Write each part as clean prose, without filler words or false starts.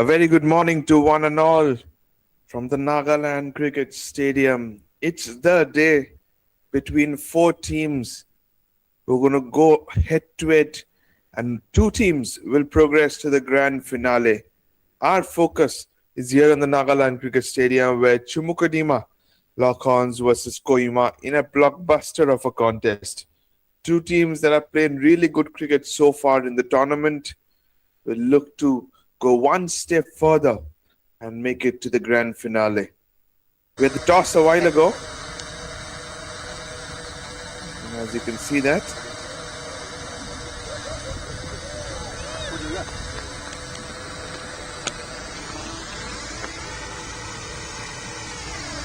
A very good morning to one and all from the Nagaland Cricket Stadium. It's the day between four teams who are going to go head to head, and two teams will progress to the grand finale. Our focus is here on the Nagaland Cricket Stadium, where CHUMOUKEDIMA lock-ons versus Kohima in a blockbuster of a contest. Two teams that have played really good cricket so far in the tournament will look to go one step further and make it to the grand finale. We had the toss a while ago, and as you can see that.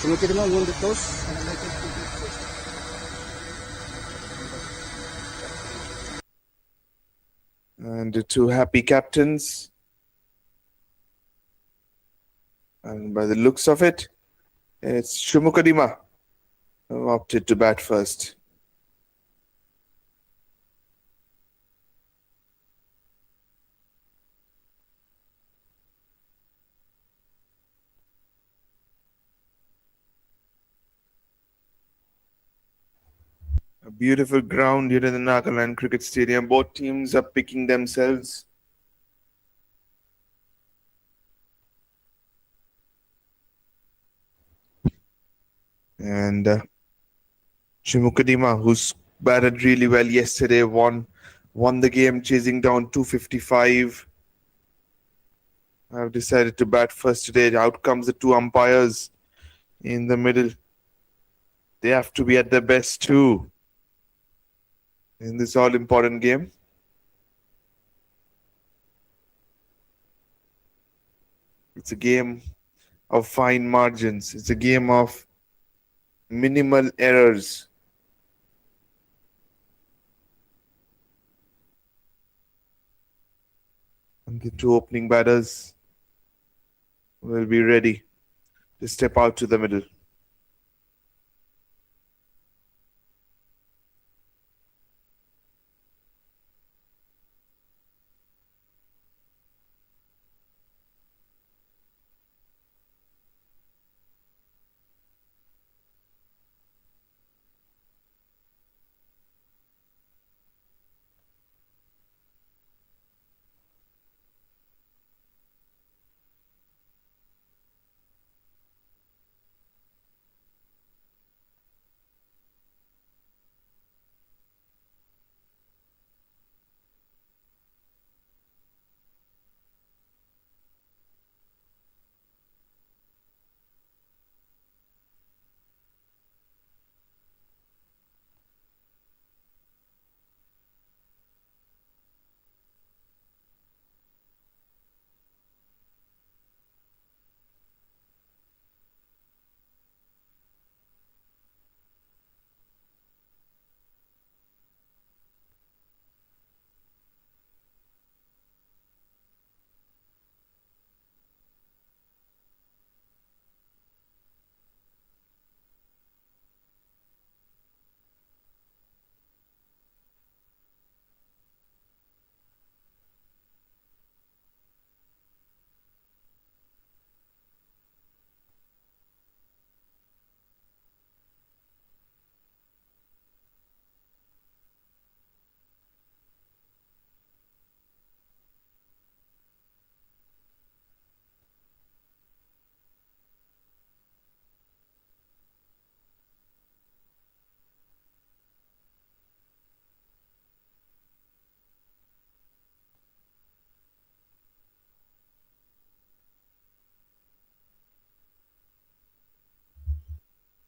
CHUMOUKEDIMA won the toss. And the two happy captains. And by the looks of it, it's CHUMOUKEDIMA who opted to bat first. A beautiful ground here in the Nagaland Cricket Stadium. Both teams are picking themselves. And CHUMOUKEDIMA, who's batted really well yesterday, won the game, chasing down 255. I've decided to bat first today. Out comes the two umpires in the middle. They have to be at their best too in this all-important game. It's a game of fine margins. It's a game of minimal errors. And the two opening batters will be ready to step out to the middle.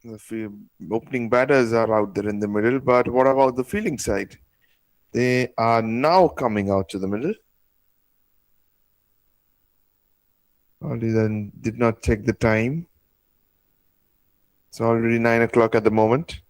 The opening batters are out there in the middle, but what about the fielding side? They are now coming out to the middle. Only then did not take the time. It's already 9 o'clock at the moment.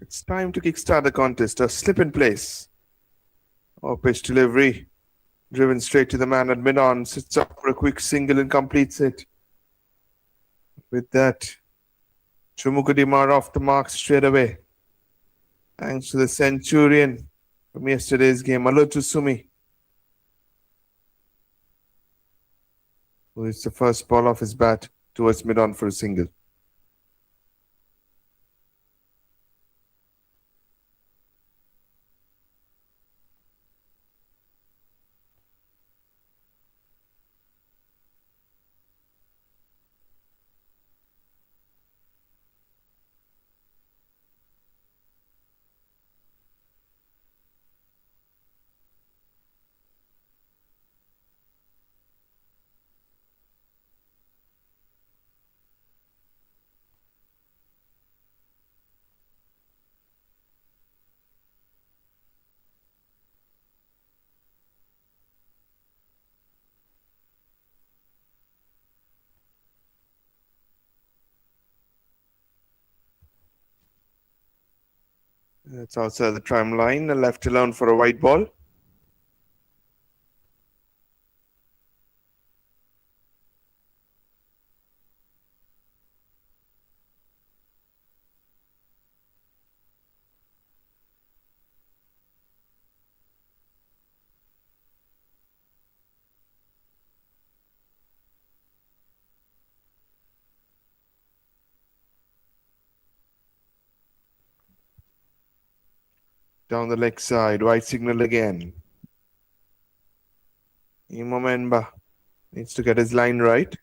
It's time to kickstart the contest. A slip in place. Or pitch delivery. Driven straight to the man at mid-on. Sits up for a quick single and completes it. With that, CHUMOUKEDIMA are off the mark straight away. Thanks to the Centurion from yesterday's game, Alert Sumi, who is the first ball off his bat towards mid-on for a single. That's outside the tram line, left alone for a white ball. Down the leg side, white signal again. Imamemba needs to get his line right.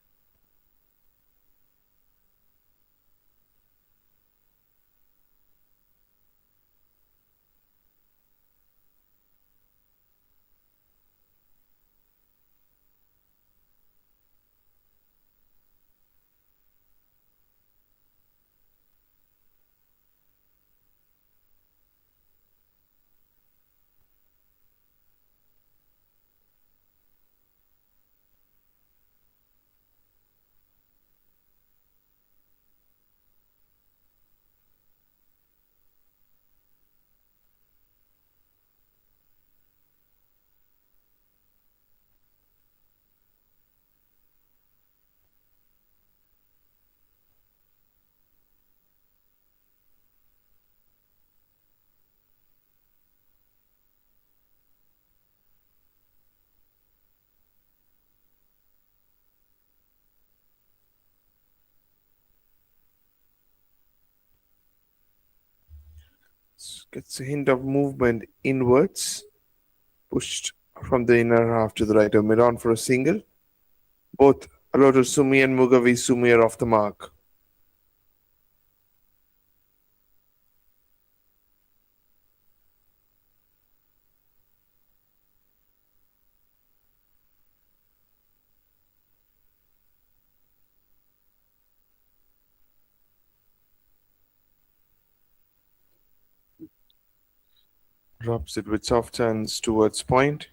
Gets a hint of movement inwards. Pushed from the inner half to the right of mid-on for a single. Both Alot Sumi and Mugavi Sumi are off the mark. Drops it with soft hands towards point.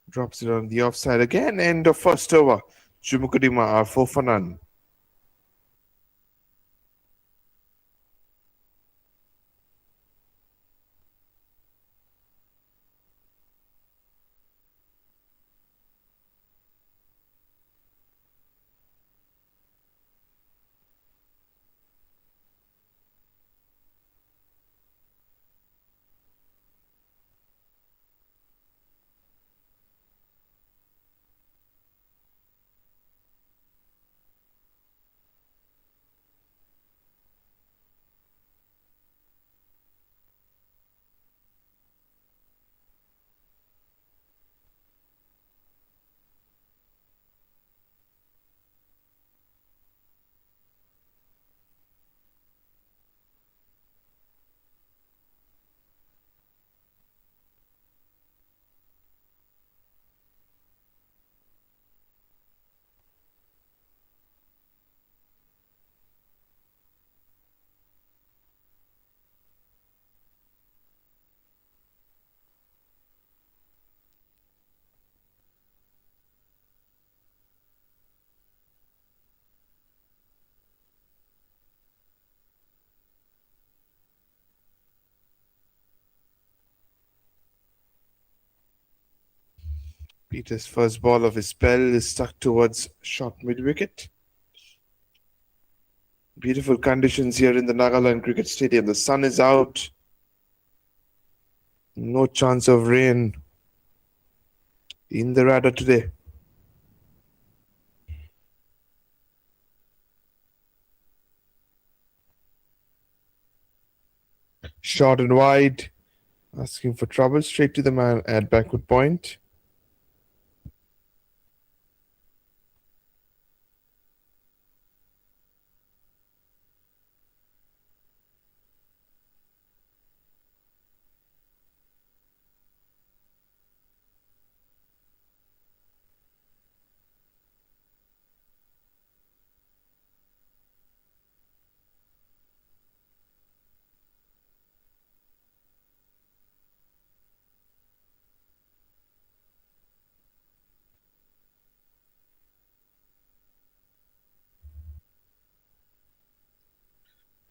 Drops it on the offside again. End of first over. CHUMOUKEDIMA are 4 for none. Peter's first ball of his spell is stuck towards short mid-wicket. Beautiful conditions here in the Nagaland Cricket Stadium. The sun is out. No chance of rain in the radar today. Short and wide. Asking for trouble. Straight to the man at backward point.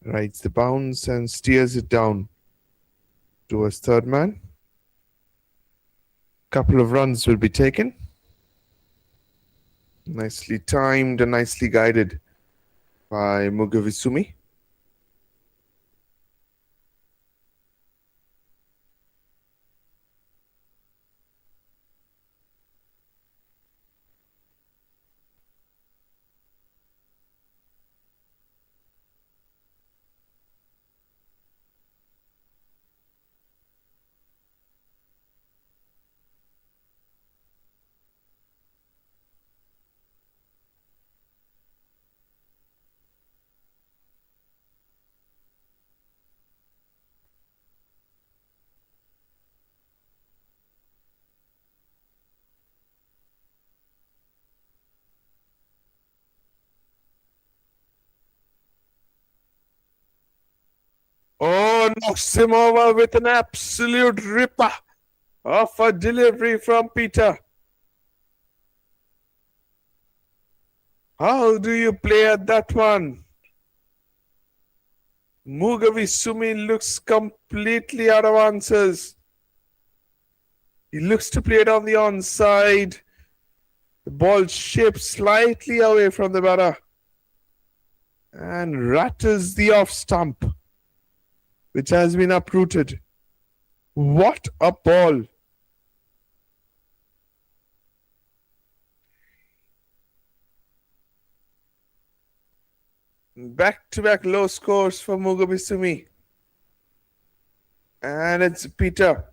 Rides the bounce and steers it down towards third man. Couple of runs will be taken. Nicely timed and nicely guided by Mugavisumi. Oh, knocks him over with an absolute ripper of a delivery from Peter. How do you play at that one? Mugavisumi looks completely out of answers. He looks to play it on the onside. The ball shaped slightly away from the batter and rattles the off stump, which has been uprooted. What a ball! Back-to-back low scores for Mugavisumi. And it's Peter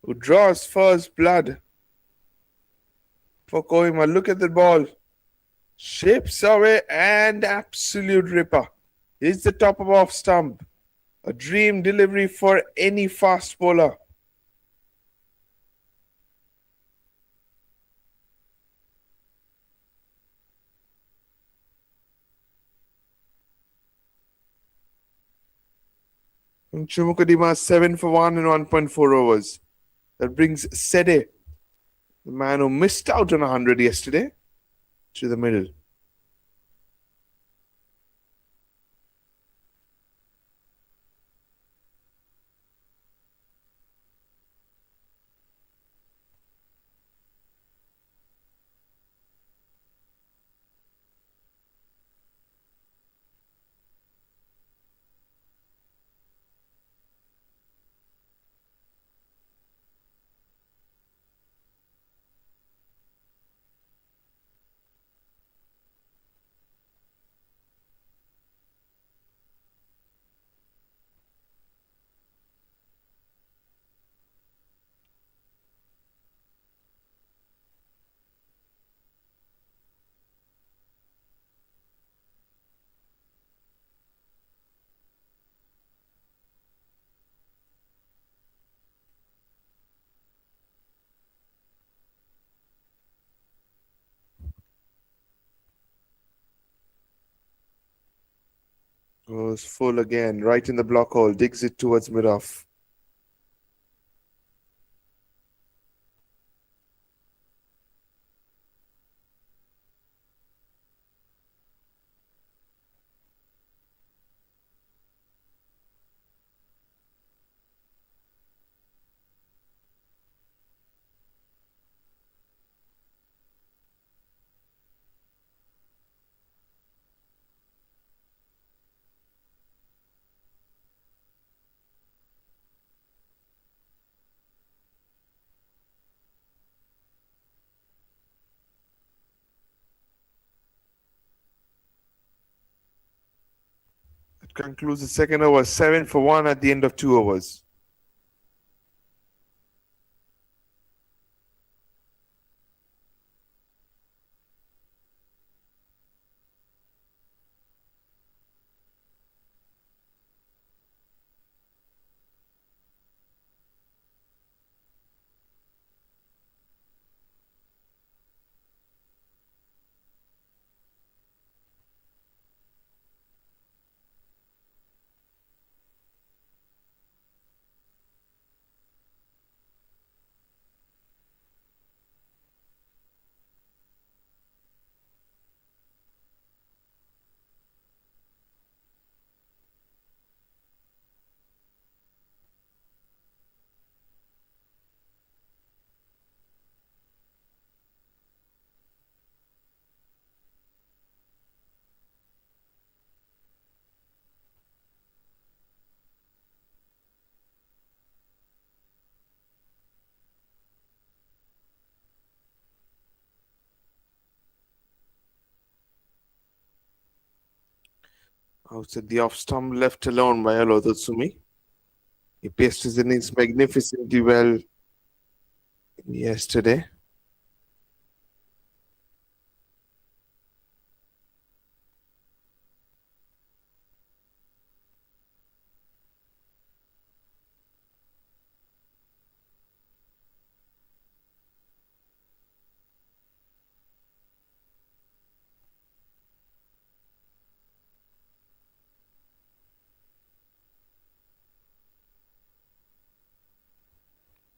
who draws first blood for Kohima. Look at the ball. Shapes away and absolute ripper. Is the top of off stump. A dream delivery for any fast bowler. CHUMOUKEDIMA 7 for 1 in 1.4 overs. That brings Sede, the man who missed out on 100 yesterday, to the middle. Goes full again, right in the block hole, digs it towards mid-off. concludes the second over 7 for 1 at the end of 2 overs. Outside the off stump, left alone by Alodatsumi. He paced his innings magnificently well yesterday.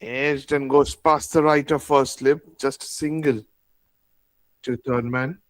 Edged and goes past the right of first slip, just a single to third man.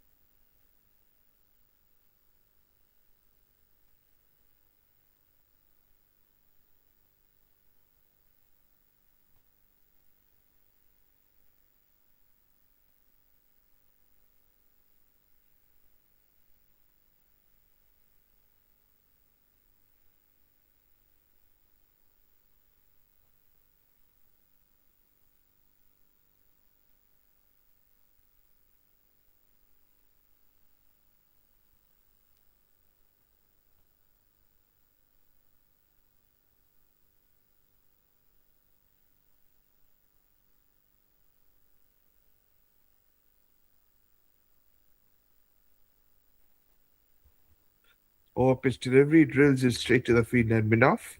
Over pitch delivery, drills it straight to the field and mid off.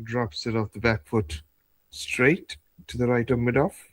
Drops it off the back foot straight to the right of mid off.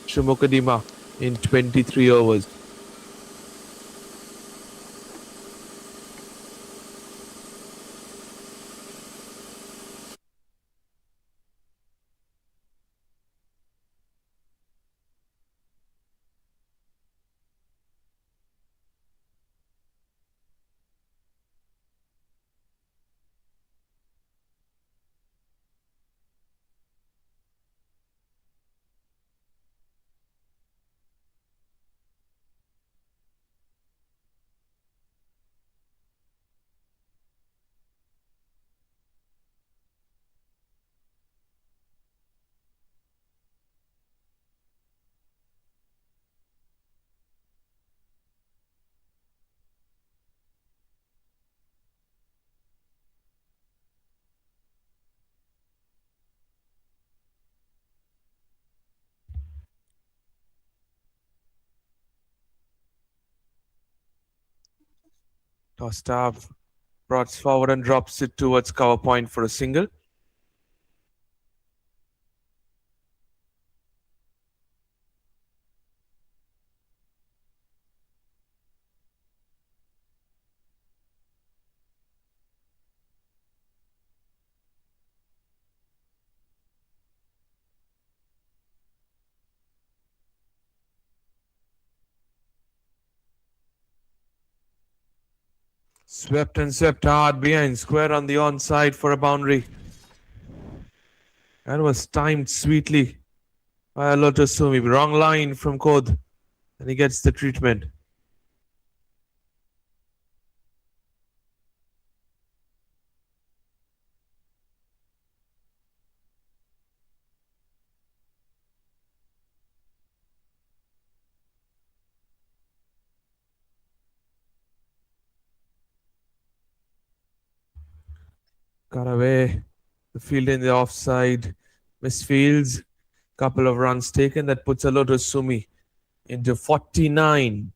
CHUMOUKEDIMA in 23 overs. Tossed up, brought forward and drops it towards cover point for a single. Swept and swept hard behind, square on the onside for a boundary. That was timed sweetly by Lotus Sumi. Wrong line from Kod, and he gets the treatment. Got away. The field in the offside. Misfields. Couple of runs taken. That puts a Lotus Sumi into 49.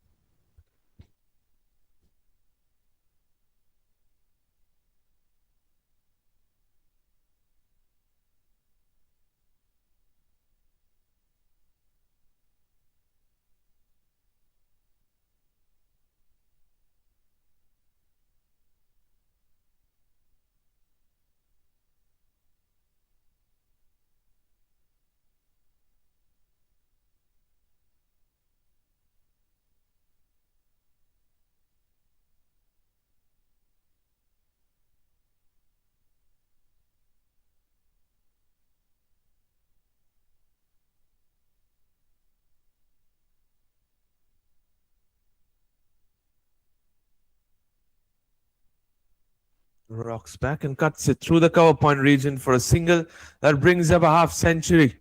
Rocks back and cuts it through the cover point region for a single that brings up a half century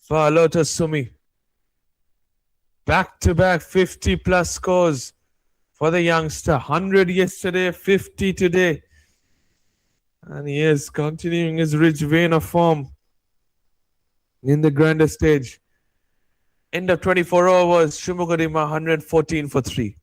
for Lotus Sumi. Back to back 50 plus scores for the youngster. 100 yesterday, 50 today. And he is continuing his rich vein of form in the grander stage. End of 24 overs, CHUMOUKEDIMA 114 for 3.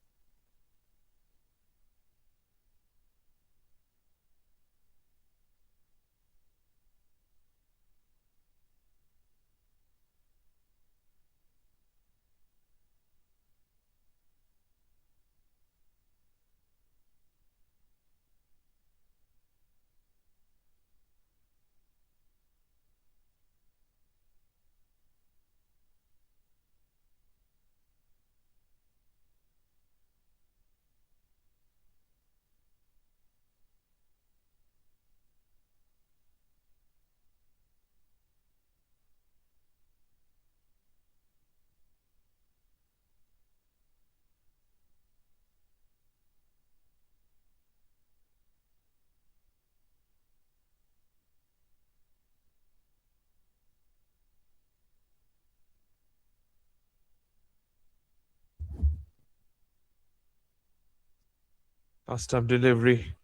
Tossed up delivery,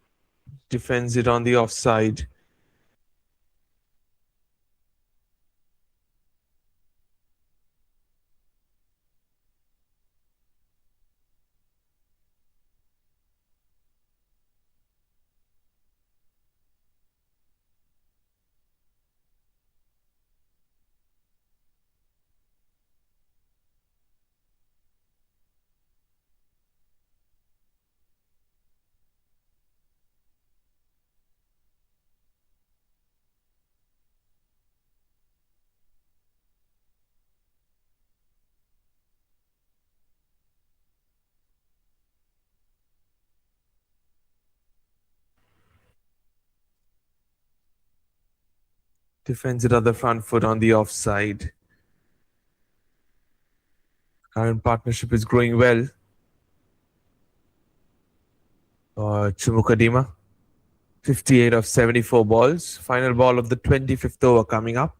defends it on the offside. Defends it on the front foot on the offside. Current partnership is growing well. CHUMOUKEDIMA. 58 of 74 balls. Final ball of the 25th over coming up.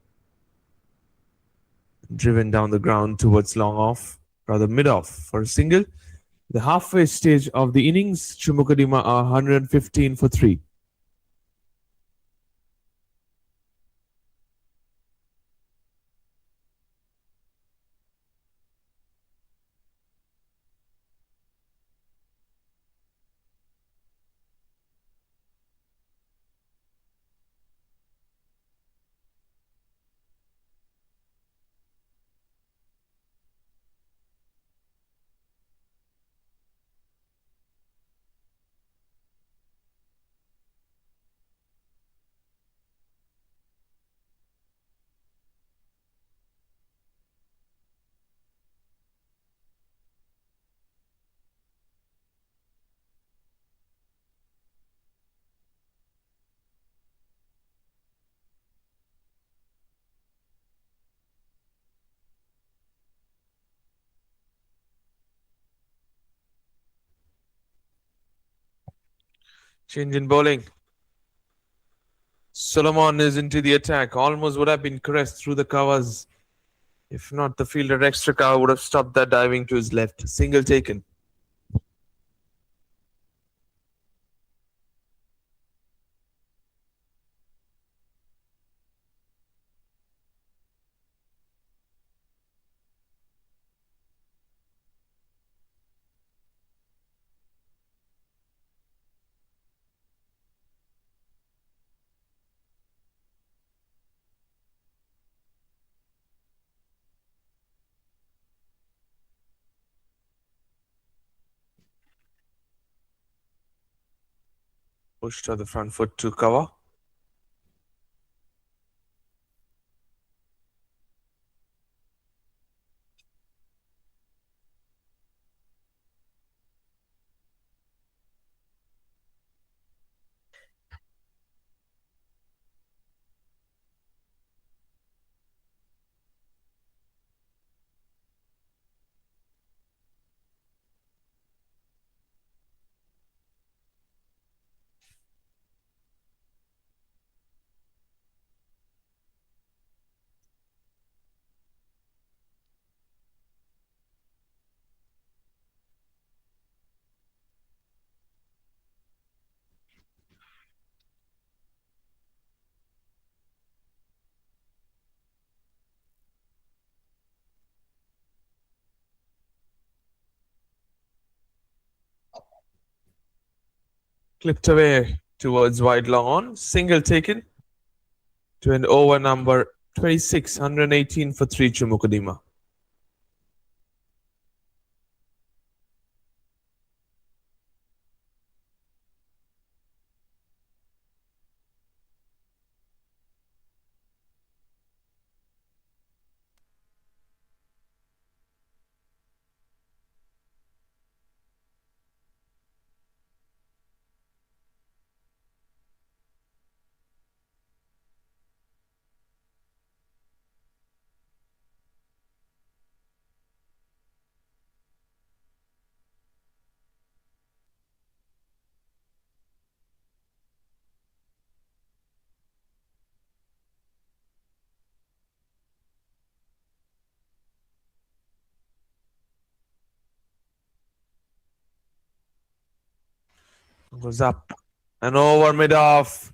Driven down the ground towards long off, rather mid off for a single. The halfway stage of the innings, CHUMOUKEDIMA are 115 for 3. Change in bowling. Solomon is into the attack. Almost would have been caressed through the covers. If not, the fielder extra cover would have stopped that diving to his left. Single taken. Pushed to the front foot to cover. Clipped away towards wide long on. Single taken to an over number 26, 118 for 3 CHUMOUKEDIMA. Goes up and over mid off.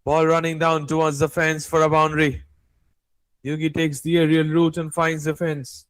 Ball running down towards the fence for a boundary. Yugi takes the aerial route and finds the fence.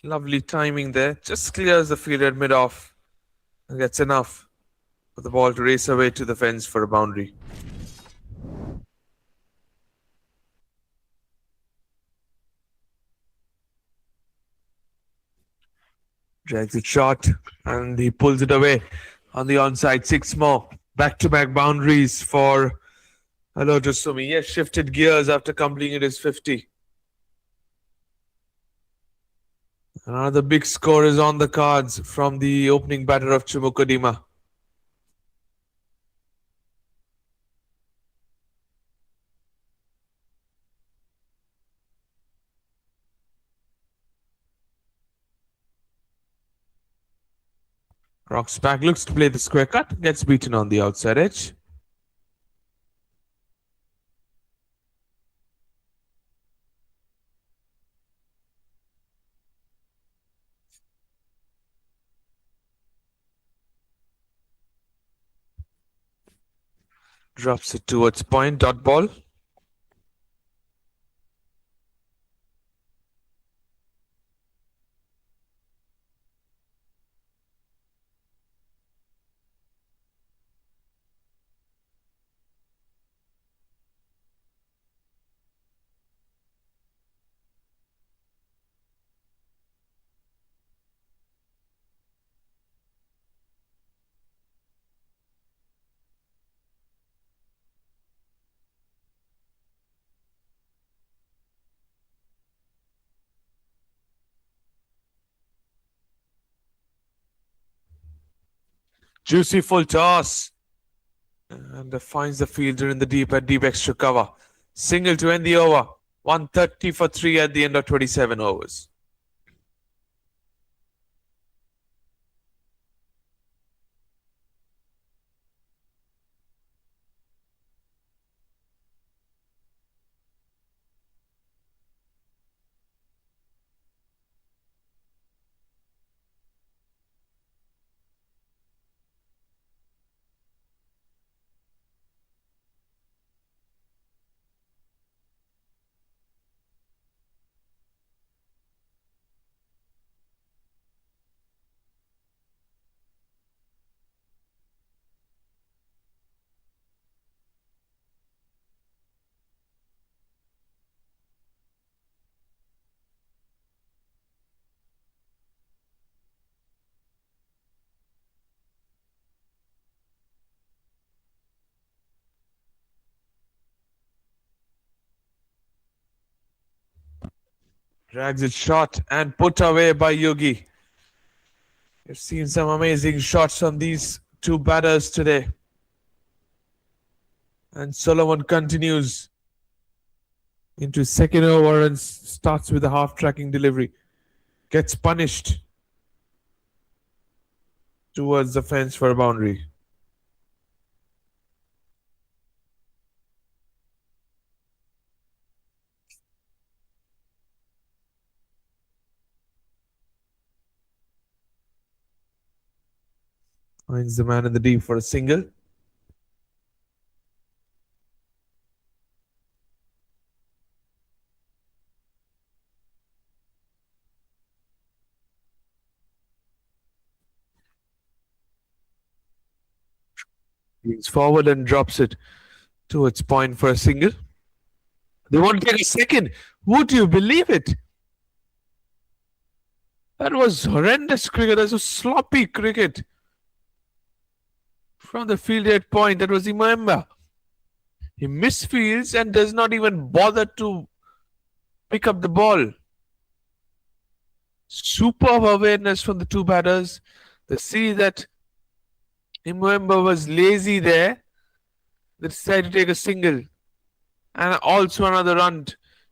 Lovely timing there. Just clears the field at mid off and gets enough for the ball to race away to the fence for a boundary. Drags it short and he pulls it away on the onside. 6 more. Back-to-back boundaries for Aloto Sumi. He has shifted gears after completing his 50. Another big score is on the cards from the opening batter of CHUMOUKEDIMA. Rocks back, looks to play the square cut, gets beaten on the outside edge. Drops it towards point, dot ball. Juicy full toss. And finds the fielder in the deep extra cover. Single to end the over. 130 for 3 at the end of 27 overs. Drags it short and put away by Yogi. We've seen some amazing shots on these two batters today. And Solomon continues into second over and starts with a half-tracking delivery. Gets punished towards the fence for a boundary. Finds the man in the deep for a single. Leans forward and drops it towards point for a single. They want to take a second. Would you believe it? That was horrendous cricket. That was sloppy cricket. From the field at point, that was Imamba. He misfields and does not even bother to pick up the ball. Superb awareness from the two batters. They see that Imamba was lazy there. They decided to take a single. And also another run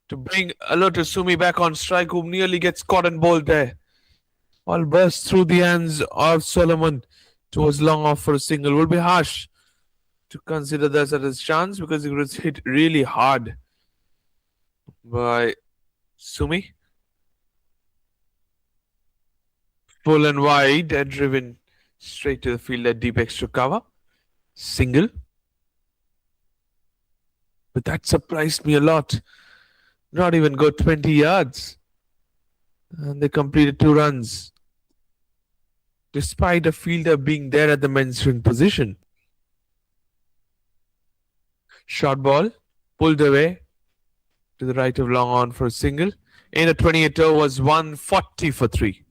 to bring Aloto Sumi back on strike, who nearly gets caught and bowled there. Ball bursts through the hands of Solomon towards long off for a single. Will be harsh to consider this as his chance because it was hit really hard by Sumi. Full and wide and driven straight to the field at deep extra cover. Single. But that surprised me a lot. Not even go 20 yards. And they completed 2 runs. Despite a fielder being there at the men's-swing position. Short ball. Pulled away to the right of long on for a single. In a 28 over was 140 for 3.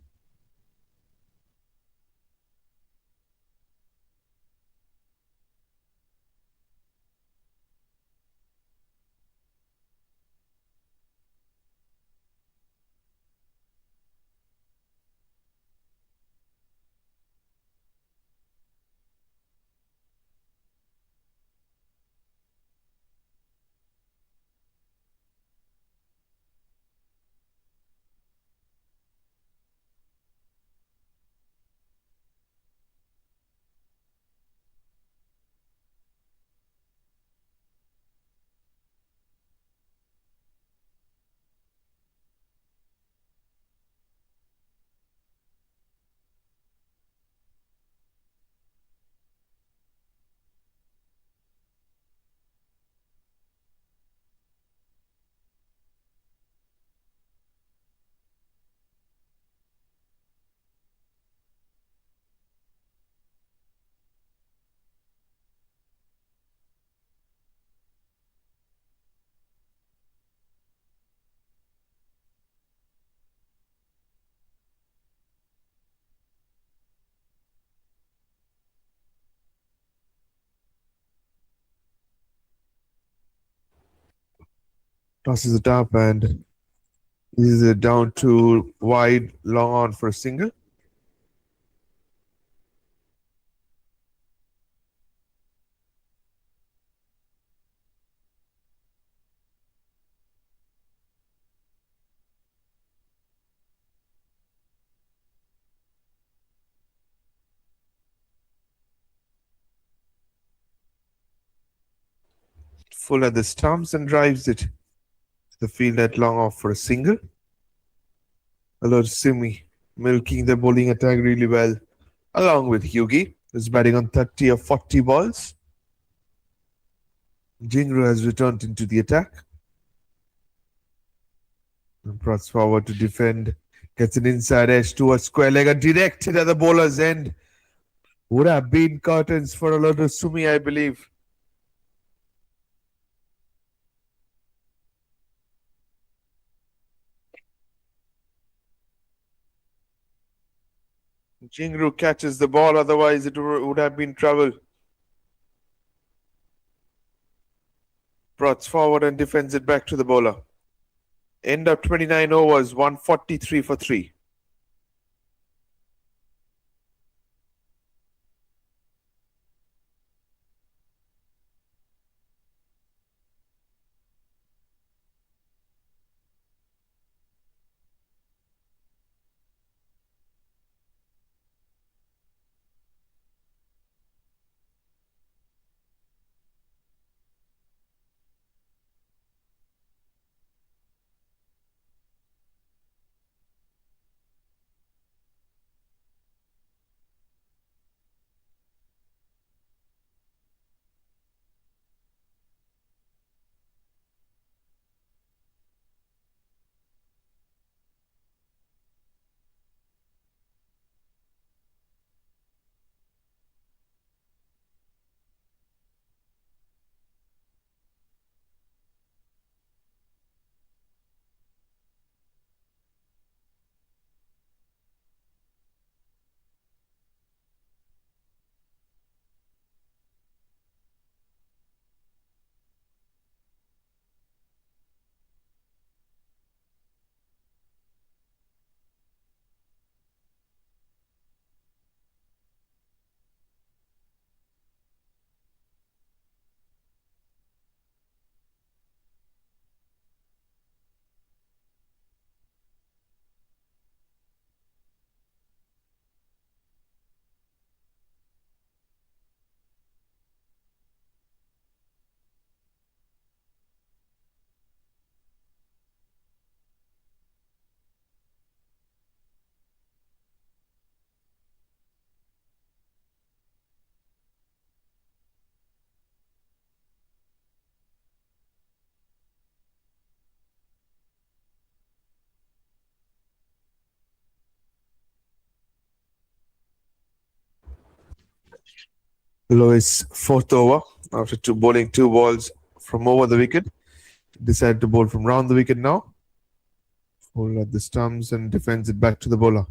Tosses it up and is it down to wide, long on for a single. Full at the stumps and drives it to the field at long off for a single. Alert Simi milking the bowling attack really well, along with Yugi, who's batting on 30 or 40 balls. Jingru has returned into the attack and prods forward to defend. Gets an inside edge to a square leg and directed at the bowler's end. Would have been curtains for Alert Sumi, I believe. Jingru catches the ball, otherwise it would have been trouble. Prods forward and defends it back to the bowler. End of 29 overs, 143 for 3. Lois fourth over after bowling two balls from over the wicket. Decided to bowl from round the wicket now. Full at the stumps and defends it back to the bowler.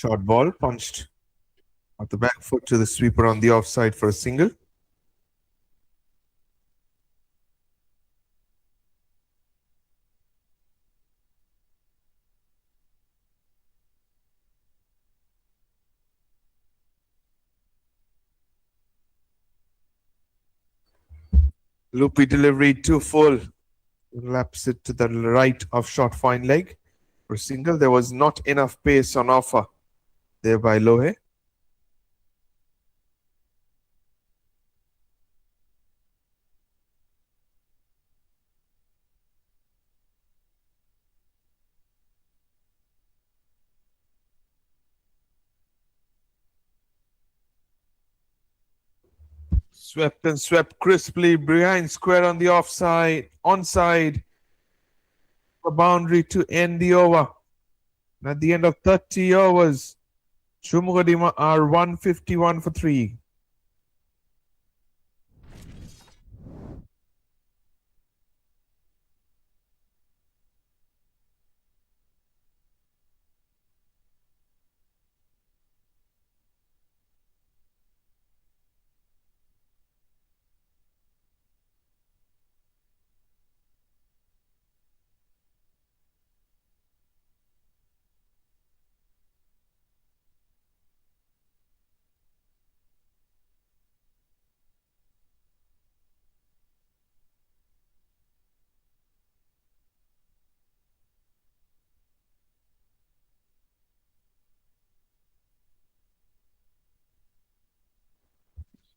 Short ball punched at the back foot to the sweeper on the offside for a single. Loopy delivery too full. Laps it to the right of short fine leg for a single. There was not enough pace on offer there by Lohe. Swept and swept crisply behind square on the offside, onside, a boundary to end the over. And at the end of 30 overs, CHUMOUKEDIMA are 151 for 3.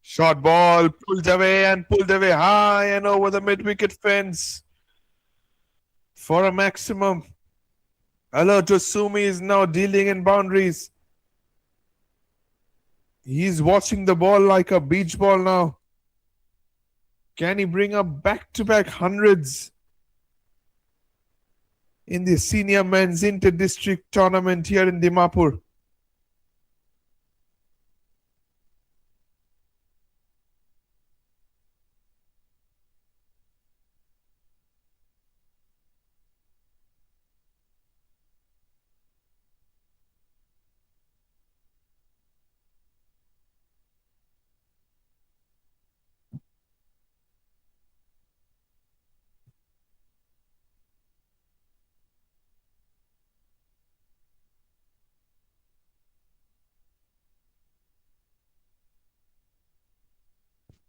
Short ball pulled away high and over the mid wicket fence for a maximum. Alberto Sumi is now dealing in boundaries. He's watching the ball like a beach ball now. Can he bring up back-to-back hundreds in the senior men's inter-district tournament here in Dimapur?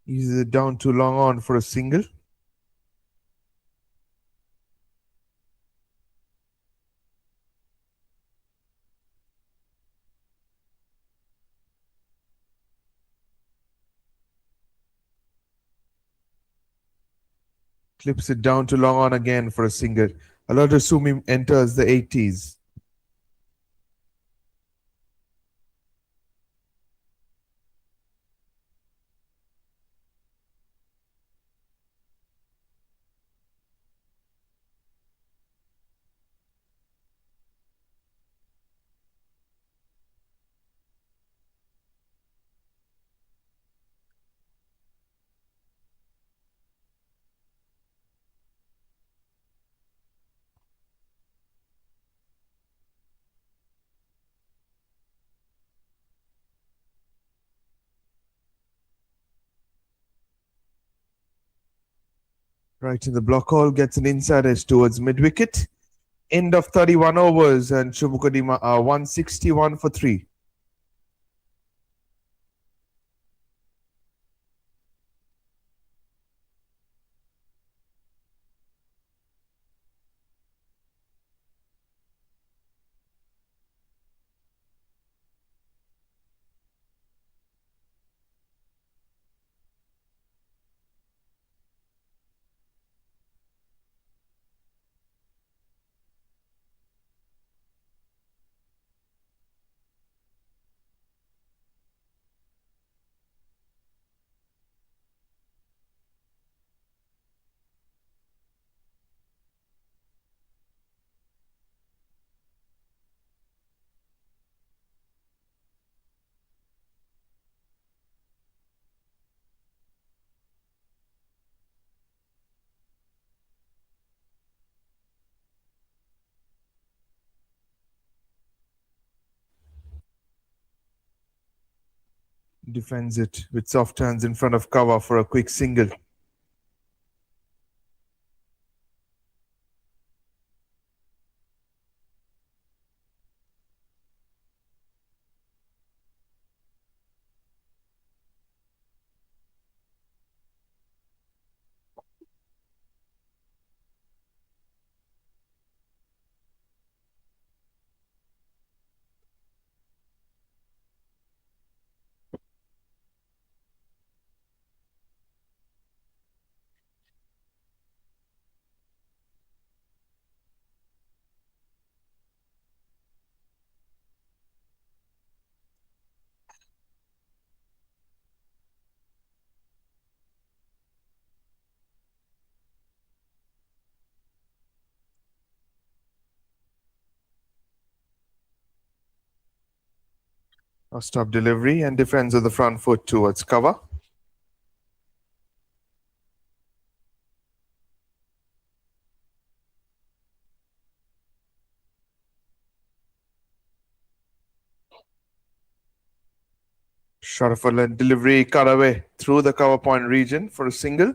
He's down too long on for a single. Clips it down to long on again for a single. Alberto Sumi enters the 80s. Right in the block hole, gets an inside edge towards mid wicket. End of 31 overs, and CHUMOUKEDIMA are 161 for 3. Defends it with soft hands in front of cover for a quick single. A stop delivery and defends with the front foot towards cover. Shot of a delivery cut away through the cover point region for a single.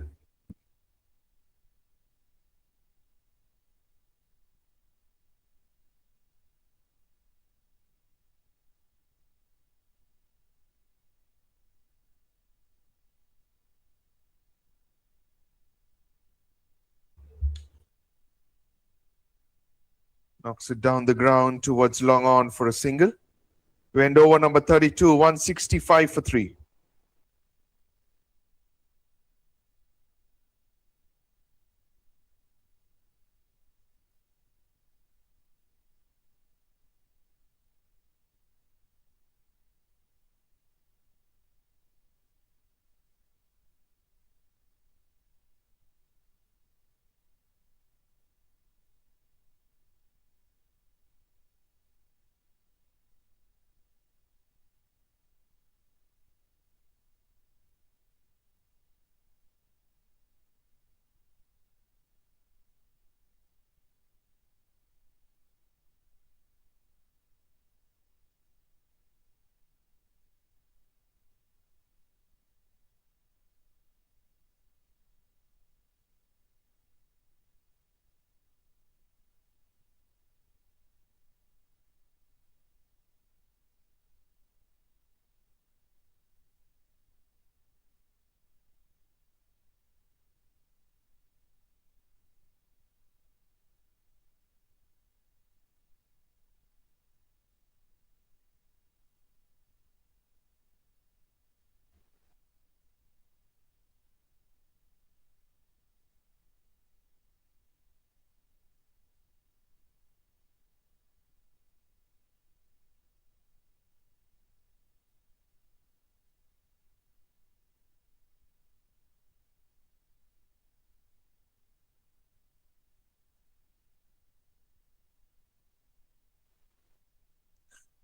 Knocks it down the ground towards long on for a single. Went over number 32, 165 for 3.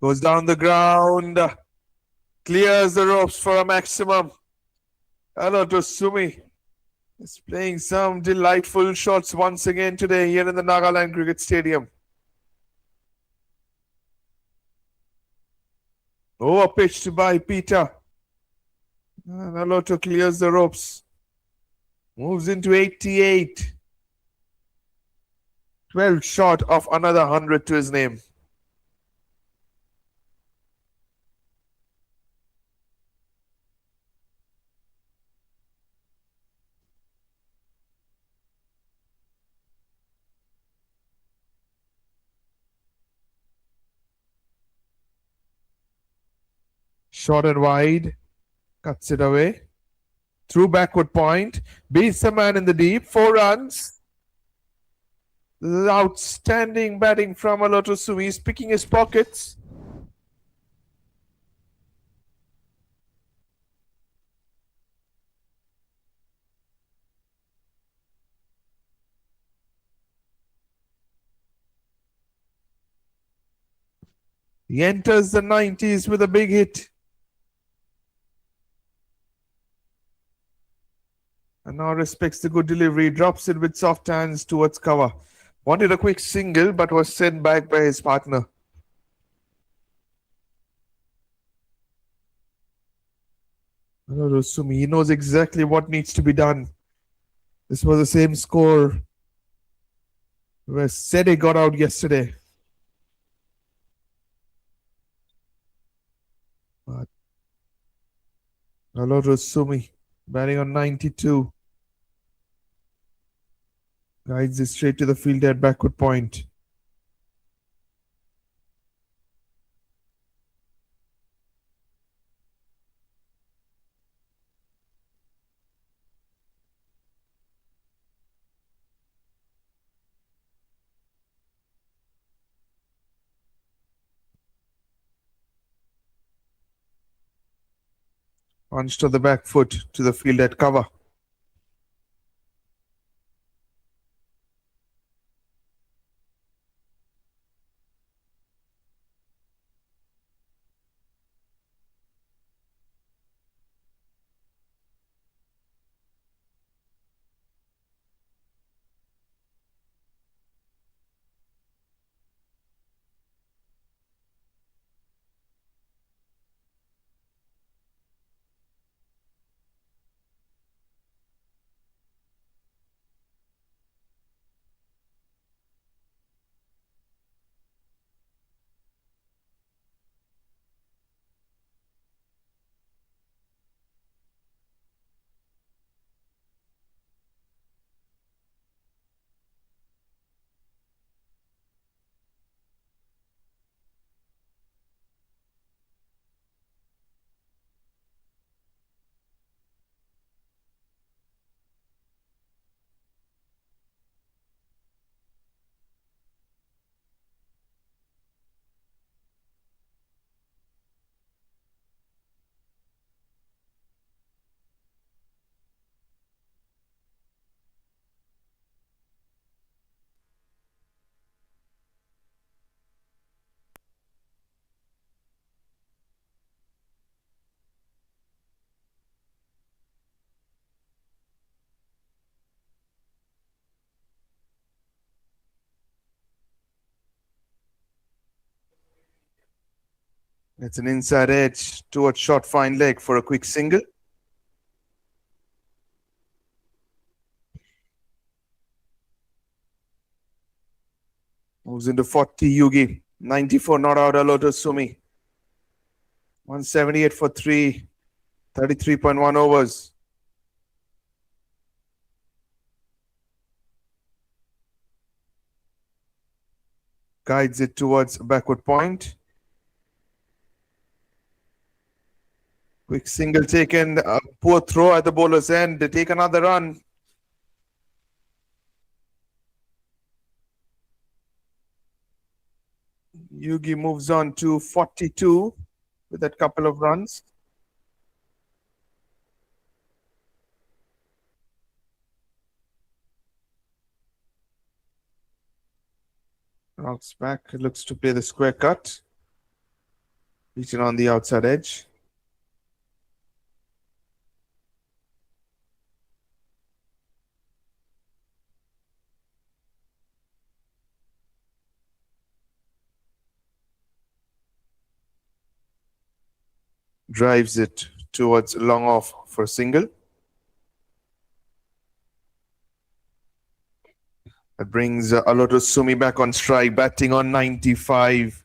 Goes down the ground. Clears the ropes for a maximum. Hello to Sumi. Is playing some delightful shots once again today here in the Nagaland Cricket Stadium. Overpitched by Peter. And Aloto clears the ropes. Moves into 88. 12 short of another 100 to his name. Short and wide. Cuts it away. Through backward point. Beats the man in the deep. 4 runs. Outstanding batting from Aloto Sumi. He's picking his pockets. He enters the 90s with a big hit. And now respects the good delivery. Drops it with soft hands towards cover. Wanted a quick single but was sent back by his partner. Sumi, he knows exactly what needs to be done. This was the same score where Sede got out yesterday. But Sumi batting on 92. Guides it straight to the field at backward point. Punched to the back foot to the field at cover. It's an inside edge towards short fine leg for a quick single. Moves into 40 Yugi. 94 not out Aloto Sumi. 178 for 3. 33.1 overs. Guides it towards backward point. Quick single taken. Poor throw at the bowler's end. They take another run. Yugi moves on to 42 with that couple of runs. Rocks back. Looks to play the square cut. Reaching on the outside edge. Drives it towards long off for a single. That brings Aloto Sumi back on strike, batting on 95.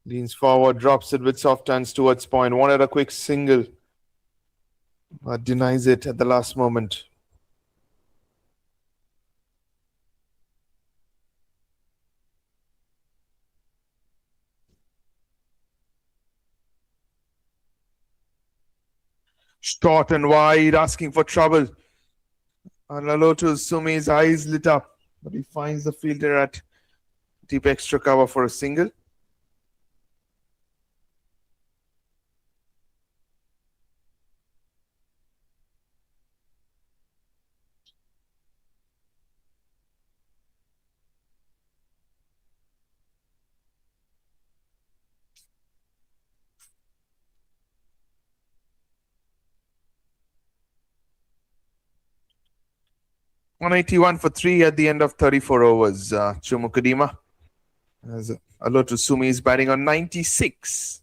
Leans forward, drops it with soft hands towards point. Wanted a quick single, but denies it at the last moment. Short and wide, asking for trouble. And Aloto Sumi's eyes lit up, but he finds the fielder at deep extra cover for a single. .181 for 3 at the end of 34 overs. CHUMOUKEDIMA. As Aloto Sumi is batting on 96.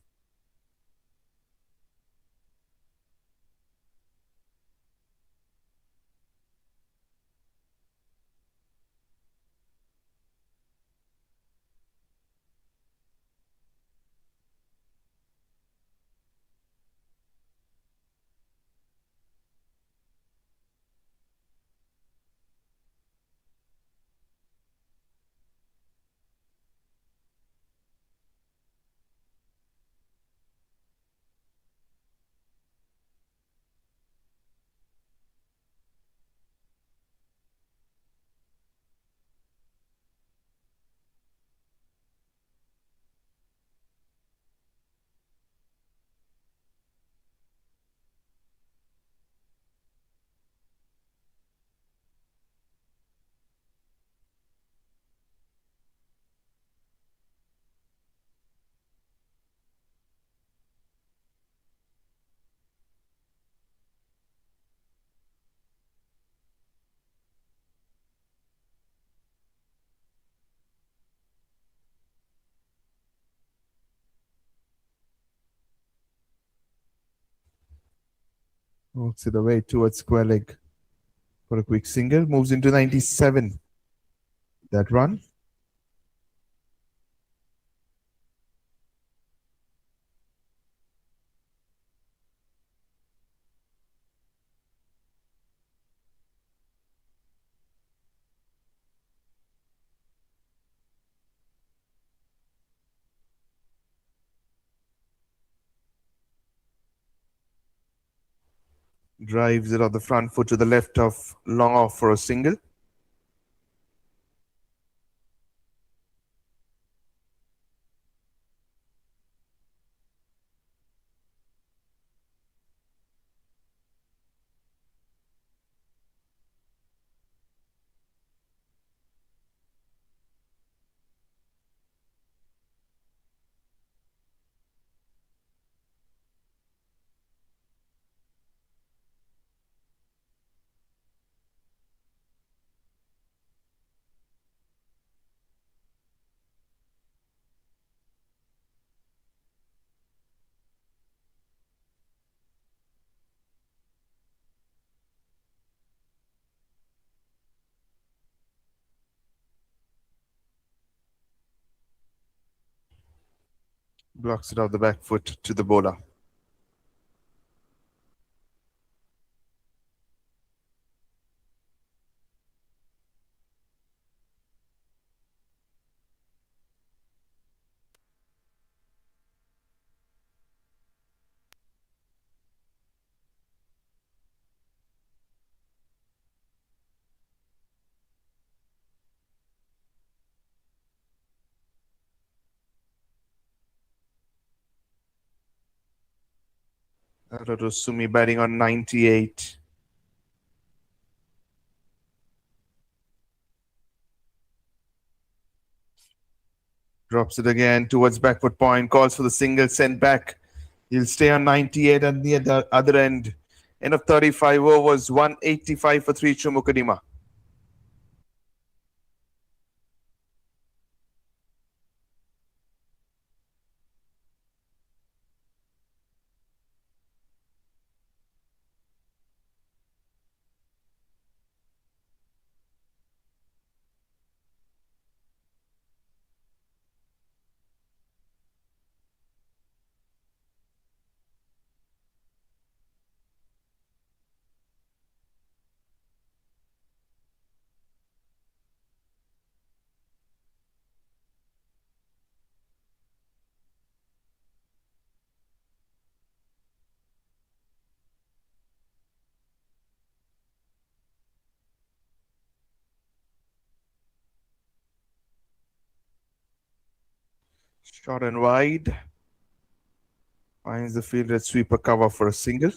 Walks it away towards square leg for a quick single. Moves into 97. That run. Drives it on the front foot to the left of long off for a single. Blocks it off the back foot to the bowler. Sumi batting on 98. Drops it again towards back foot point. Calls for the single, sent back. He'll stay on 98 at the other end. End of 35 overs, 185 for 3 CHUMOUKEDIMA. Short and wide. Finds the fielder sweeper cover for a single.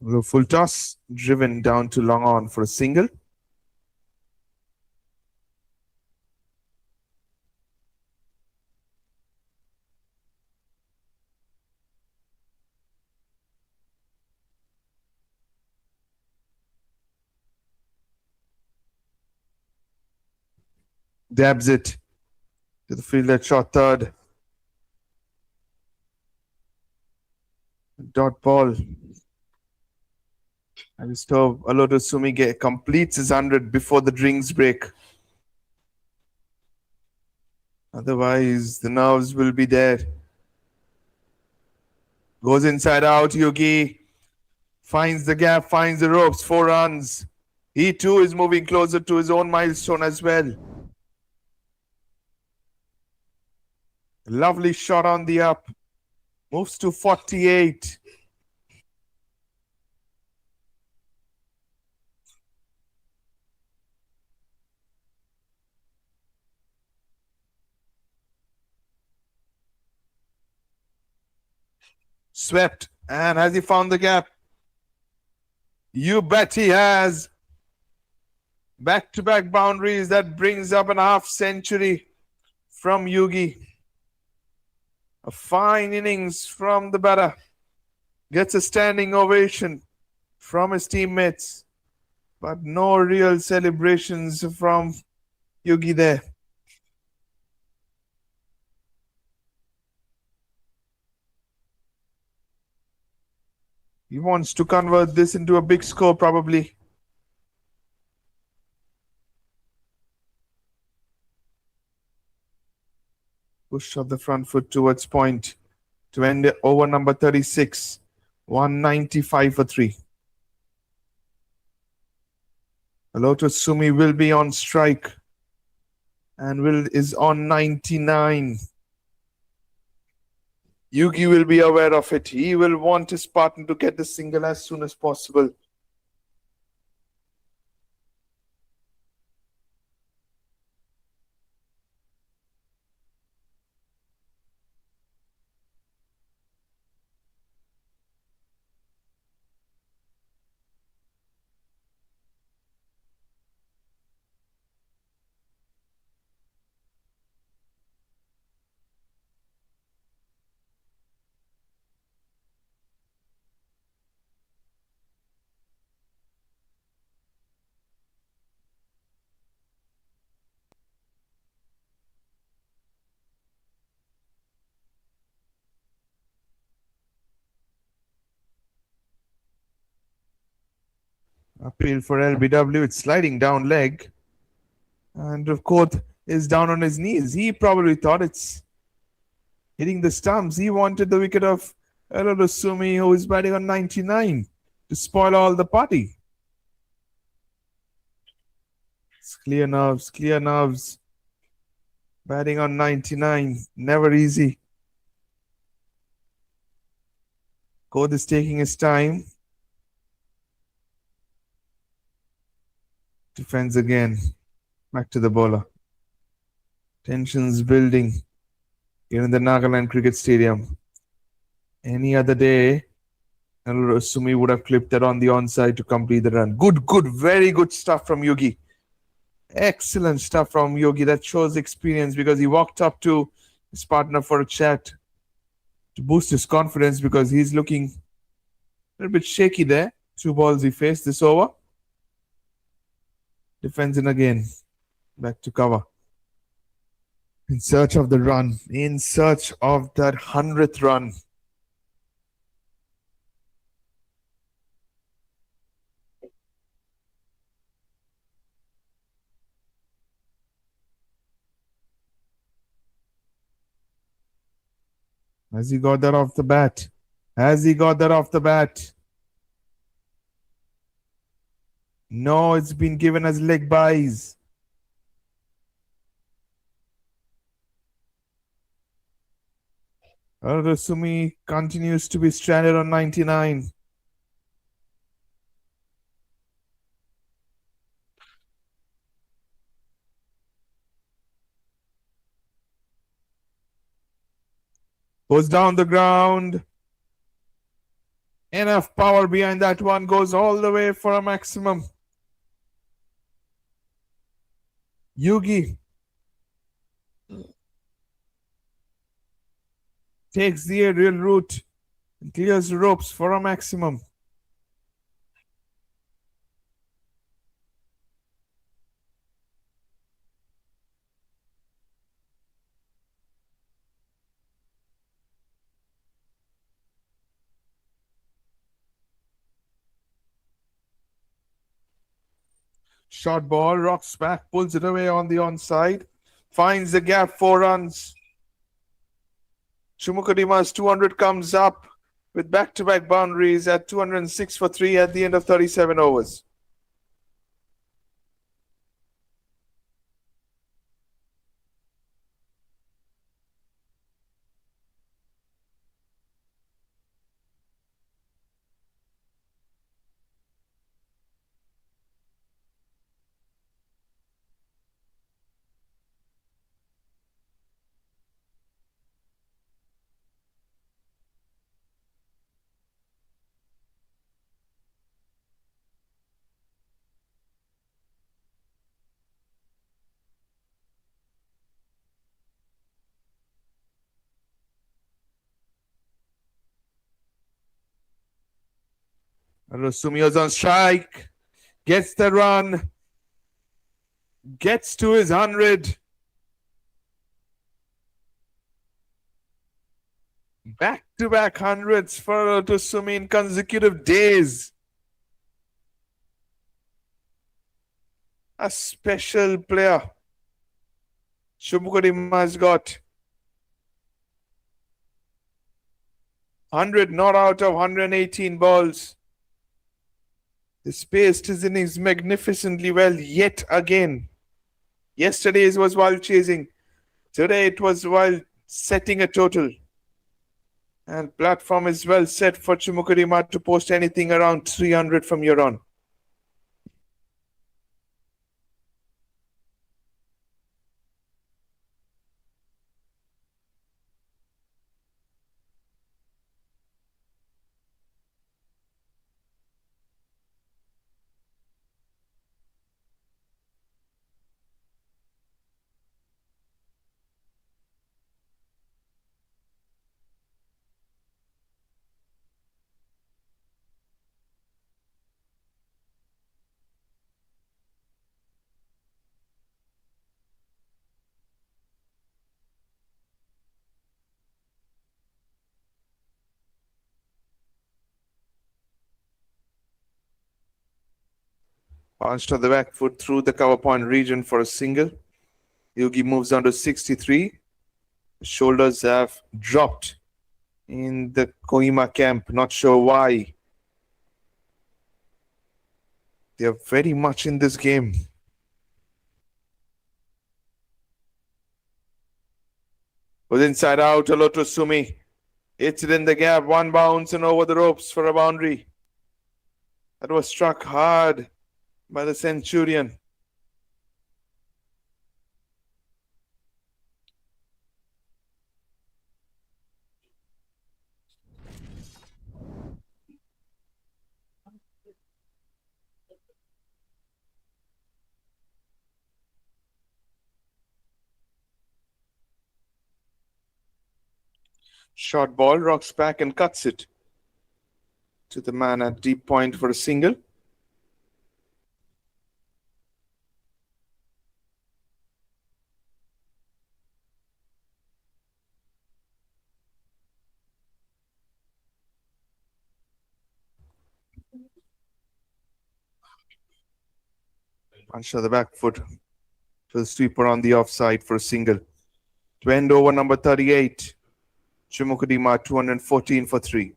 The full toss, driven down to long on for a single. Dabs it to the fielder, short third. Dot ball. And Aloto Sumi completes his 100 before the drinks break. Otherwise, the nerves will be there. Goes inside out, Yugi. Finds the gap, finds the ropes, 4 runs. He too is moving closer to his own milestone as well. Lovely shot on the up. Moves to 48. Swept. And has he found the gap? You bet he has. Back-to-back boundaries. That brings up an half century from Yugi. A fine innings from the batter. Gets a standing ovation from his teammates. But no real celebrations from Yugi there. He wants to convert this into a big score probably. Push of the front foot towards point to end over number 36. 195 for 3. Aloto Sumi will be on strike and is on 99. Yugi will be aware of it. He will want his partner to get the single as soon as possible. Appeal for LBW. It's sliding down leg. And of course, is down on his knees. He probably thought it's hitting the stumps. He wanted the wicket of Erorosumi, who is batting on 99, to spoil all the party. It's clear nerves, clear nerves. Batting on 99, never easy. Code is taking his time. Defends again. Back to the bowler. Tensions building here in the Nagaland Cricket Stadium. Any other day, Sumi would have clipped that on the onside to complete the run. Good, very good stuff from Yogi. Excellent stuff from Yogi. That shows experience because he walked up to his partner for a chat to boost his confidence because he's looking a little bit shaky there. 2 balls he faced this over. Defends in again. Back to cover. In search of the run. In search of that 100th run. Has he got that off the bat? Has he got that off the bat? No, it's been given as leg byes. Erorosumi continues to be stranded on 99. Goes down the ground. Enough power behind that one. Goes all the way for a maximum. Yugi takes the aerial route and clears the ropes for a maximum. Short ball, rocks back, pulls it away on the onside, finds the gap, 4 runs. CHUMOUKEDIMA's 200 comes up with back-to-back boundaries at 206 for 3 at the end of 37 overs. Rusumio's on strike, gets the run, gets to his 100. Back-to-back hundreds for Rusumi in consecutive days. A special player. CHUMOUKEDIMA has got 100 not out of 118 balls. He spaced his innings magnificently well yet again. Yesterday's was while chasing. Today it was while setting a total. And platform is well set for CHUMOUKEDIMA to post anything around 300 from here on. Punched on the back foot through the cover point region for a single. Yugi moves on to 63. Shoulders have dropped in the Kohima camp. Not sure why. They are very much in this game. Was inside out. Hello to Sumi. Hits it in the gap. One bounce and over the ropes for a boundary. That was struck hard by the Centurion. Short ball, rocks back and cuts it to the man at deep point for a single. Punch to the back foot to the sweeper on the offside for a single. To end over number 38, CHUMOUKEDIMA 214 for 3.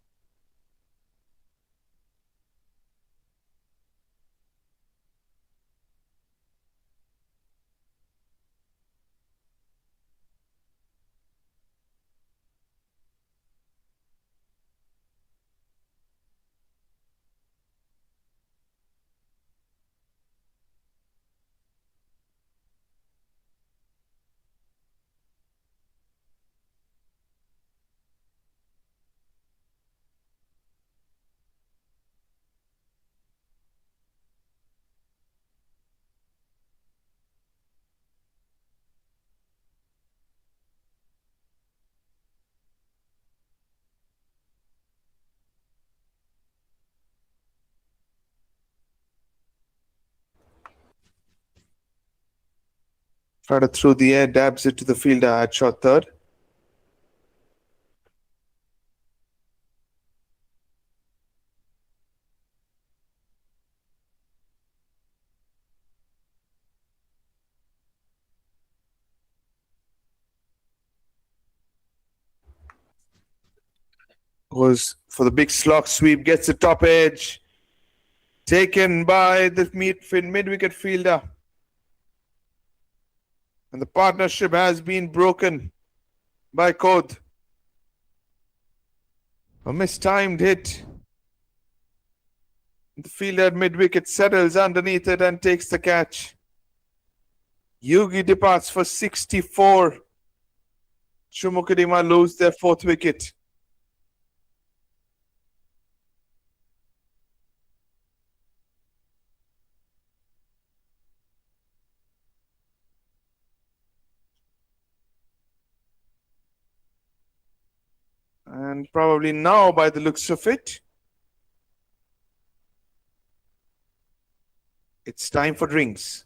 Try through the air, dabs it to the fielder at short third. Goes for the big slog sweep, gets the top edge. Taken by the mid-wicket fielder. And the partnership has been broken by Kod. A mistimed hit. The fielder at mid-wicket settles underneath it and takes the catch. Yugi departs for 64. CHUMOUKEDIMA lose their fourth wicket. And probably now, by the looks of it, it's time for drinks.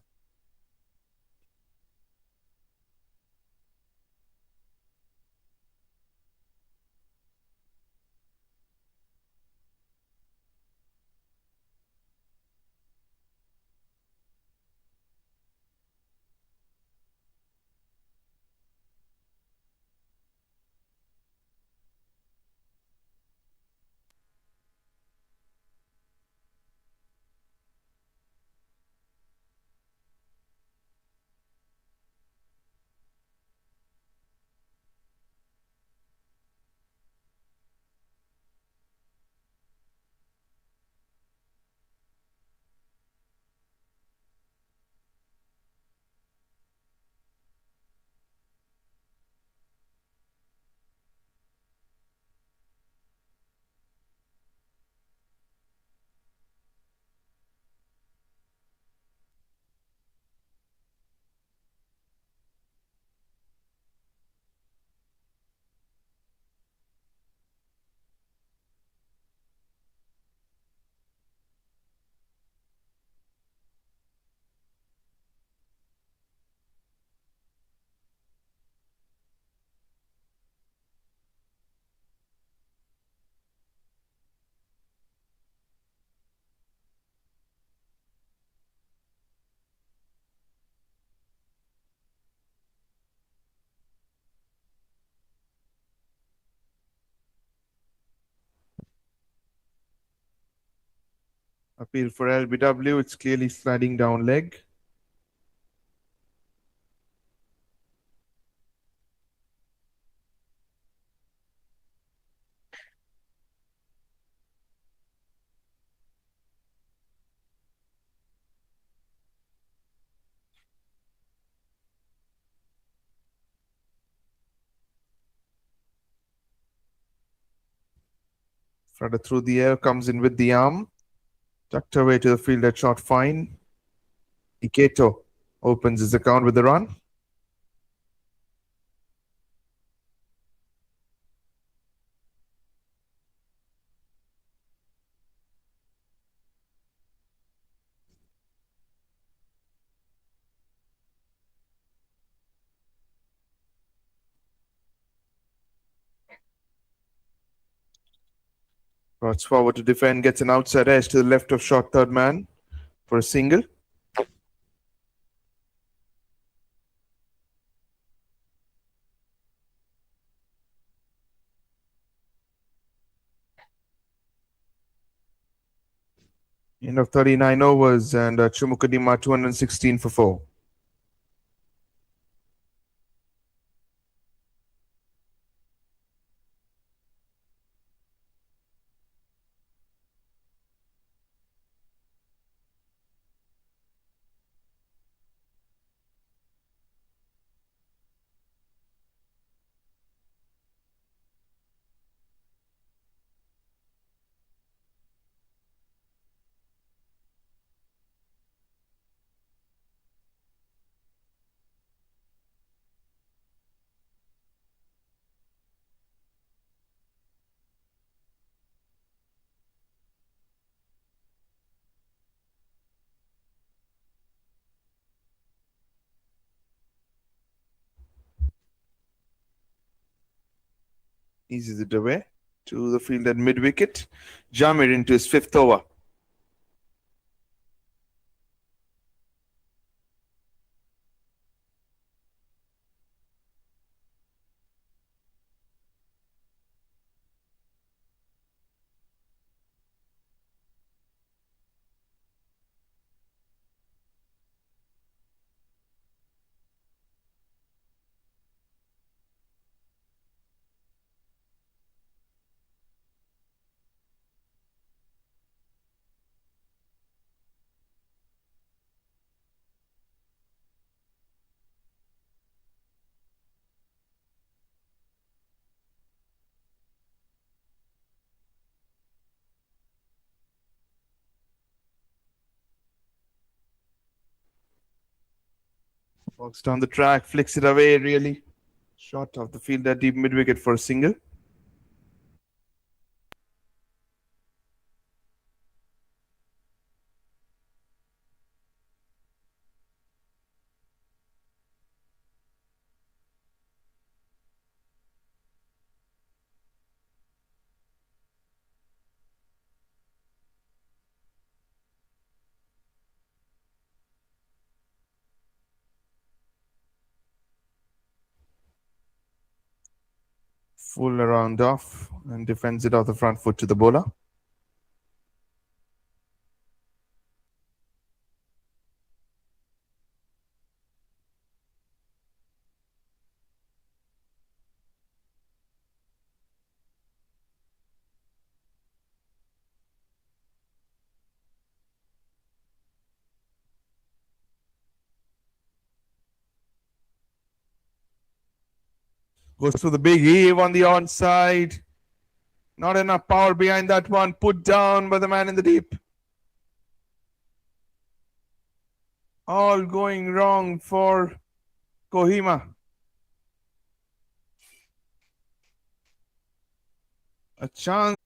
Appeal for LBW. It's clearly sliding down leg. Flutter through the air, comes in with the arm. Tucked away to the field at short fine. Iketo opens his account with the run. Rots forward to defend, gets an outside edge to the left of short third man for a single. End of 39 overs and CHUMOUKEDIMA 216 for 4. Eases it away to the field at mid wicket. Jamir into his fifth over. Walks down the track, flicks it away really. Short of the field at deep mid wicket for a single. Full around off and defends it off the front foot to the bowler. Goes through the big heave on the onside. Not enough power behind that one. Put down by the man in the deep. All going wrong for Kohima. A chance.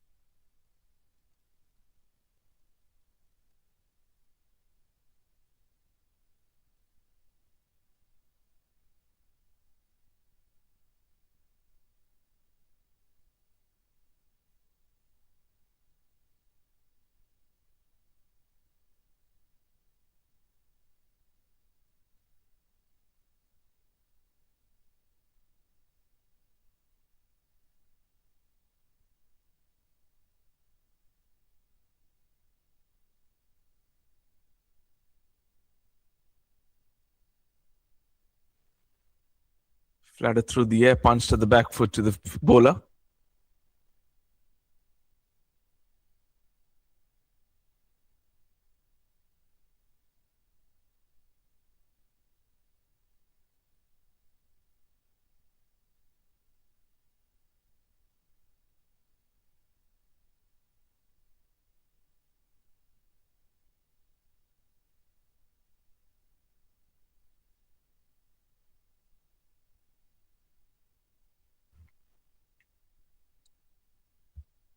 Flattered through the air, punched at the back foot to the bowler.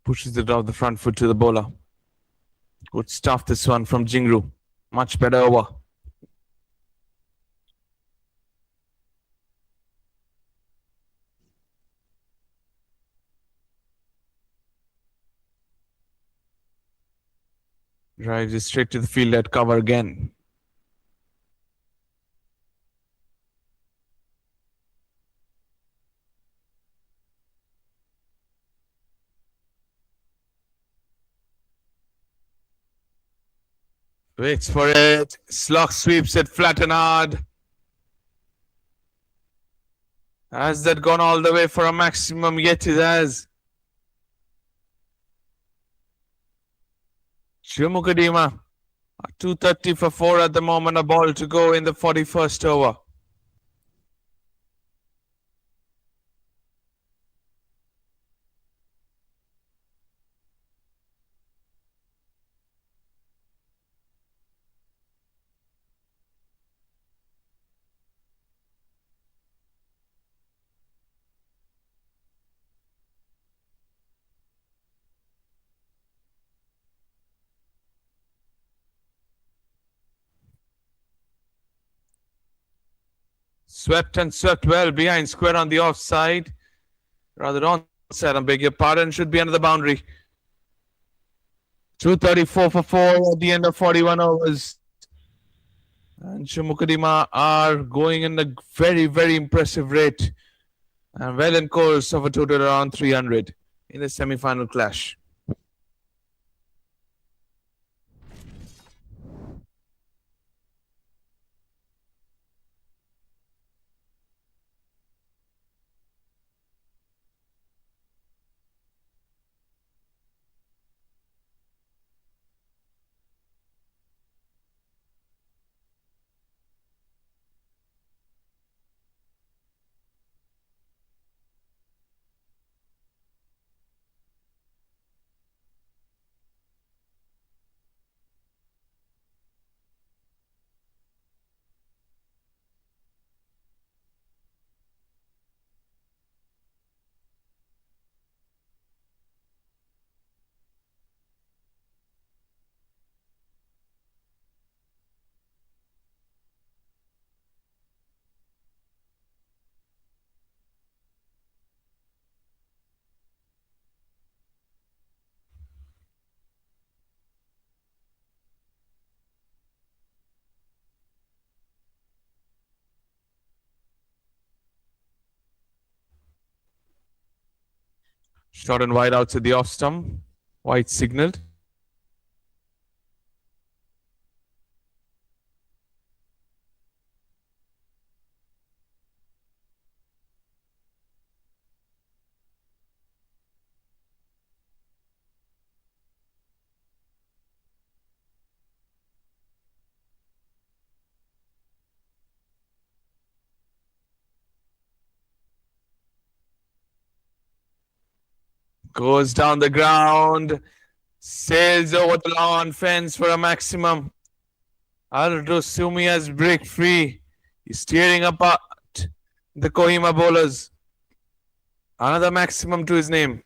Pushes it off the front foot to the bowler. Good stuff, this one from Jingru. Much better over. Drives it straight to the field at cover again. Waits for it. Slog sweeps it flat and hard. Has that gone all the way for a maximum? Yet it has. CHUMOUKEDIMA. 230 for 4 at the moment. A ball to go in the 41st over. Swept and swept well behind square on the offside. Rather onside, I beg your pardon. Should be under the boundary. 234 for 4 at the end of 41 overs. And CHUMOUKEDIMA are going in a very, very impressive rate. And well in course of a total around 300 in the semi-final clash. Short and wide outside the off stump. White signaled. Goes down the ground. Sails over the lawn fence for a maximum. Aldo Sumia's break free. He's steering apart the Kohima bowlers. Another maximum to his name.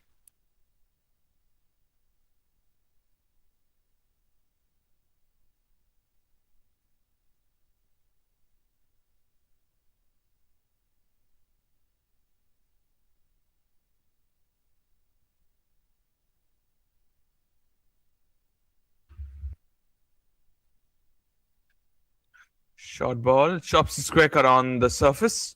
Short ball. Chops his cracker on the surface.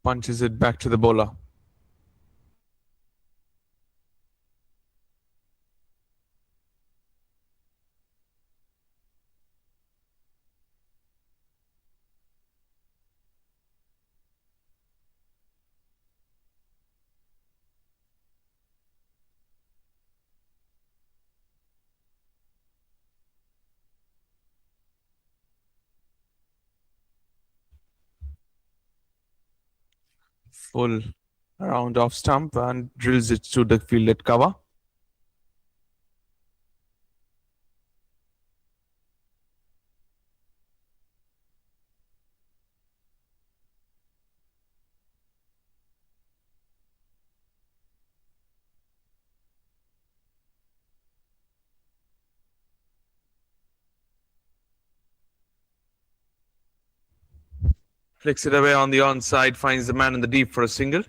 Punches it back to the bowler. Full around off stump and drills it to the fielded cover. Flicks it away on the onside, finds the man in the deep for a single.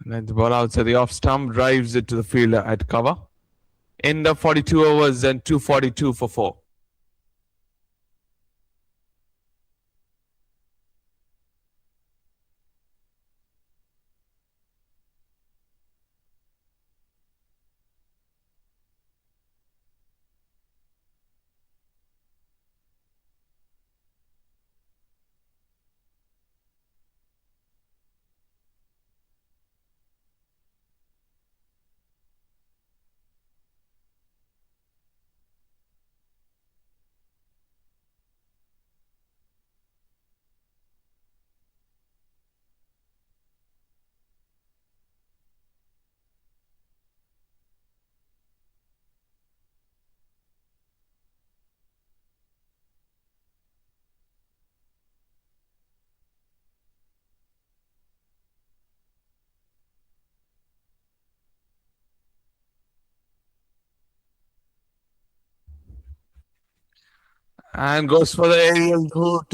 And then the ball outside the off stump, drives it to the fielder at cover. End of 42 overs and 242 for 4. And goes for the aerial hoot.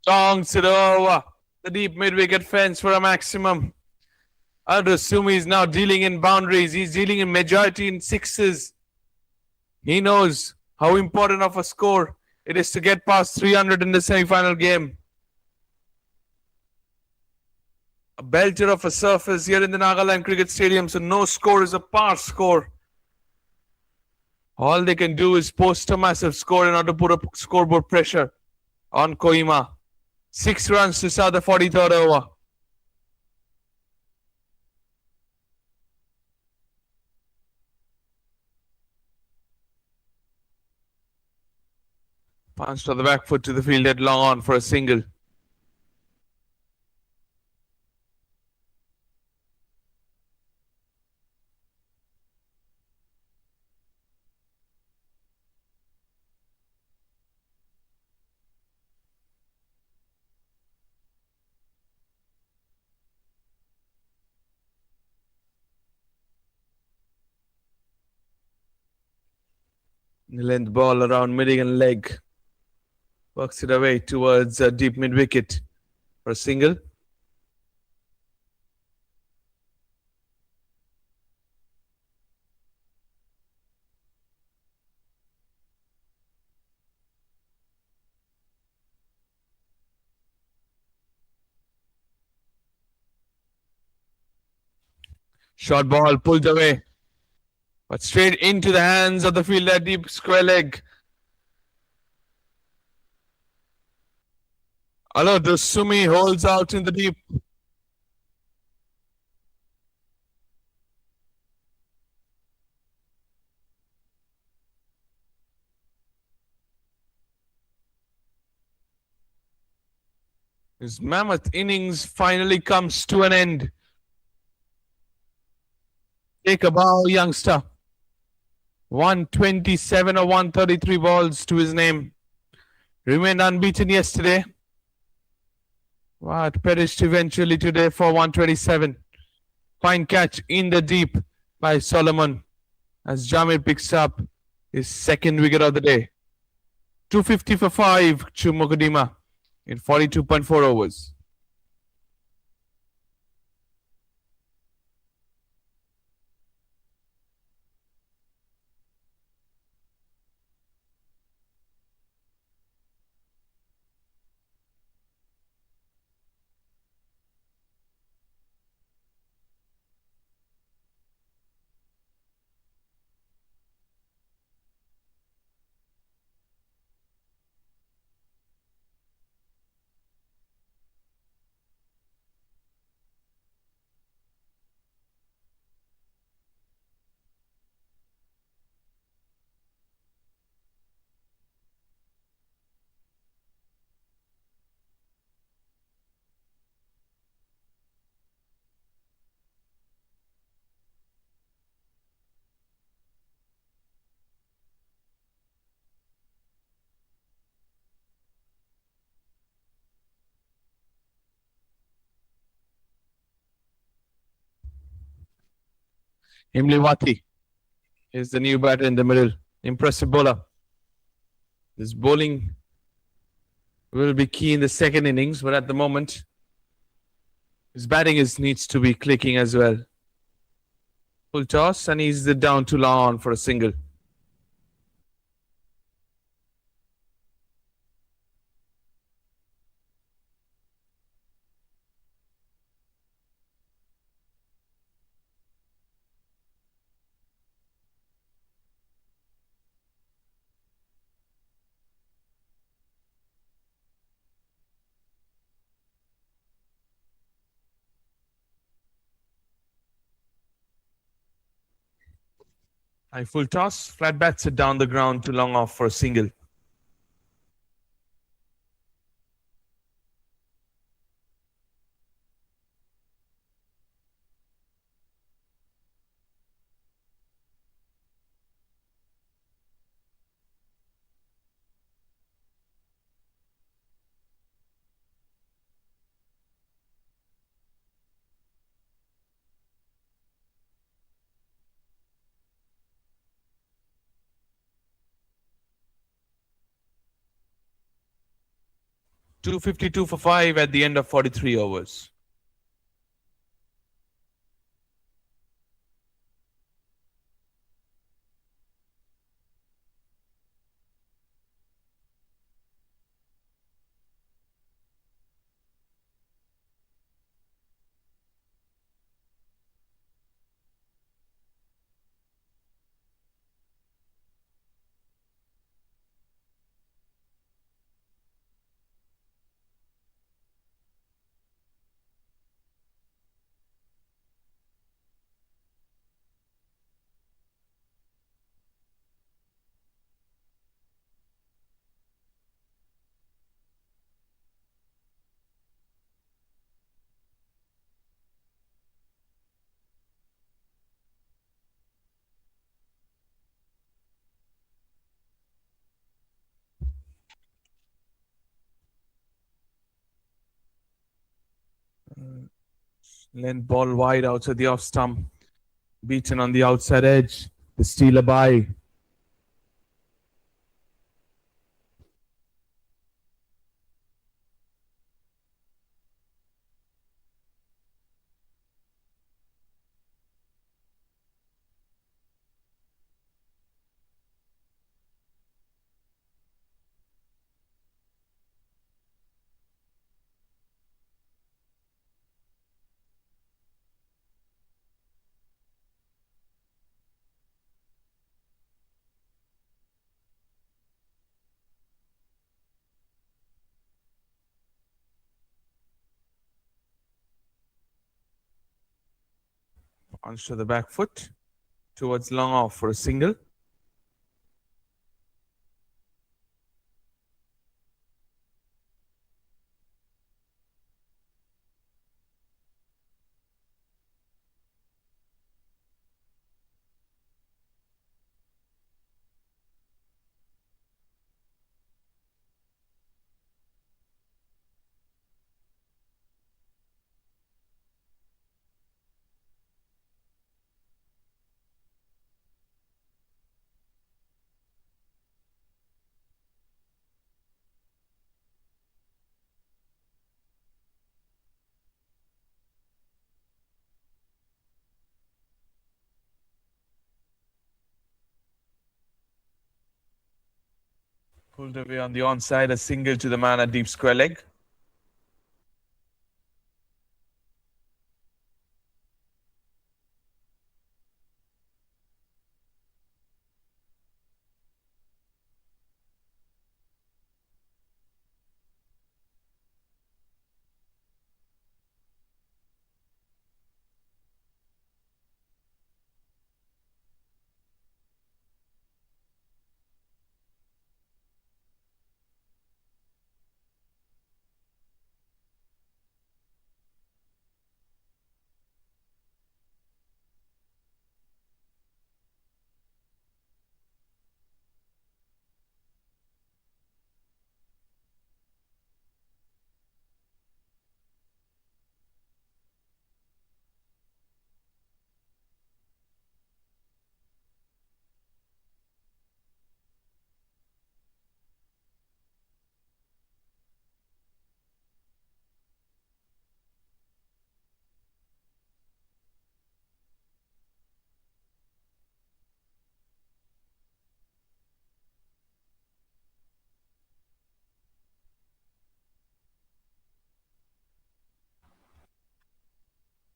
Tongs it over the deep mid-wicket fence for a maximum. I'd assume he's now dealing in boundaries. He's dealing in majority in sixes. He knows how important of a score it is to get past 300 in the semi-final game. A belter of a surface here in the Nagaland Cricket Stadium, so no score is a par score. All they can do is post a massive score in order to put a scoreboard pressure on Kohima. 6 runs to start the 43rd over. Punched on the back foot to the field at long on for a single. Length ball around mid-wicket leg. Works it away towards deep mid-wicket for a single. Short ball pulled away, but straight into the hands of the fielder, deep square leg. Alo Dusumi holds out in the deep. His mammoth innings finally comes to an end. Take a bow, youngster. 127 or 133 balls to his name. Remained unbeaten yesterday. But perished eventually today for 127. Fine catch in the deep by Solomon as Jamir picks up his second wicket of the day. 250 for 5, CHUMOUKEDIMA in 42.4 overs. Imliwati is the new batter in the middle. Impressive bowler. This bowling will be key in the second innings, but at the moment, his batting needs to be clicking as well. Full toss, and he's down to long on for a single. High full toss, flat bats it down the ground to long off for a single. .252 for 5 at the end of 43 overs. Length ball wide outside the off stump. Beaten on the outside edge. The stealer by. Onto the back foot. Towards long off for a single. Pulled away on the onside, a single to the man at deep square leg.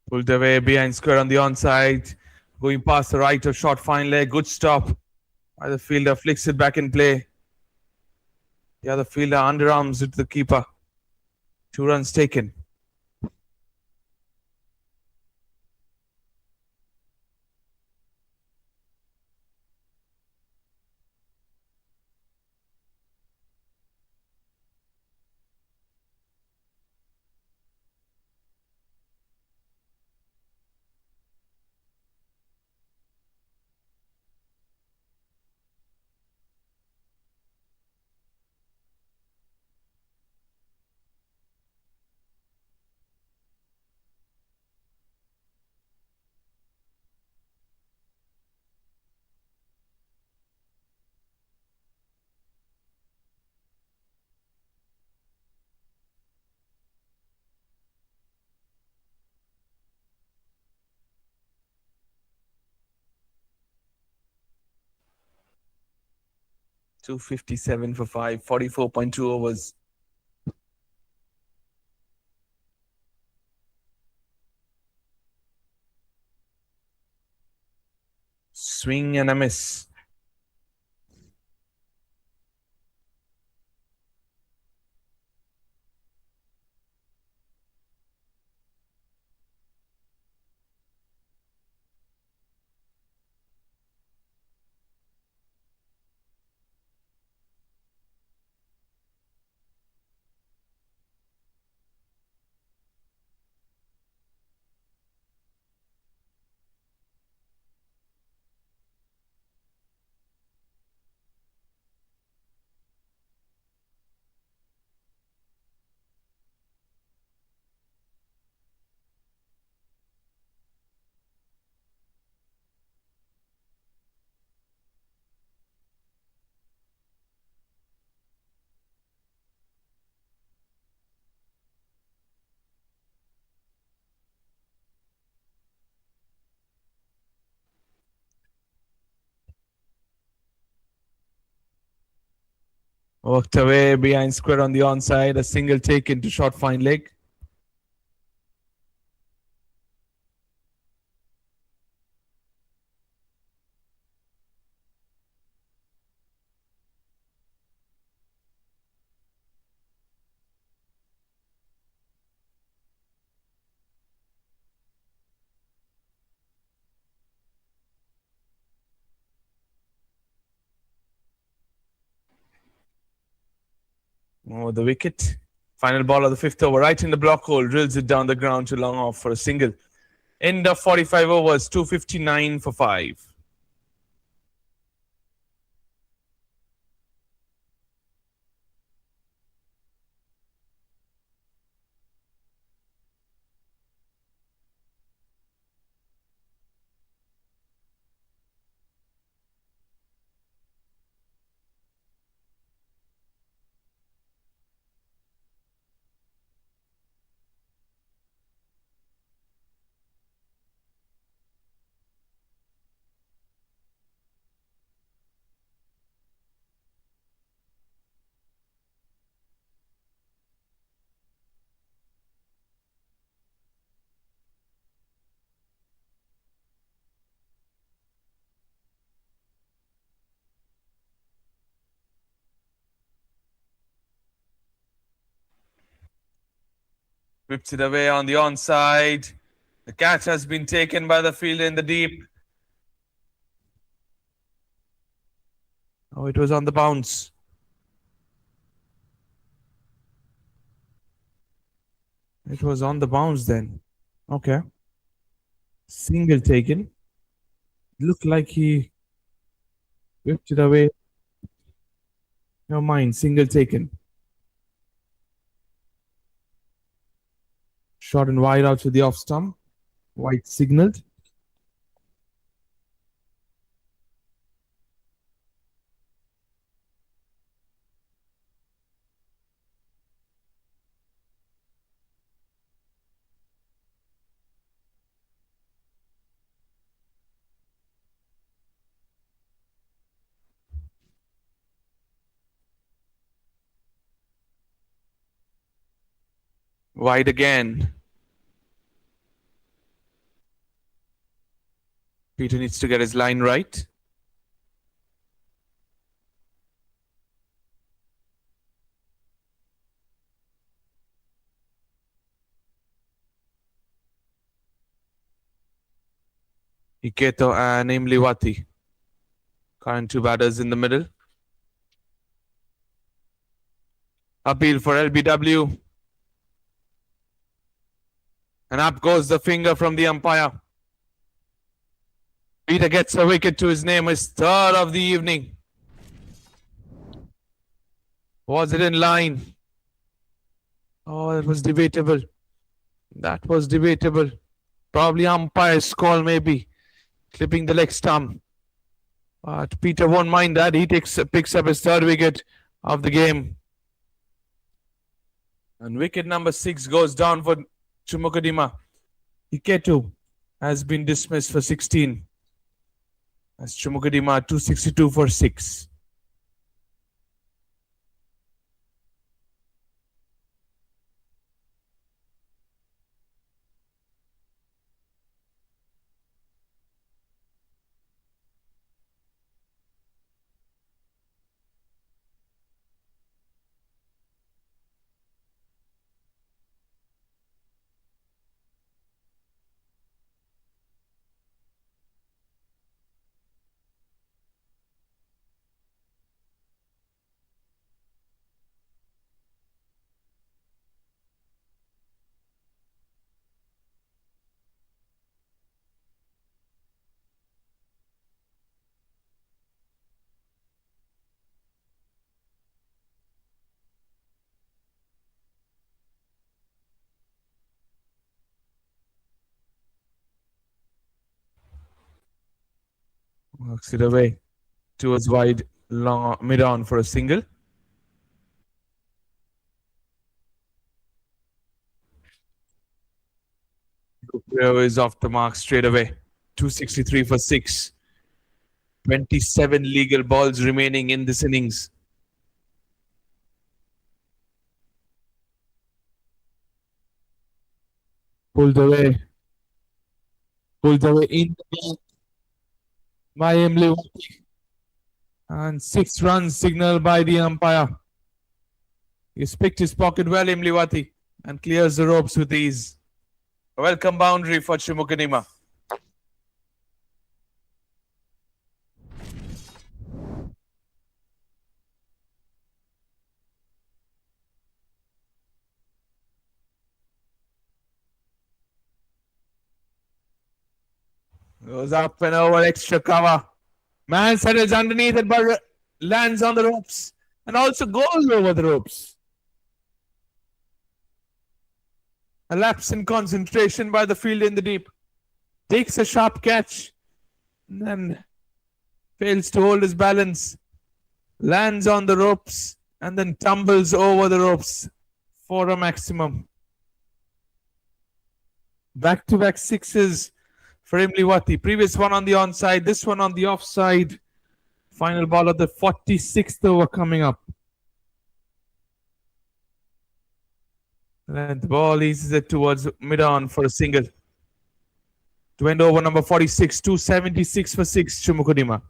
Pulled away behind square on the onside. Going past the right of short fine leg. Good stop by the fielder. Flicks it back in play. The other fielder underarms it to the keeper. 2 runs taken. .257 for 5, 44.2 overs. Swing and a miss. Worked away behind square on the onside. A single taken to short fine leg. Oh, the wicket. Final ball of the 5th over. Right in the block hole. Drills it down the ground to long off for a single. End of 45 overs. 259 for 5. Whips it away on the onside. The catch has been taken by the fielder in the deep. Oh, it was on the bounce. It was on the bounce then. Okay. Single taken. Looked like he whipped it away. Never mind. Single taken. Shot and wide out to the off stump. White signaled. Wide again. Peter needs to get his line right. Iketo and Imliwati. Current two batters in the middle. Appeal for LBW. And up goes the finger from the umpire. Peter gets a wicket to his name, his third of the evening. Was it in line? Oh, it was debatable. That was debatable. Probably umpire's call, maybe. Clipping the leg stump. But Peter won't mind that. He picks up his third wicket of the game. And wicket number 6 goes down for CHUMOUKEDIMA. Iketo has been dismissed for 16. As CHUMOUKEDIMA 262 for 6. Works it away towards wide, long mid on for a single. Guprio is off the mark straight away. 263 for 6. 27 legal balls remaining in this innings. Pulled away. Pulled away in by Imliwati. And 6 runs signaled by the umpire. He's picked his pocket well, Imliwati, and clears the ropes with ease. A welcome boundary for CHUMOUKEDIMA. Goes up and over, extra cover. Man settles underneath it, but lands on the ropes and also goes over the ropes. A lapse in concentration by the fielder in the deep. Takes a sharp catch and then fails to hold his balance. Lands on the ropes and then tumbles over the ropes for a maximum. Back-to-back sixes for Imliwati. Previous one on the onside, this one on the offside. Final ball of the 46th over coming up. And the ball eases it towards mid-on for a single. To end over number 46, 276 for 6, CHUMOUKEDIMA.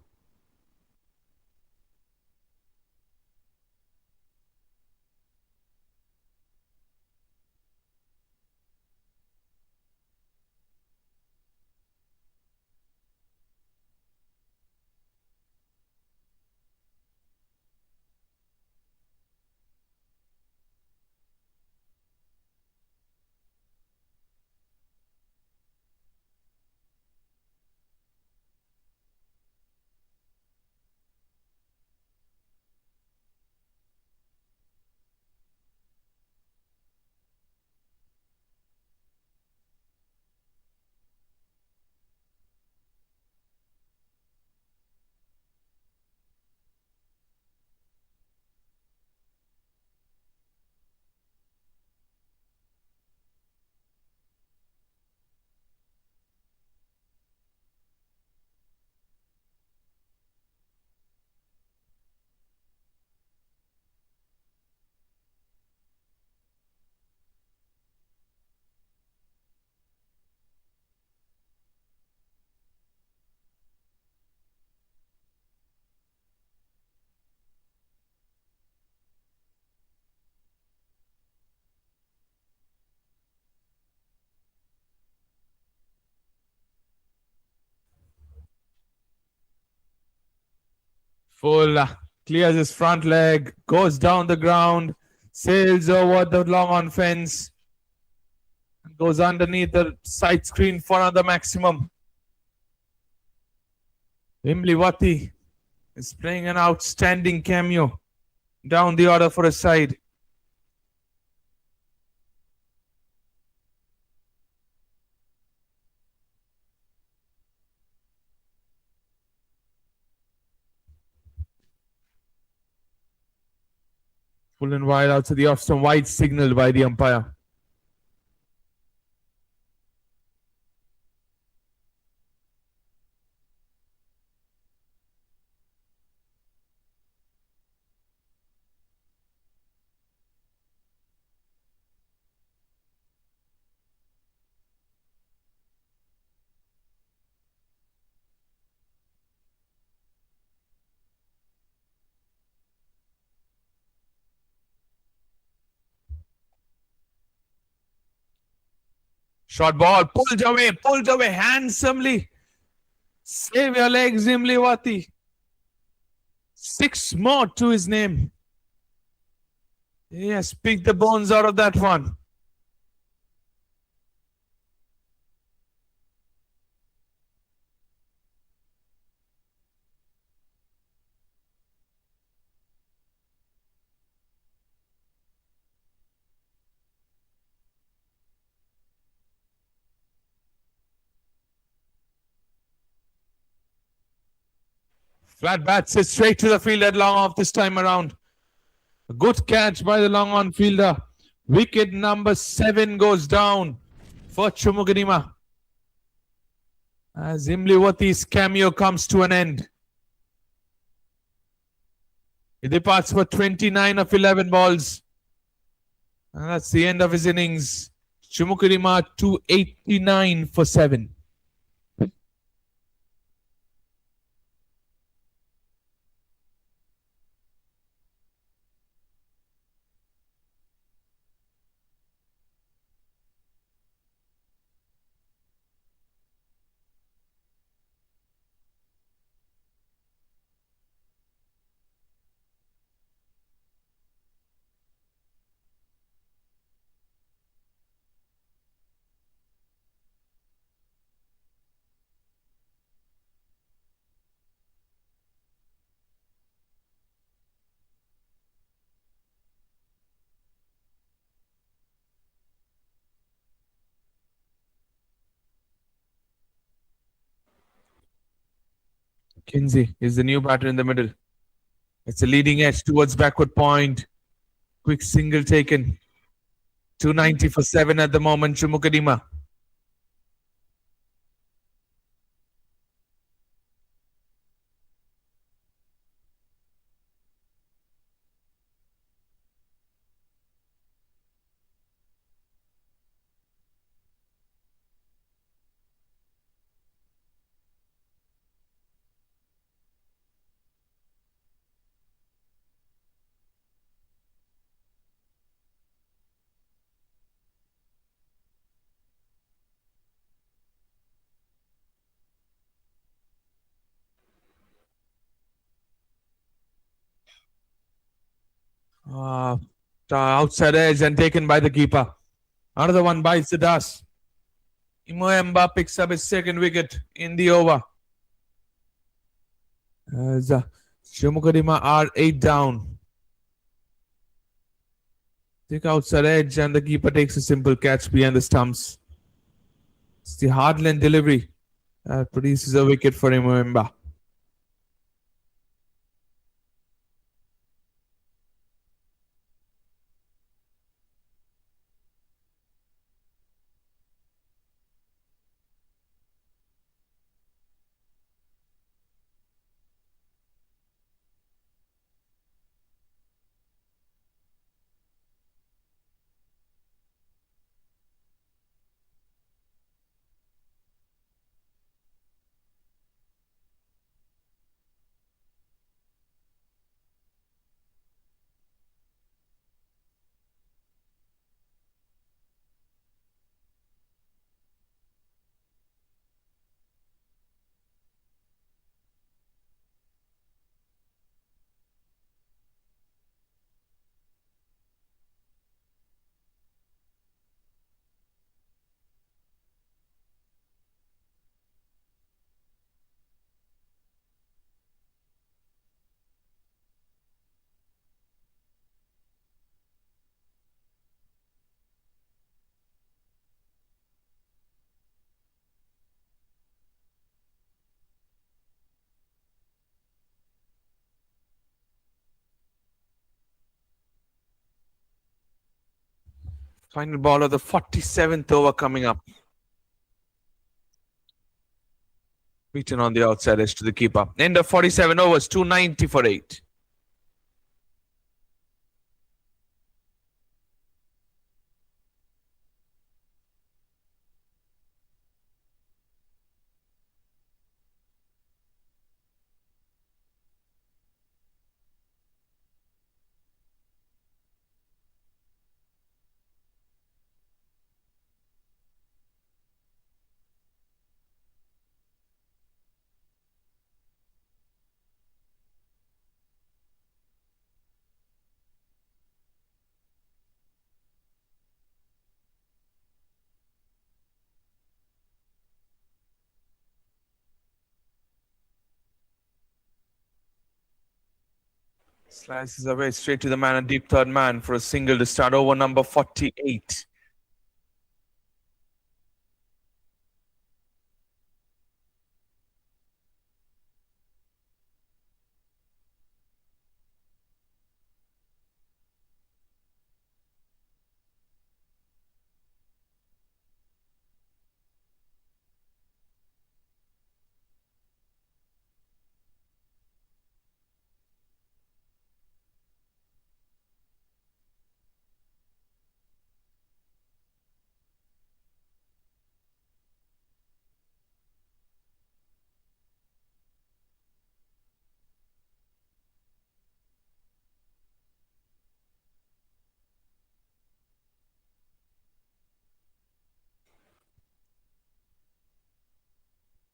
Full clears his front leg, goes down the ground, sails over the long on fence, goes underneath the side screen for another maximum. Imliwati is playing an outstanding cameo down the order for a side. Full and wide out to the off stump, wide signaled by the umpire. Short ball, pulled away handsomely. Save your legs, Imliwati. 6 more to his name. He has picked the bones out of that one. Flat bat sits straight to the fielder long off this time around. A good catch by the long on fielder. Wicket number 7 goes down for CHUMOUKEDIMA as Imliwati's cameo comes to an end. He departs for 29 of 11 balls. And that's the end of his innings. CHUMOUKEDIMA 289 for 7. Kinsey is the new batter in the middle. It's a leading edge towards backward point. Quick single taken. 290 for 7 at the moment, CHUMOUKEDIMA. Outside edge and taken by the keeper. Another one bites the dust. Imoemba picks up his second wicket in the over. As CHUMOUKEDIMA are 8 down. Take outside edge and the keeper takes a simple catch behind the stumps. It's the hardland delivery that produces a wicket for Imoemba. Final ball of the 47th over coming up. Beaten on the outside edge to the keeper. End of 47 overs, 290 for 8. Slices away straight to the man, a deep third man for a single to start over number 48.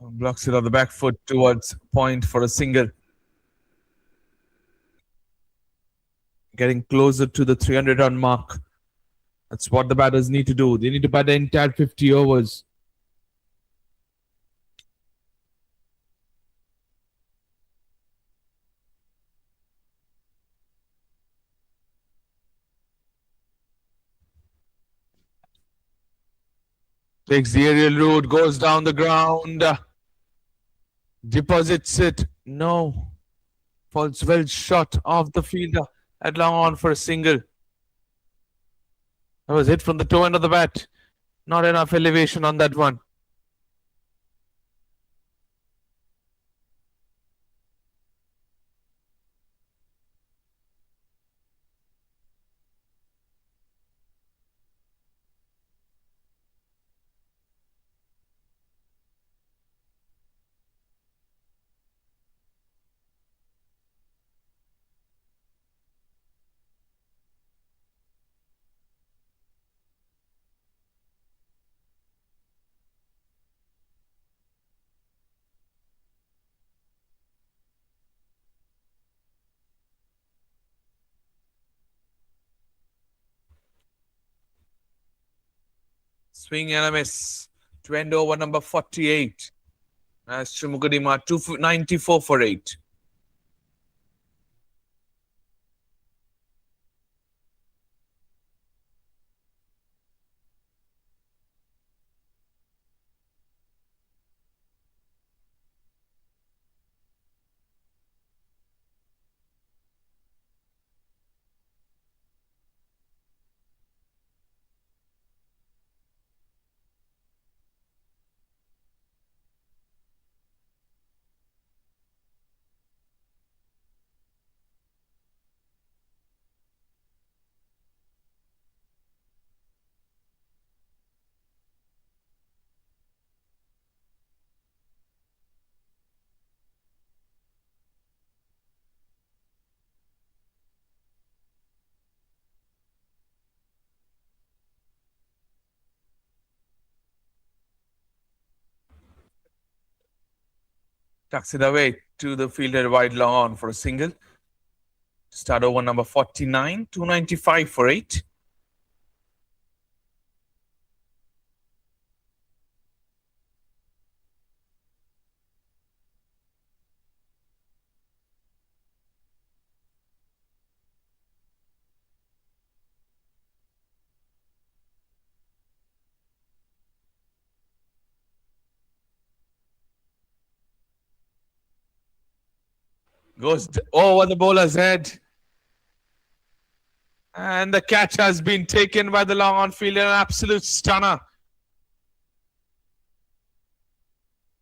Blocks it on the back foot towards point for a single. Getting closer to the 300 run mark. That's what the batters need to do. They need to bat the entire 50 overs. Takes the aerial route, goes down the ground, deposits it. No. Falls well short of the fielder. At long on for a single. That was hit from the toe end of the bat. Not enough elevation on that one. Swing and a miss. To end over number 48. As CHUMOUKEDIMA 294 for 8. Tucks it away to the fielder wide long on for a single. Start over number 49. 295 for 8. Goes over the bowler's head. And the catch has been taken by the long on fielder. An absolute stunner.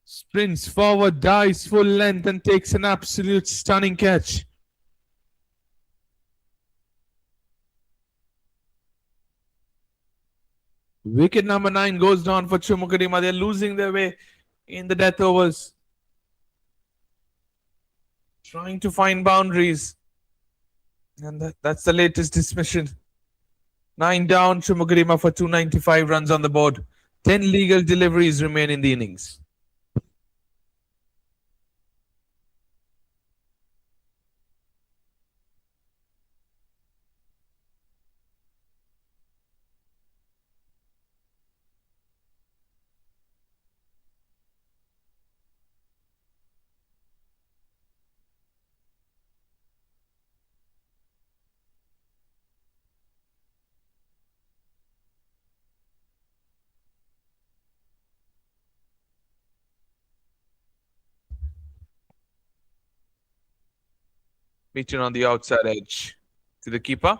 Sprints forward, dives full length, and takes an absolute stunning catch. Wicket number 9 goes down for CHUMOUKEDIMA. They're losing their way in the death overs. Trying to find boundaries. And that's the latest dismission. 9 down, CHUMOUKEDIMA for 295 runs on the board. 10 legal deliveries remain in the innings. Beaten on the outside edge to the keeper.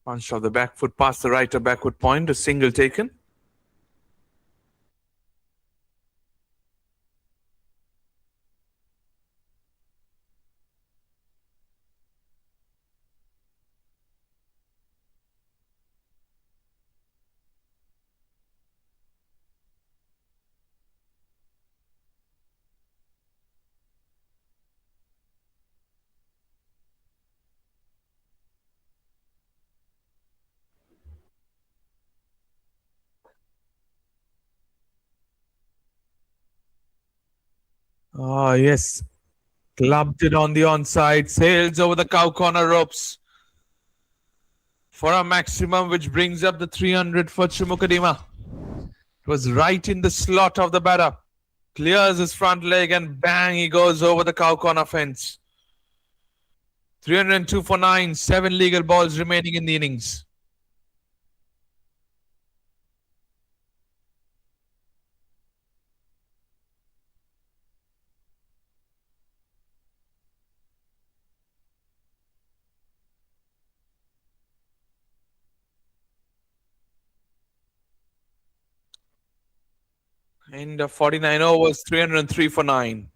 Punch of the back foot past the right of backward point. A single taken. Ah, yes. Clubbed it on the onside. Sails over the cow corner ropes for a maximum, which brings up the 300 for CHUMOUKEDIMA. It was right in the slot of the batter. Clears his front leg and bang, he goes over the cow corner fence. 302 for 9. 7 legal balls remaining in the innings. In the 49 overs, 303 for 9.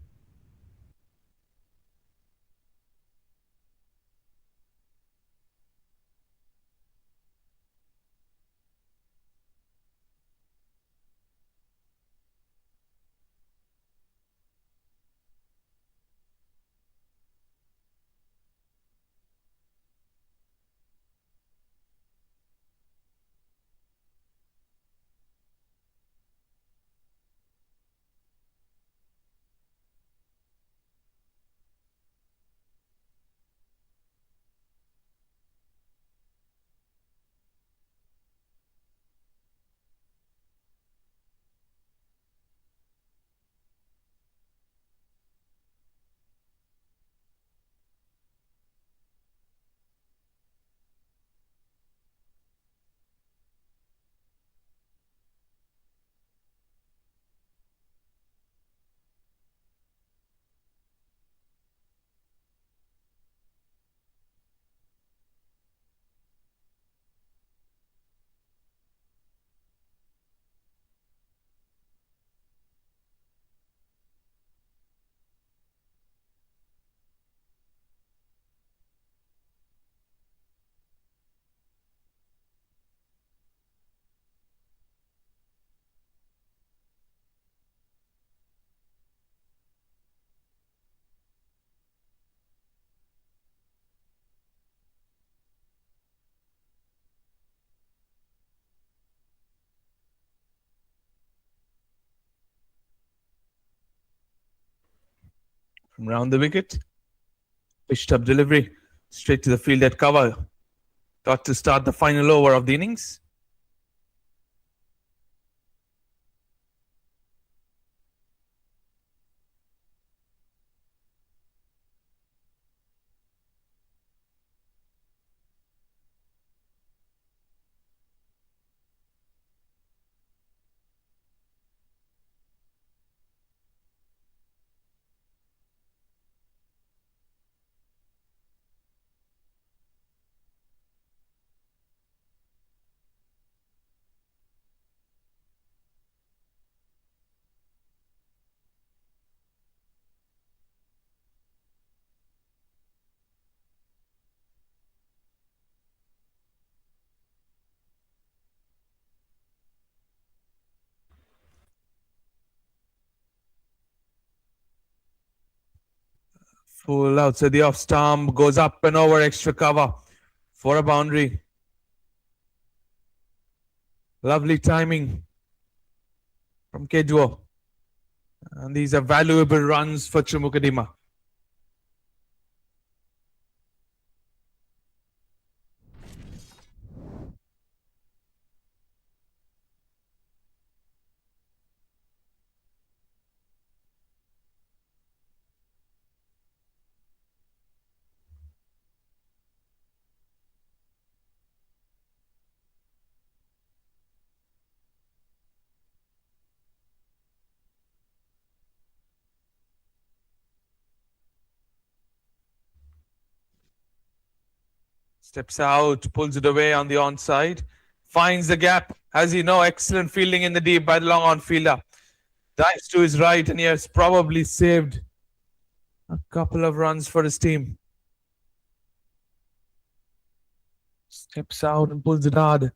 From round the wicket. Pitched up delivery. Straight to the field at cover. Got to start the final over of the innings. Full outside the off stump, goes up and over extra cover for a boundary. Lovely timing from Keduo. And these are valuable runs for CHUMOUKEDIMA. Steps out, pulls it away on the onside, finds the gap. As you know, excellent fielding in the deep by the long on fielder. Dives to his right, and he has probably saved a couple of runs for his team. Steps out and pulls it hard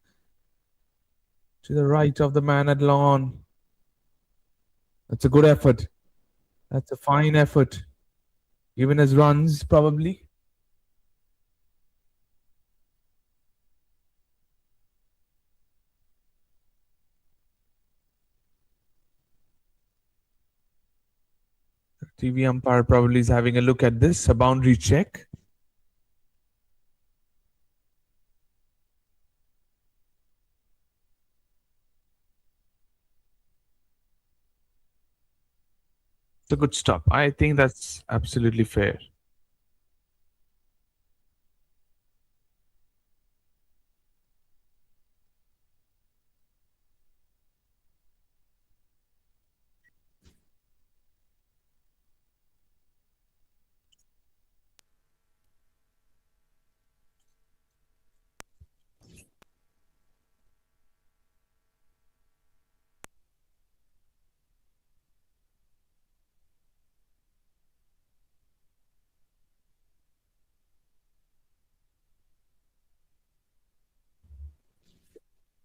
to the right of the man at long on. That's a good effort. That's a fine effort. Even as runs, probably. TV umpire probably is having a look at this, a boundary check. It's a good stop. I think that's absolutely fair.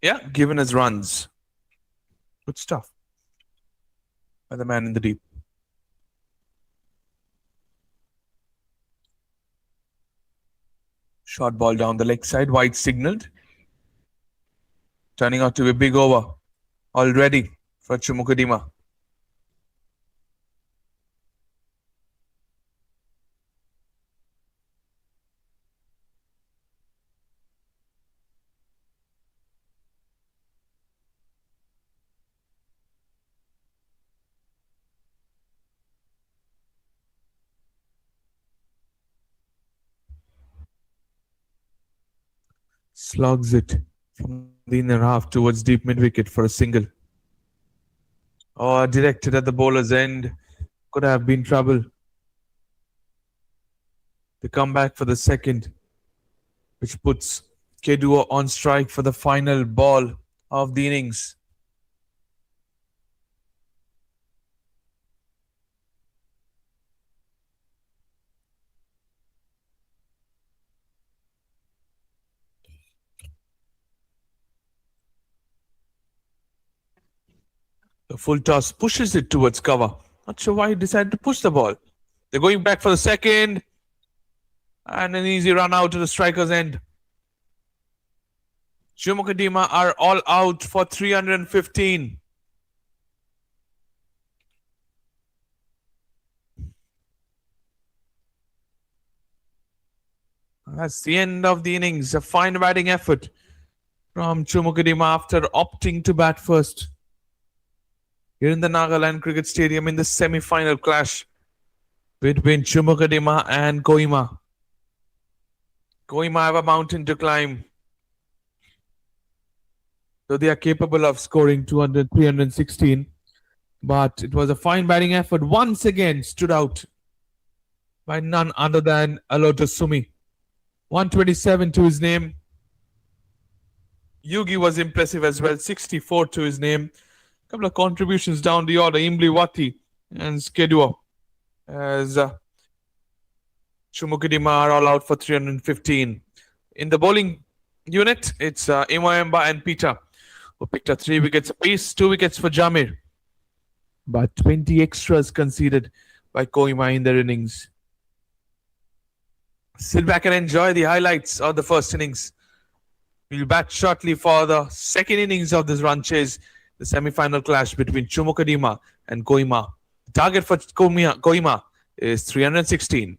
Yeah, given as runs. Good stuff by the man in the deep. Short ball down the leg side, wide signaled. Turning out to be a big over already for CHUMOUKEDIMA. Slogs it from the inner half towards deep mid wicket for a single. Oh, directed at the bowler's end. Could have been trouble. The comeback for the second, which puts Keduo on strike for the final ball of the innings. The full toss pushes it towards cover. Not sure why he decided to push the ball. They're going back for the second. And an easy run out to the striker's end. CHUMOUKEDIMA are all out for 315. That's the end of the innings. A fine batting effort from CHUMOUKEDIMA after opting to bat first. Here in the Nagaland Cricket Stadium in the semi-final clash between CHUMOUKEDIMA and Kohima. Kohima have a mountain to climb, so they are capable of scoring 200, 316. But it was a fine batting effort. Once again, stood out by none other than Aloto Sumi. 127 to his name. Yugi was impressive as well. 64 to his name. A couple of contributions down the order. Imbliwati and Skedua as CHUMOUKEDIMA are all out for 315. In the bowling unit, it's Imoemba and Peter who picked up 3 wickets apiece. 2 wickets for Jamir. But 20 extras conceded by Kohima in their innings. Sit back and enjoy the highlights of the first innings. We'll bat shortly for the second innings of this run chase, the semi-final clash between CHUMOUKEDIMA and Kohima. The target for Kohima is 316.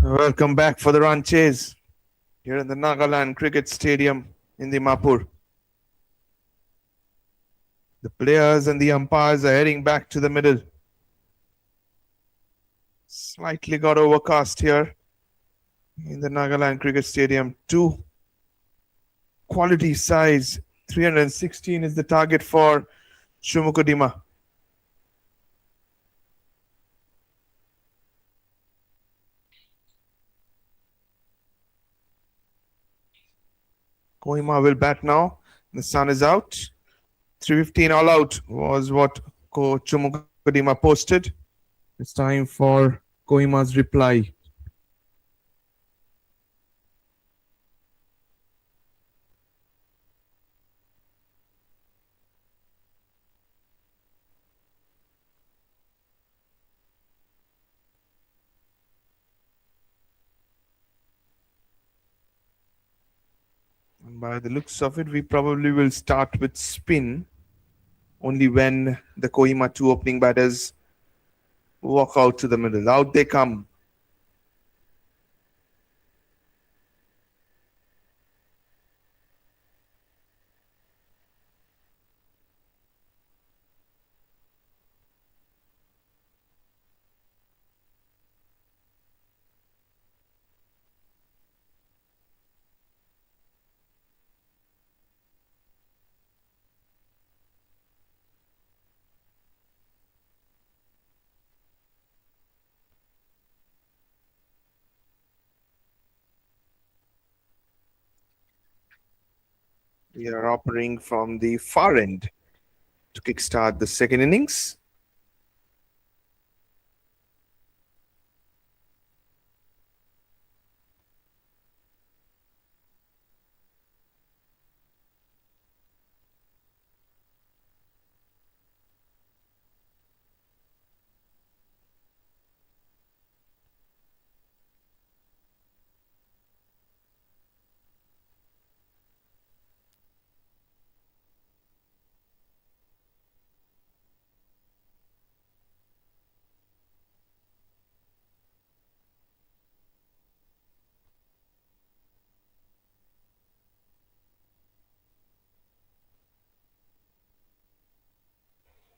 Welcome back for the run chase here in the Nagaland Cricket Stadium in the Mapur. The players and the umpires are heading back to the middle. Slightly got overcast here in the Nagaland Cricket Stadium. Two quality sides. 316 is the target for CHUMOUKEDIMA. Kohima will bat now. The sun is out. 315 all out was what CHUMOUKEDIMA posted. It's time for Kohima's reply. And by the looks of it, we probably will start with spin only when the Kohima two opening batters walk out to the middle. Out they come. We are operating from the far end to kickstart the second innings.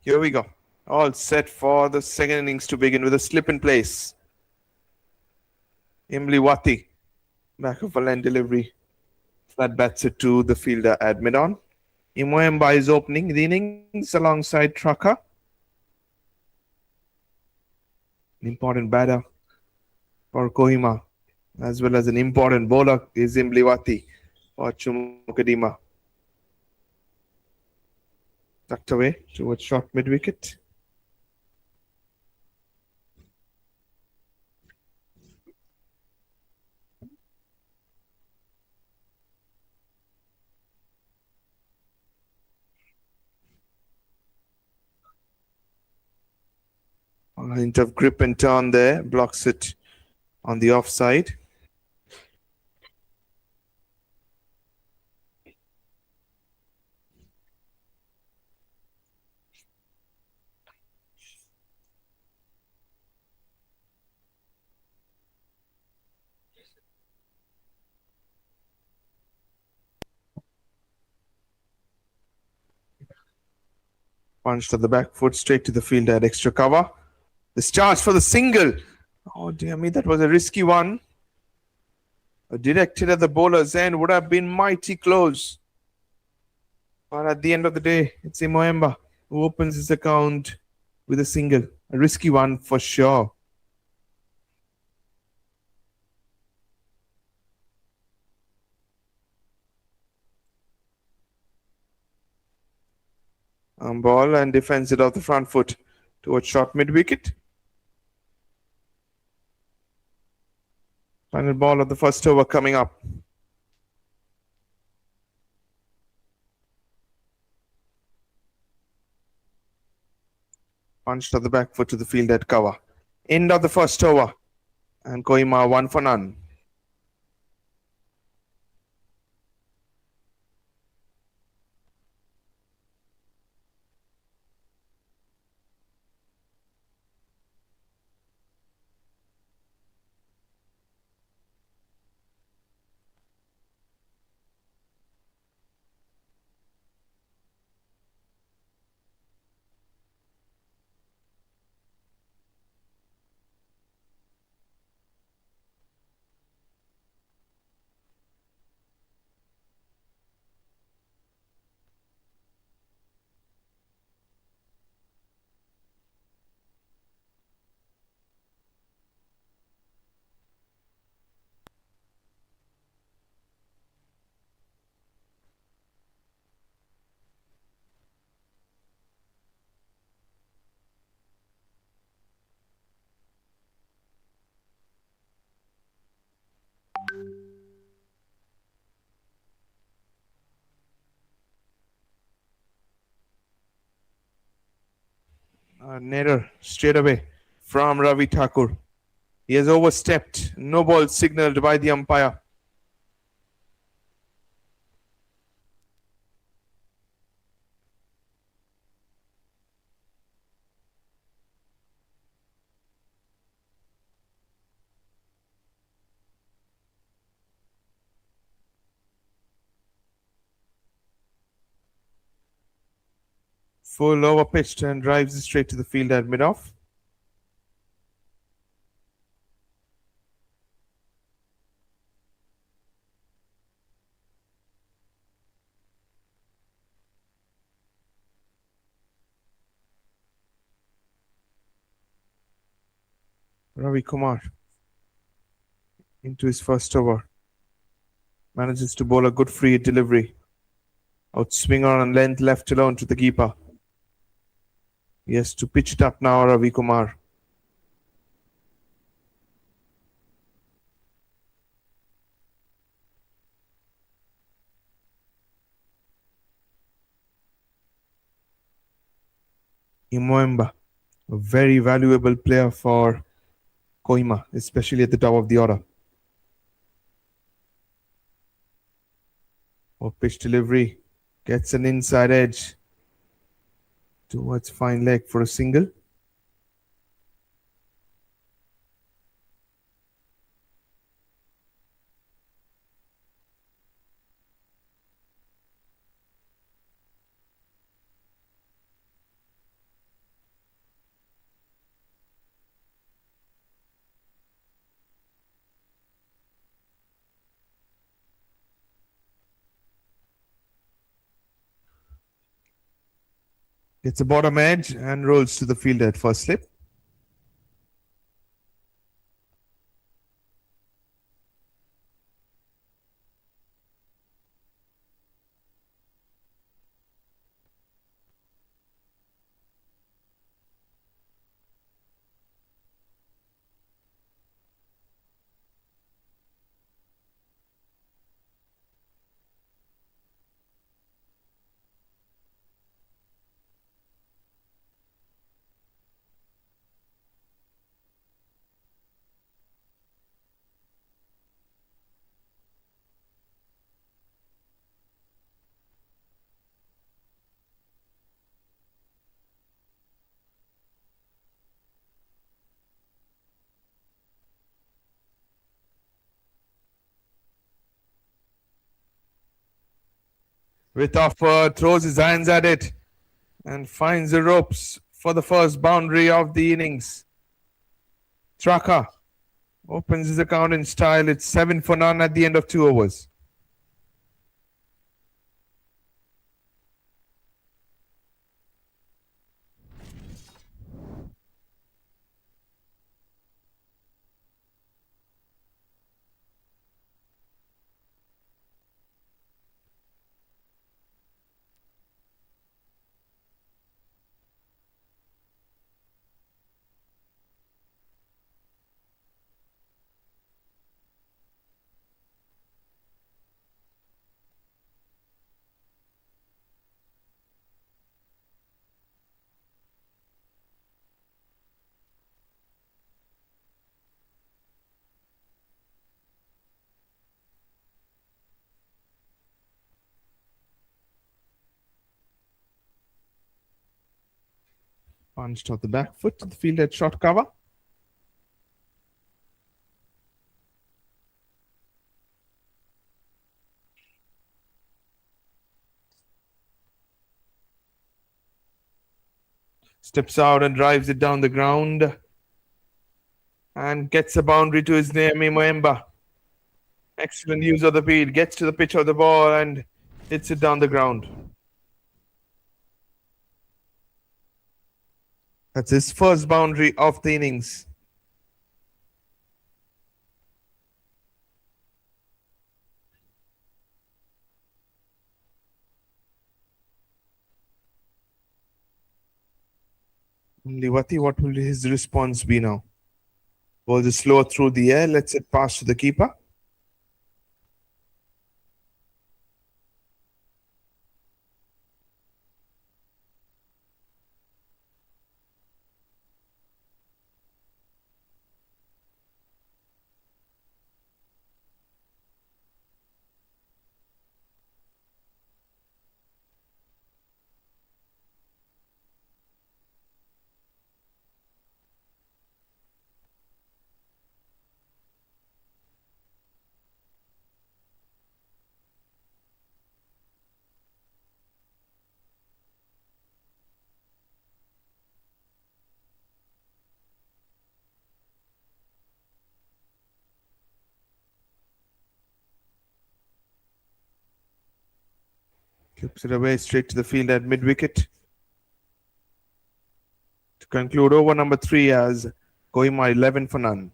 Here we go. All set for the second innings to begin with a slip in place. Imliwati, back of a line delivery. That bats it to the fielder at mid-on. Imoemba is opening the innings alongside Traka. An important batter for Kohima, as well as an important bowler is Imliwati for CHUMOUKEDIMA. Tucked away towards short mid-wicket. A hint of grip and turn there, blocks it on the offside. Punched at the back foot, straight to the field at extra cover. This charge for the single. Oh dear me, that was a risky one. Directed at the bowler's end would have been mighty close. But at the end of the day, it's Imoemba who opens his account with a single. A risky one for sure. Ball and defends it off the front foot towards short mid-wicket. Final ball of the first over coming up. Punched at the back foot to the field at cover. End of the first over. And Kohima 1 for none. An error straight away from Ravi Thakur. He has overstepped. No ball signaled by the umpire. Full over pitched and drives it straight to the field at mid-off. Ravi Kumar into his first over. Manages to bowl a good free delivery. Outswinger on length left alone to the keeper. He has to pitch it up now, Ravi Kumar. Imoemba, a very valuable player for Kohima, especially at the top of the order. Or pitch delivery. Gets an inside edge towards fine leg for a single. Gets a bottom edge and rolls to the fielder at first slip. With offer, throws his hands at it and finds the ropes for the first boundary of the innings. Traka opens his account in style. It's 7 for none at the end of 2 overs. Punched off the back foot to the field at short cover. Steps out and drives it down the ground. And gets a boundary to his name, Imoemba. Excellent use of the field. Gets to the pitch of the ball and hits it down the ground. That's his first boundary of the innings. Liwati, what will his response be now? Ball is slower through the air. Lets it pass to the keeper. Clips it away straight to the field at mid wicket. To conclude over number 3 as Kohima 11 for none.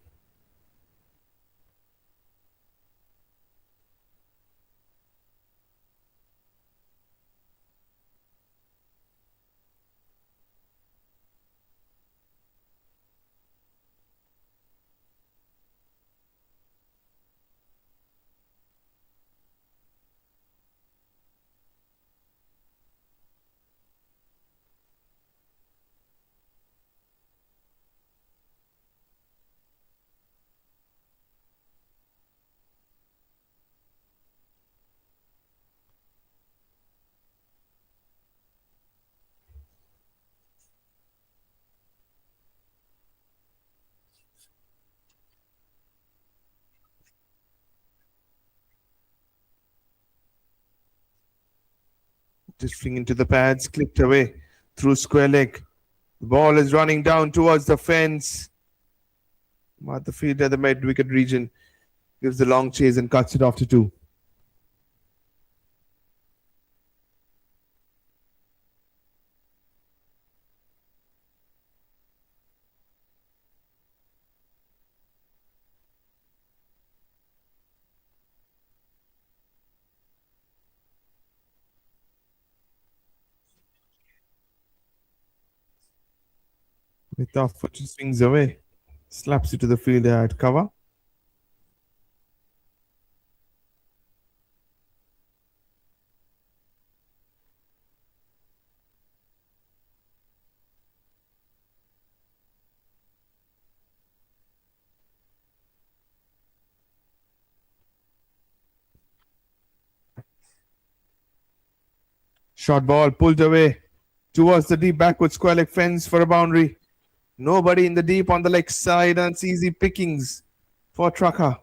Drifting into the pads, clipped away through square leg. The ball is running down towards the fence. But the fielder, the mid wicket region, gives the long chase and cuts it off to 2. With off foot, swings away, slaps it to the fielder at cover. Short ball pulled away towards the deep backward square leg fence for a boundary. Nobody in the deep on the leg side, and it's easy pickings for Trucker.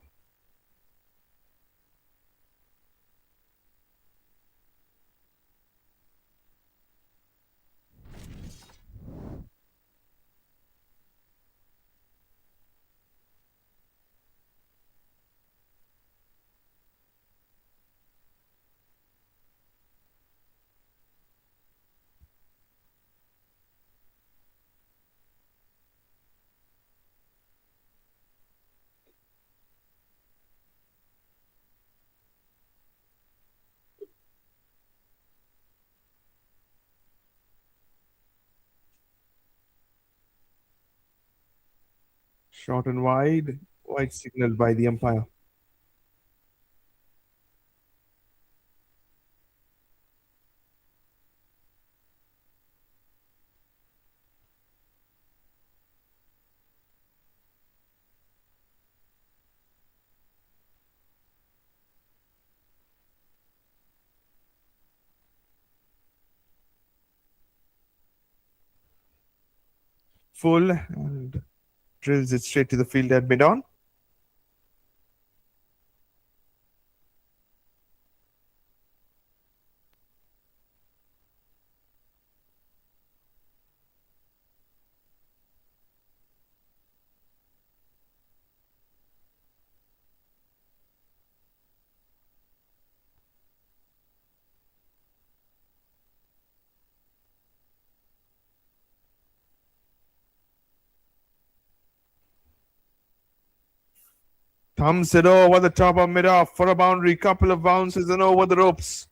Short and wide, wide signaled by the umpire. Full and drills it straight to the field at mid on. Thumbs it over the top of mid off for a boundary. Couple of bounces and over the ropes.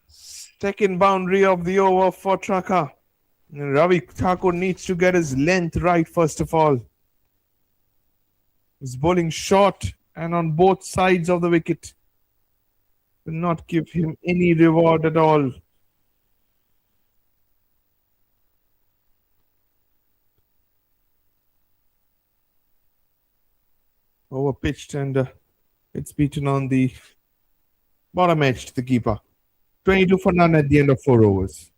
Second boundary of the over for Trucker. Ravi Thakur needs to get his length right first of all. He's bowling short and on both sides of the wicket. Will not give him any reward at all. Over pitched and it's beaten on the bottom edge to the keeper. 22 for none at the end of 4 overs.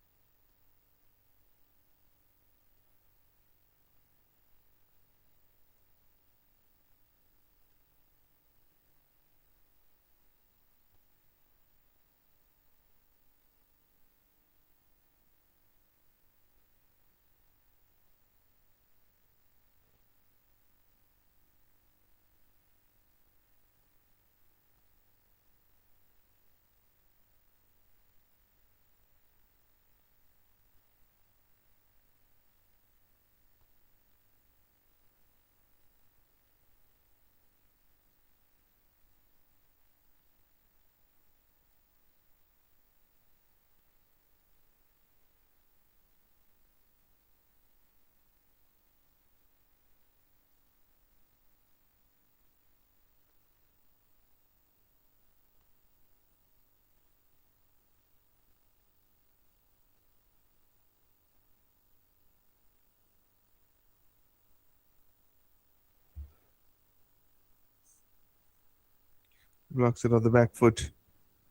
Blocks it on the back foot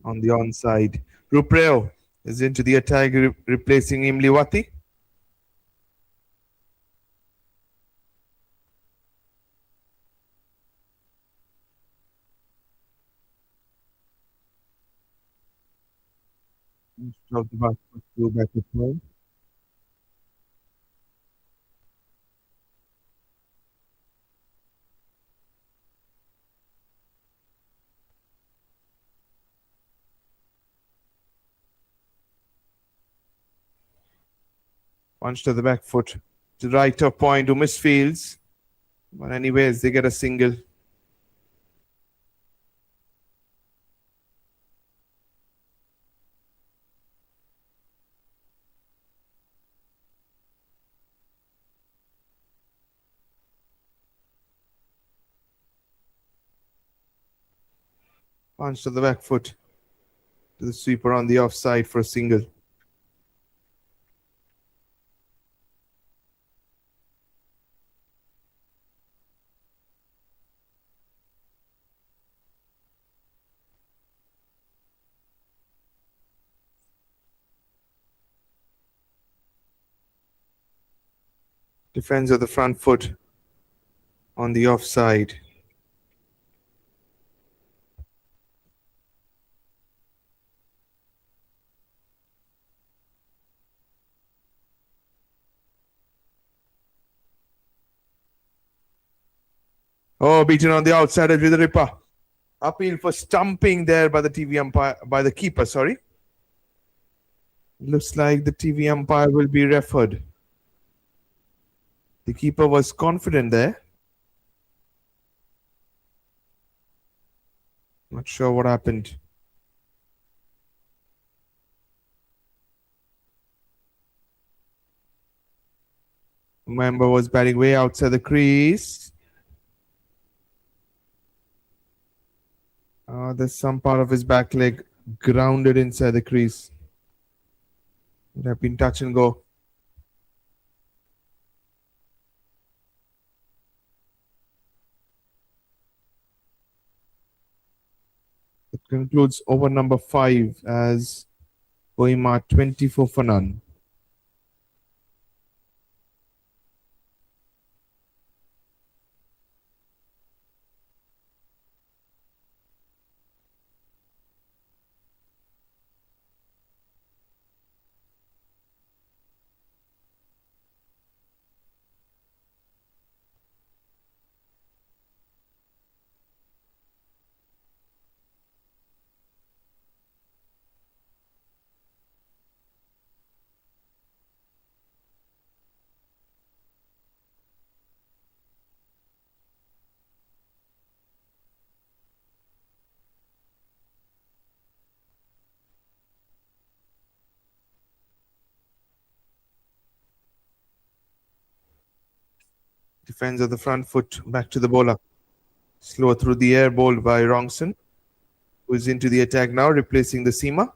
on the onside. Rupreo is into the attack, replacing Imliwati. Of the back foot to back at home. Punch to the back foot. To the right of point to misfields. But anyways, they get a single. Punch to the back foot. To the sweeper on the offside for a single. Defends of the front foot on the offside. Oh, beaten on the outside with the ripper. Appeal for stumping there by the TV umpire, by the keeper, sorry. Looks like the TV umpire will be referred. The keeper was confident there. Not sure what happened. Member was batting way outside the crease. There's some part of his back leg grounded inside the crease. Would have been touch and go. It concludes over number 5 as Kohima 24 for none. Defends of the front foot back to the bowler. Slow through the air, bowled by Rongson, who is into the attack now, replacing the seamer.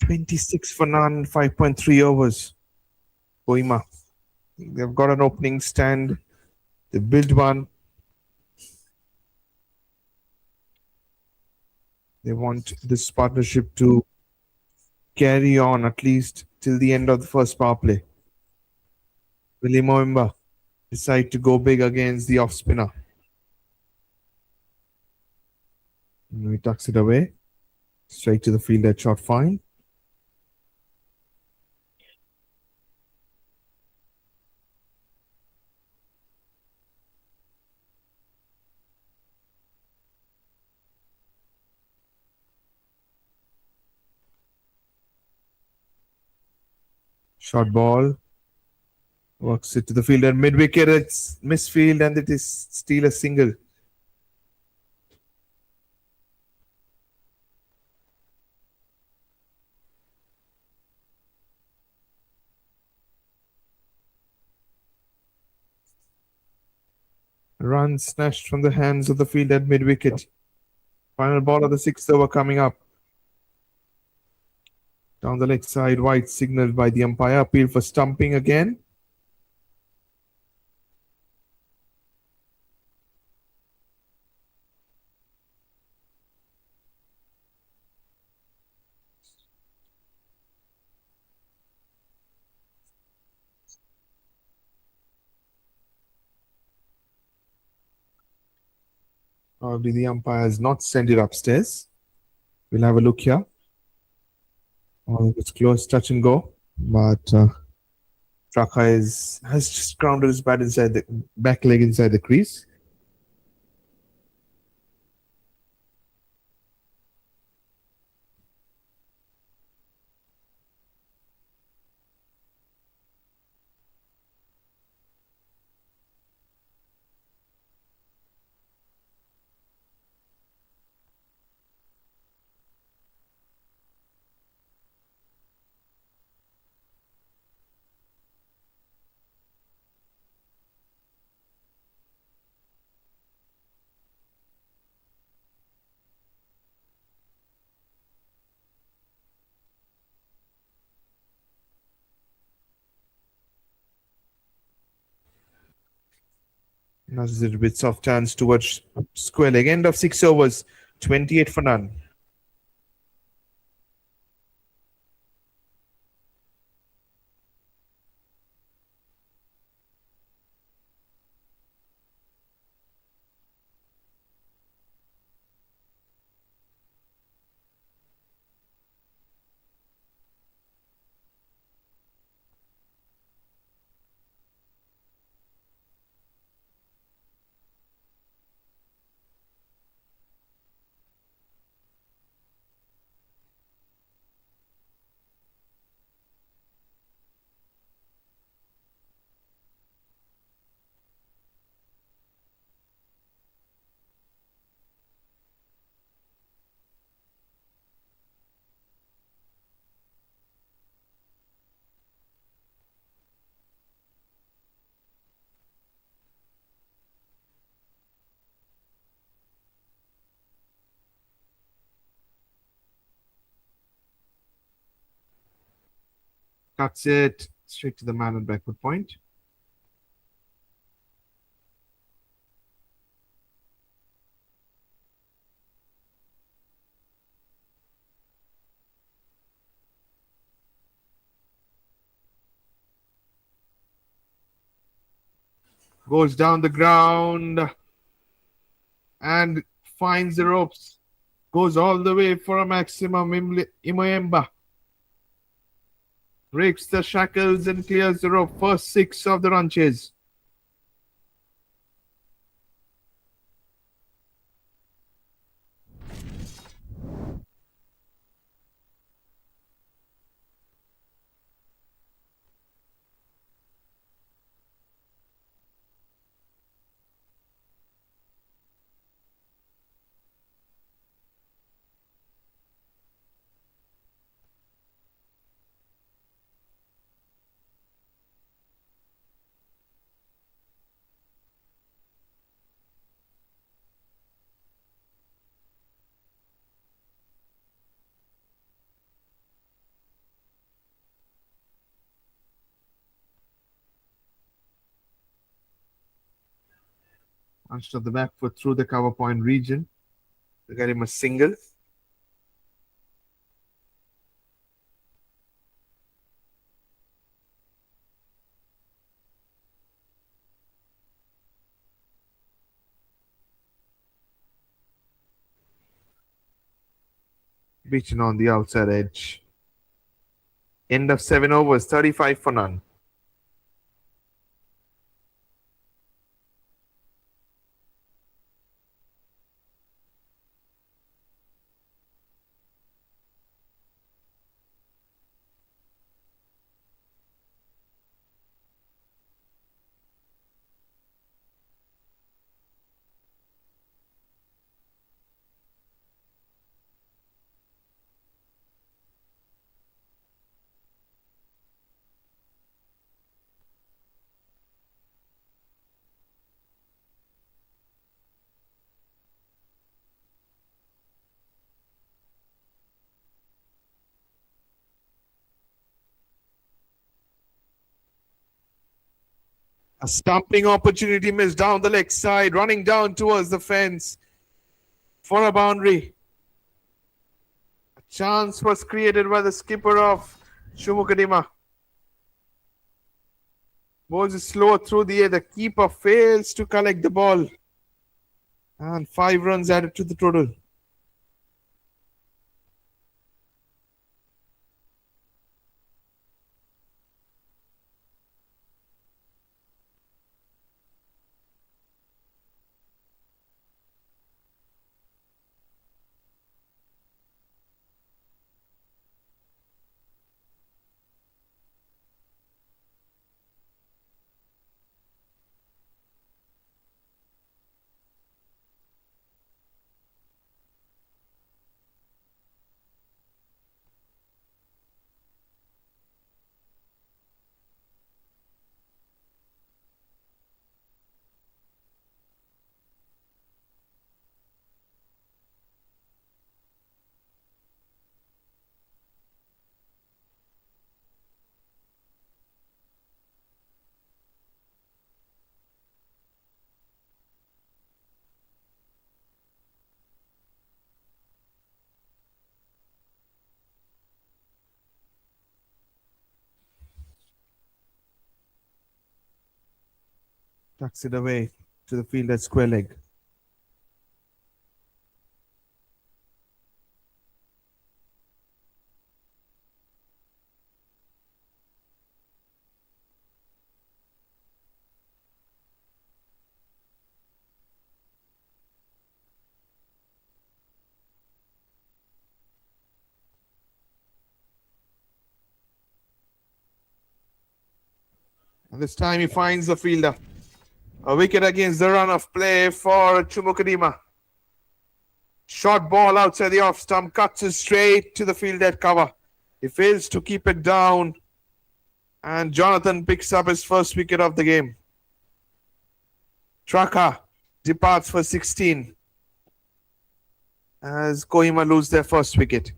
"26 for none, 5.3 overs." Kohima. They've got an opening stand. They built one. They want this partnership to carry on at least till the end of the first power play. Will Imoimba decide to go big against the off spinner? He tucks it away. Straight to the fielder, shot fine. Short ball. Works it to the fielder. Mid wicket, it's misfield and it is still a single. Run snatched from the hands of the fielder at mid wicket. Final ball of the sixth over coming up. Down the leg side, wide signaled by the umpire. Appeal for stumping again. Probably the umpire has not sent it upstairs. We'll have a look here. Oh, it's close, touch and go. But Traka has just grounded his bat inside the back leg inside the crease. Now this is a little bit soft chance towards square leg. End of 6 overs, 28 for none. Cuts it straight to the man on backward point. Goes down the ground and finds the ropes. Goes all the way for a maximum. Imoemba breaks the shackles and clears the rope. First 6 of the run chase. Punched on the back foot through the cover point region to get him a single. beaten on the outside edge. End of 7 overs, 35 for none. A stumping opportunity missed down the leg side, running down towards the fence for a boundary. A chance was created by the skipper of CHUMOUKEDIMA. Balls is slow through the air. The keeper fails to collect the ball. And 5 runs added to the total. Tucks it away to the field at square leg. And this time he finds the fielder. A wicket against the run of play for CHUMOUKEDIMA. Short ball outside the off stump, cuts it straight to the field at cover. He fails to keep it down. And Jonathan picks up his first wicket of the game. Traka departs for 16 as Kohima lose their first wicket.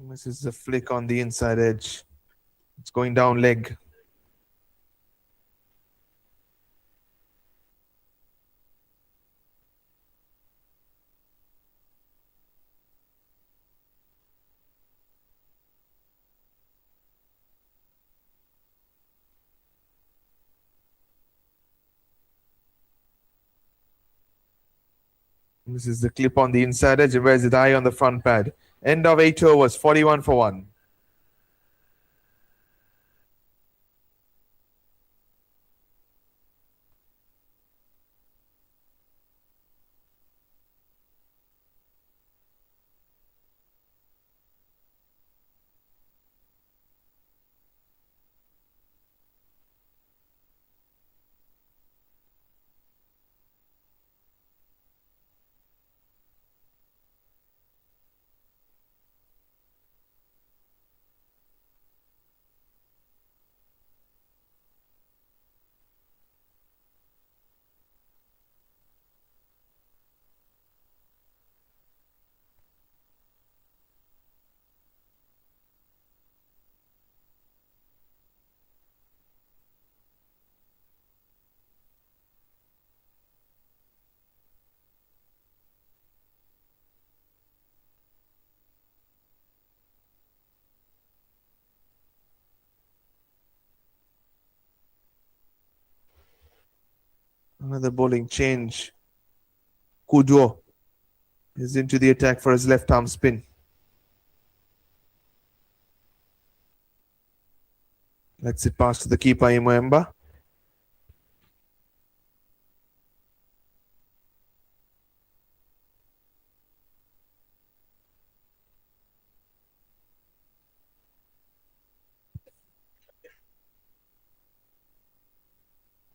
This is a flick on the inside edge. It's going down leg. This is the clip on the inside edge. Where's it high on the front pad? End of 8 overs, 41 for 1. Another bowling change. Kujo is into the attack for his left arm spin. Let's it pass to the keeper, Imoemba.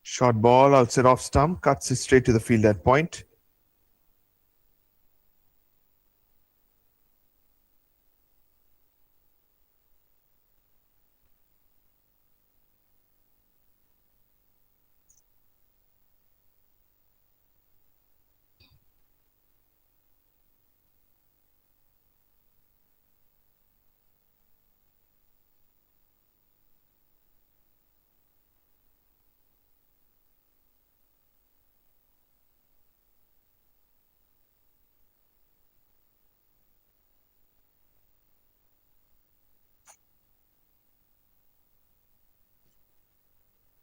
Short ball outside off stump, cuts it straight to the field at point.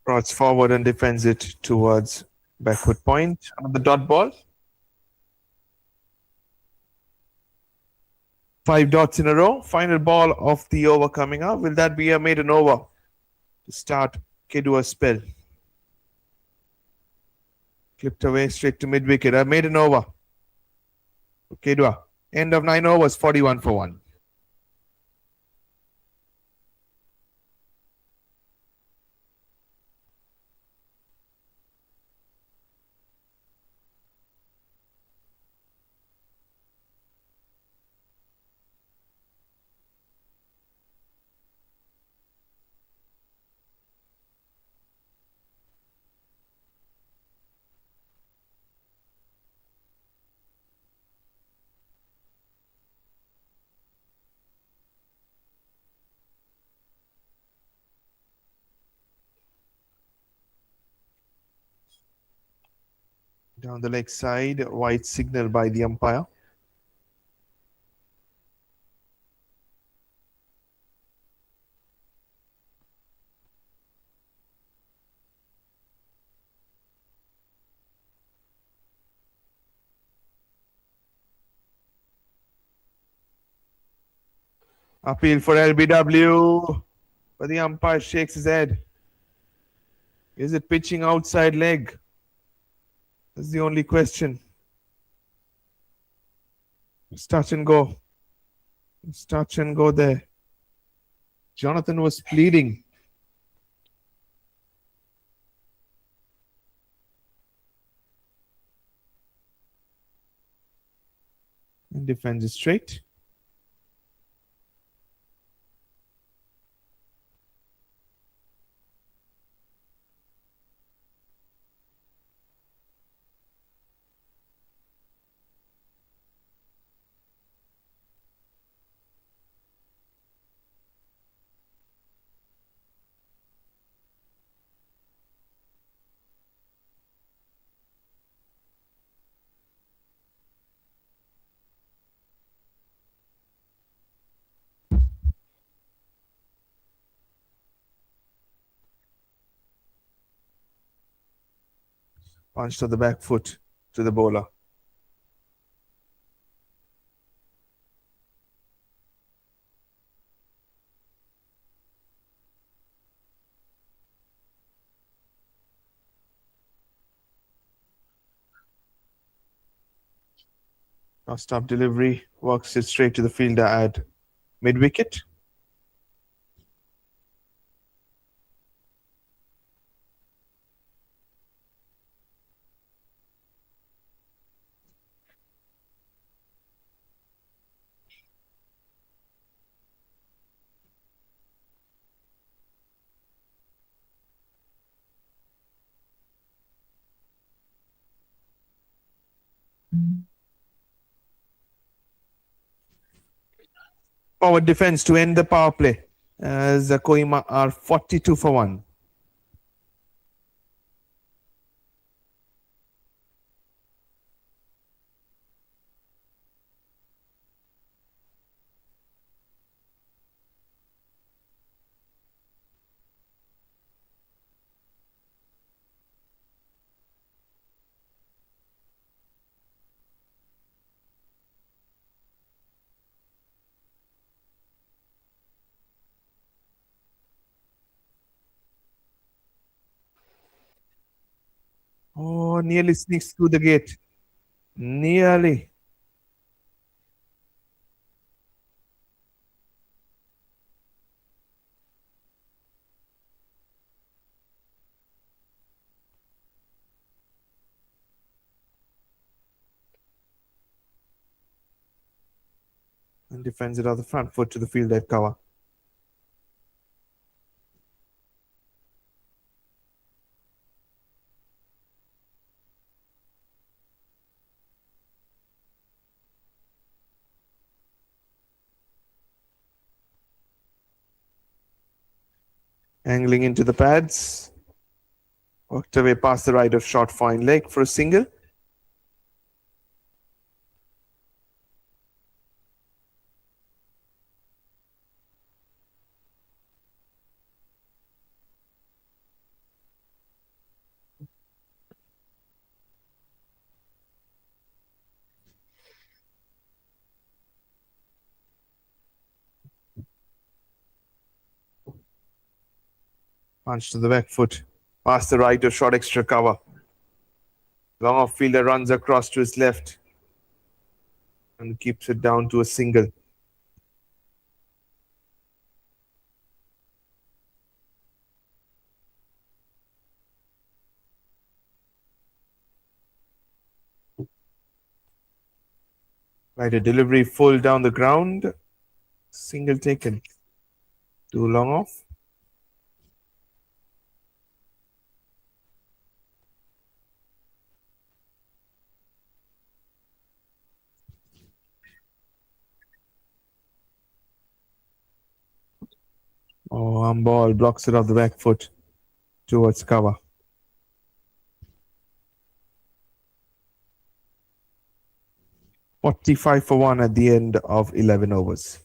Rots forward and defends it towards backward point on the dot ball. 5 dots in a row. Final ball of the over coming up. Will that be a maiden over to start Kedua's spell? Clipped away straight to mid wicket. A maiden over. Kedua. End of 9 overs, 41 for 1. Down the leg side, white signal by the umpire. Appeal for LBW. But the umpire shakes his head. Is it pitching outside leg? That's the only question. It's touch and go. It's touch and go there. Jonathan was pleading. And defends it straight. Punch to the back foot to the bowler. Last up delivery works it straight to the fielder at mid wicket. Forward defense to end the power play as the Kohima are 42 for 1. Oh, nearly sneaks through the gate. Nearly. And defends it off the front foot to the field at cover. Angling into the pads. Worked away past the right of short fine leg for a single. Punch to the back foot. Past the right of short extra cover. Long off fielder runs across to his left and keeps it down to a single. Right, a delivery full down the ground. Single taken. Too long off. Oh, arm ball blocks it off the back foot towards cover. 45 for 1 at the end of 11 overs.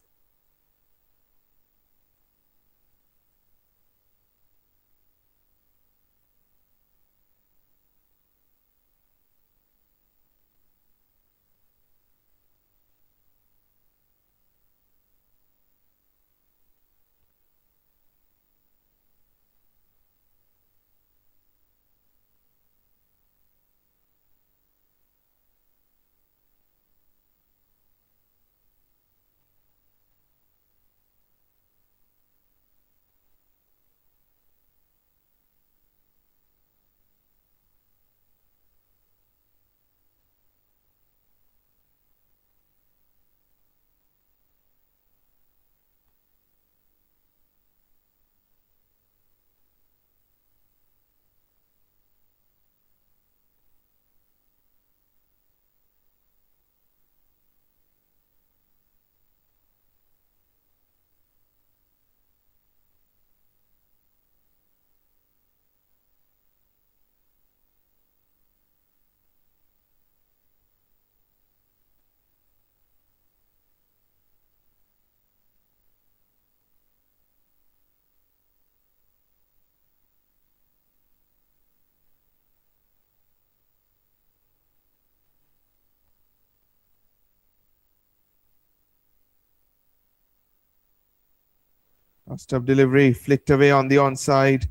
Last up delivery flicked away on the onside.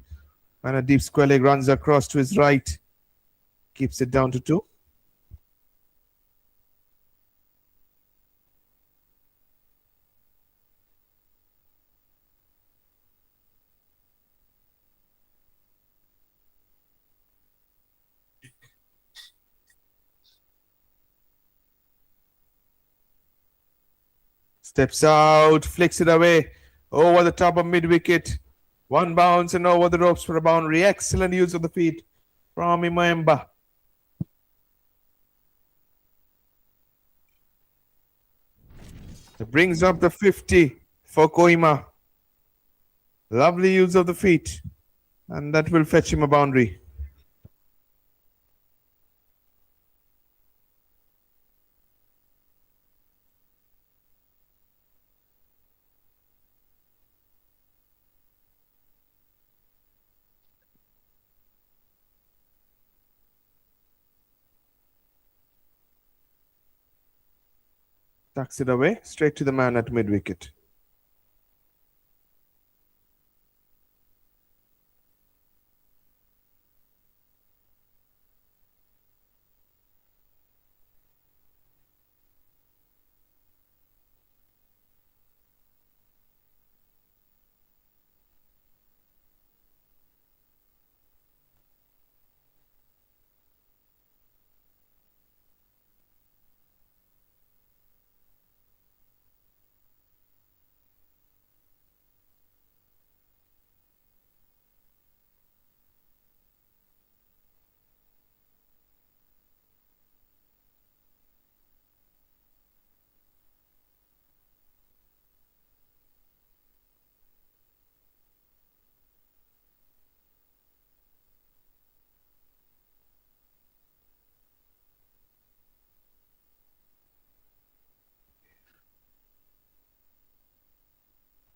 And a deep square leg runs across to his right. Keeps it down to 2. Steps out, flicks it away over the top of mid wicket. One bounce and over the ropes for a boundary. Excellent use of the feet from Imoemba. It brings up the 50 for Kohima. Lovely use of the feet, and that will fetch him a boundary. Tucks it away, straight to the man at mid wicket.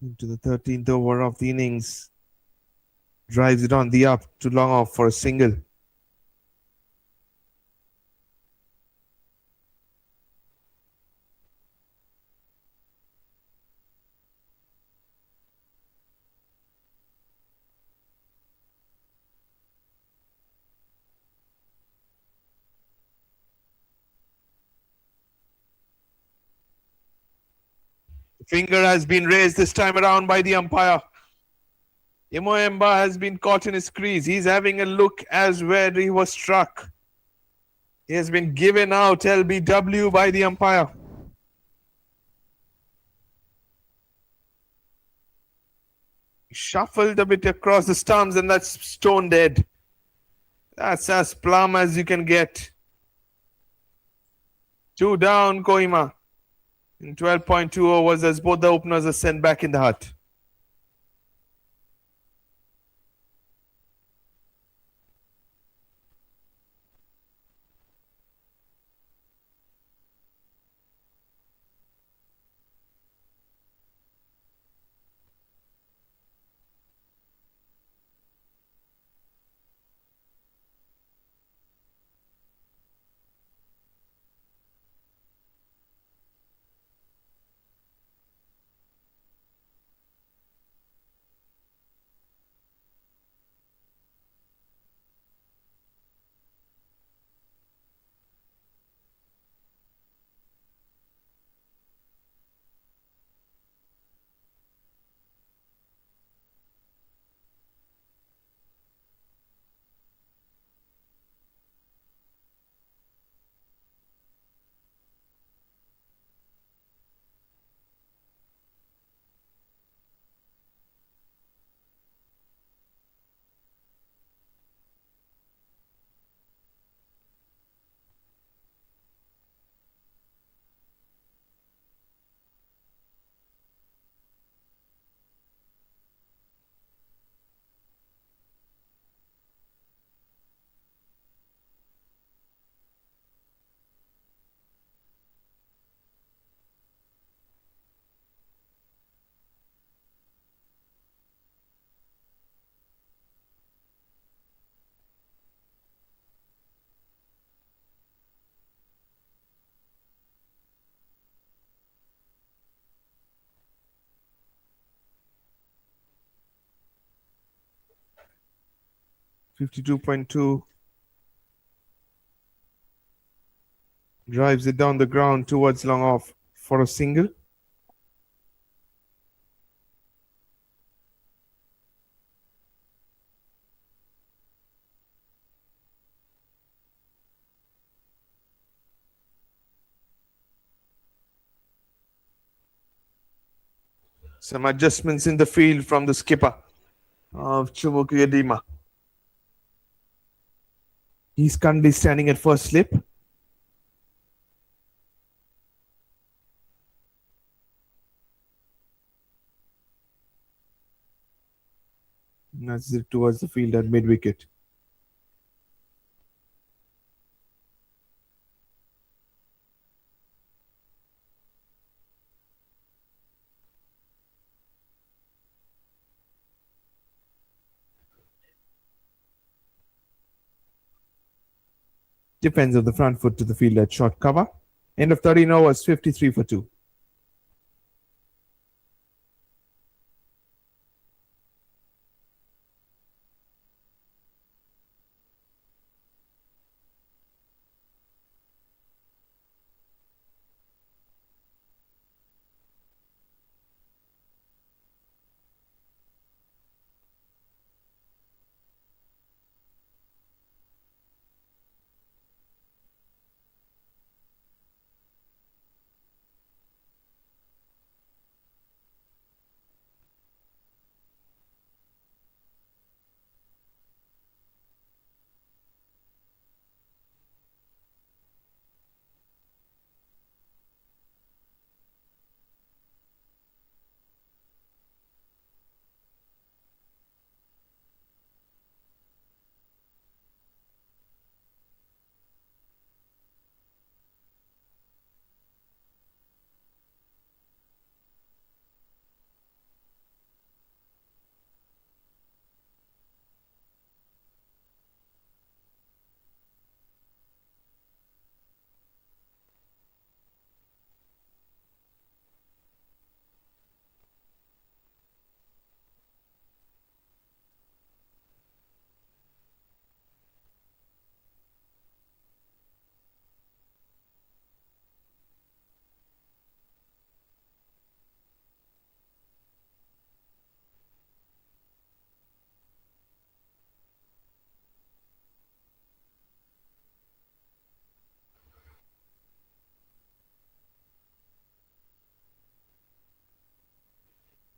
Into the 13th over of the innings. Drives it on the up to long off for a single. The finger has been raised this time around by the umpire. Imoemba has been caught in his crease. He's having a look as where he was struck. He has been given out LBW by the umpire. He shuffled a bit across the stumps, and that's stone dead. That's as plumb as you can get. 2 down, Kohima. In 12.2 overs, as both the openers are sent back in the hut. .2 drives it down the ground towards long off for a single. Some adjustments in the field from the skipper of CHUMOUKEDIMA. He's currently standing at first slip. That's it towards the field at mid wicket. Defends of the front foot to the field at short cover. End of 13 overs, 53 for 2.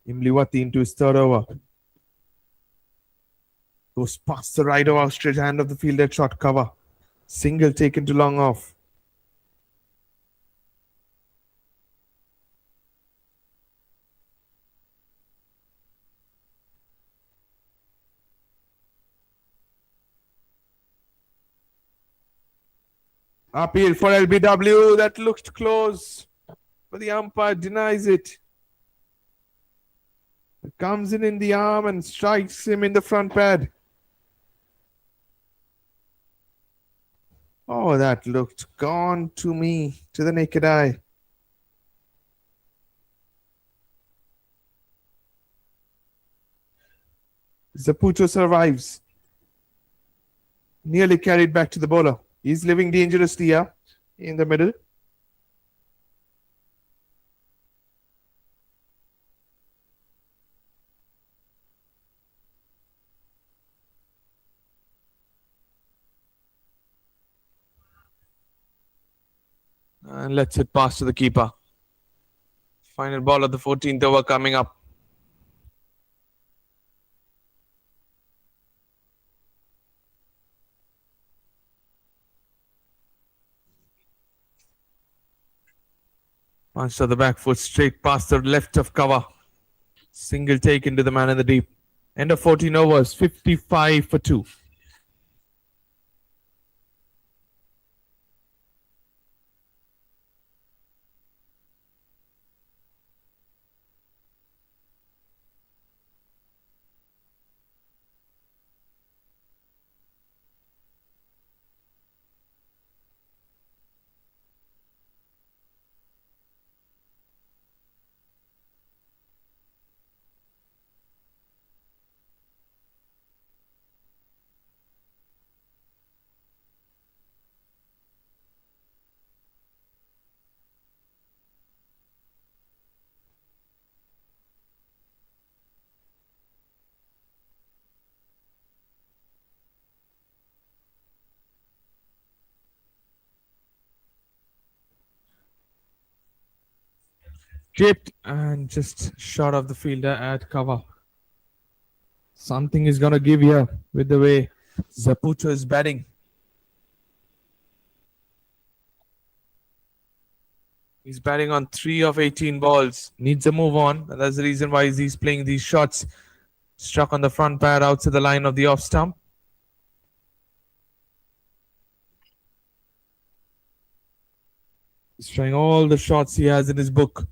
Imliwati into his third over. Goes past the right of outstretched hand of the field at short cover. Single taken to long off. Appeal for LBW. That looked close, but the umpire denies it. It comes in the arm and strikes him in the front pad. Oh, that looked gone to me, to the naked eye. Zaputo survives. Nearly carried back to the bowler. He's living dangerously here in the middle. And lets it pass to the keeper. Final ball of the 14th over coming up. Punch to the back foot, straight past the left of cover. Single taken to the man in the deep. End of 14 overs, 55 for 2. Chipped and just short of the fielder at cover. Something is gonna give here with the way Zaputo is batting. He's batting on 3 of 18 balls. Needs a move on. And that's the reason why he's playing these shots. Struck on the front pad outside the line of the off stump. He's trying all the shots he has in his book.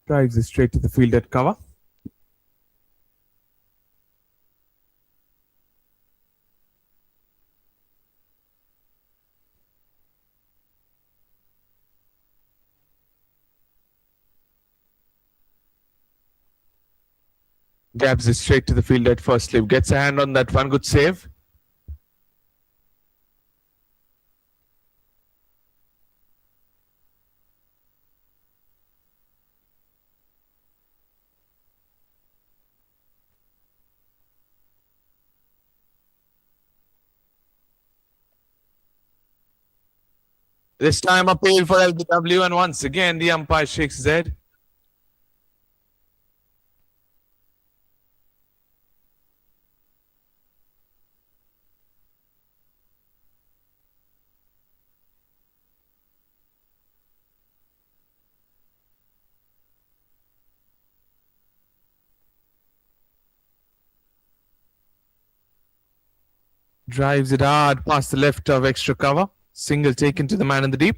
Drives it straight to the field at cover. Jabs it straight to the field at first slip. Gets a hand on that one. Good save. This time appeal for LBW, and once again the umpire shakes his head. Drives it hard past the left of extra cover. Single taken to the man in the deep.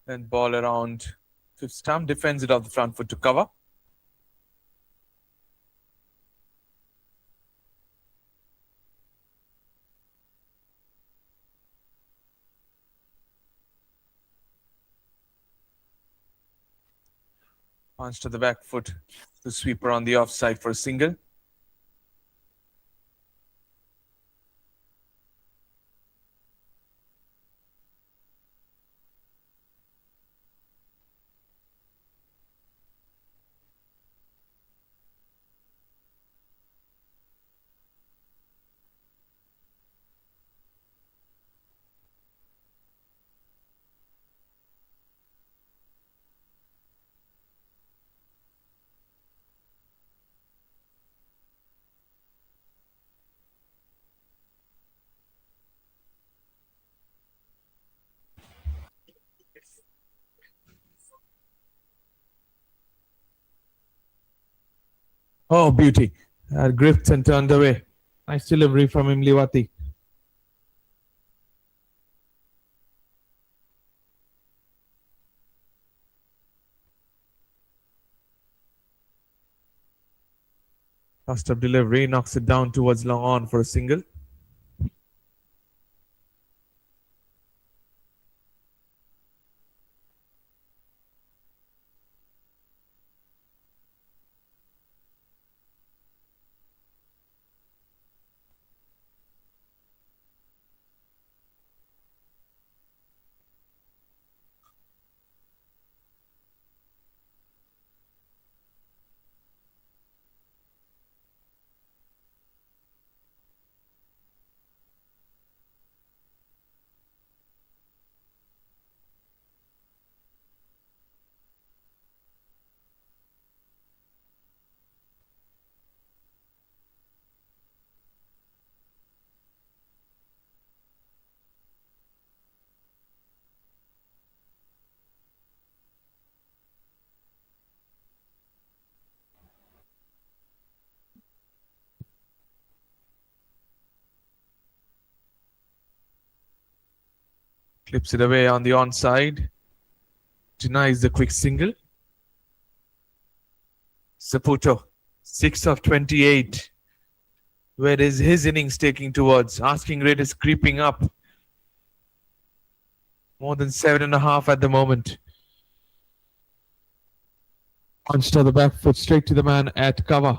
And ball around fifth stump. Defends it off the front foot to cover. Punch to the back foot. The sweeper on the offside for a single. Oh, beauty. Gripped and turned away. Nice delivery from Imliwati. Last up delivery knocks it down towards long on for a single. Clips it away on the onside. Denies the quick single. Saputo, 6 of 28. Where is his innings taking towards? Asking rate is creeping up. More than 7.5 at the moment. Punch to the back foot, straight to the man at cover.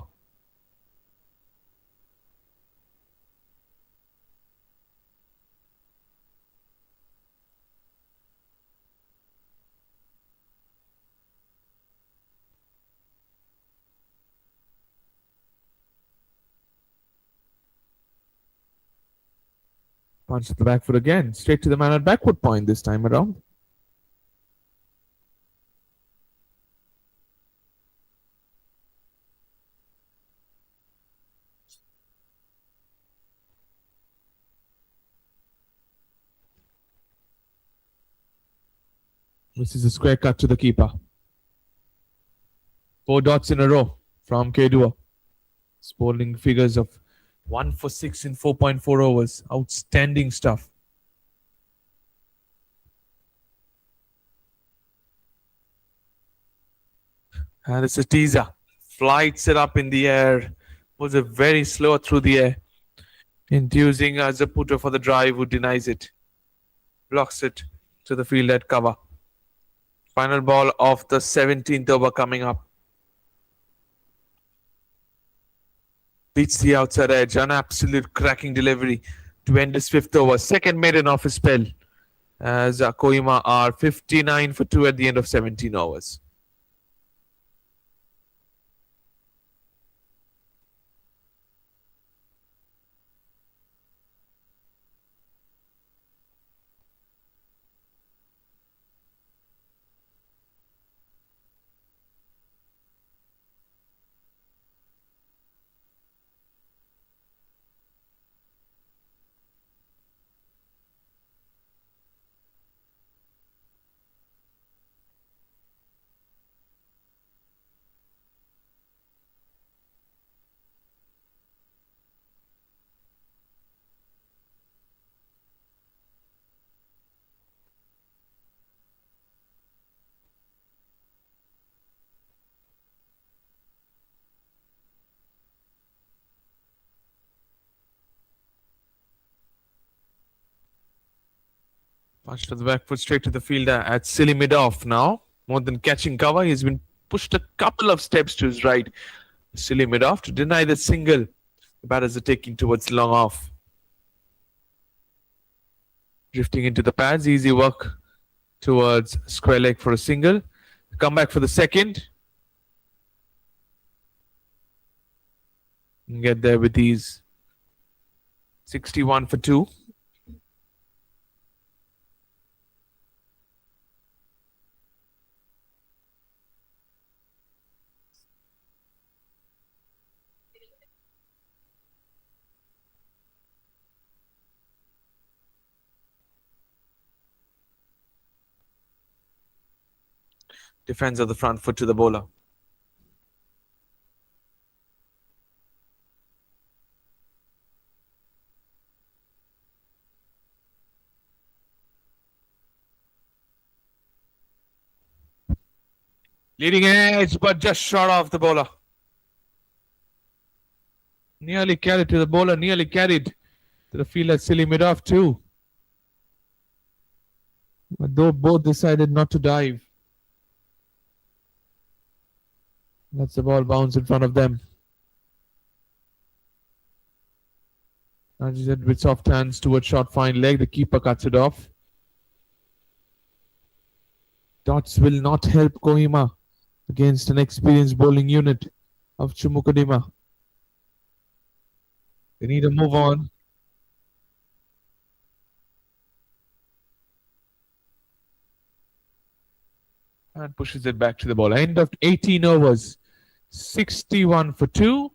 Punch to the back foot again, straight to the man at backward point this time around. This is a square cut to the keeper. 4 dots in a row from Kedua. Bowling figures of 1 for 6 in 4.4 overs. Outstanding stuff. And it's a teaser. Flights it up in the air. Was a very slow through the air. Inducing Zaputo for the drive, who denies it. Blocks it to the field at cover. Final ball of the 17th over coming up. Beats the outside edge. An absolute cracking delivery to end his 5th over. Second maiden off his spell. As Kohima are 59 for 2 at the end of 17 overs. Punch to the back foot, straight to the fielder at silly mid-off now. More than catching cover, he's been pushed a couple of steps to his right. Silly mid-off to deny the single. The batters are taking towards long off. Drifting into the pads, easy work towards square leg for a single. Come back for the second. And get there with these. 61 for 2. Defends of the front foot to the bowler. Leading edge, but just short off the bowler. Nearly carried to the bowler, nearly carried to the field at silly mid-off too. But though both decided not to dive. Lets the ball bounce in front of them. Nudges it with soft hands towards short fine leg. The keeper cuts it off. Dots will not help Kohima against an experienced bowling unit of CHUMOUKEDIMA. They need to move on. And pushes it back to the ball. End of 18 overs. 61 for 2.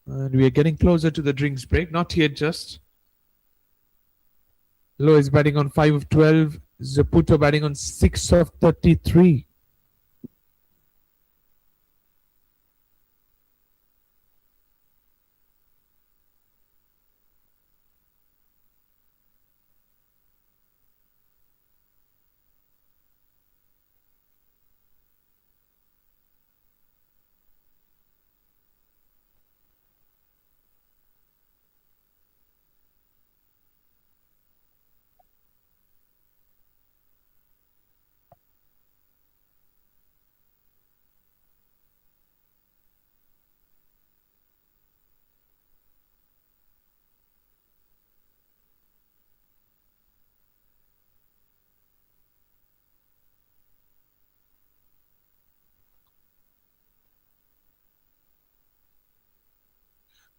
And we are getting closer to the drinks break. Not yet just. Low is batting on 5 of 12. Zaputo batting on 6 of 33.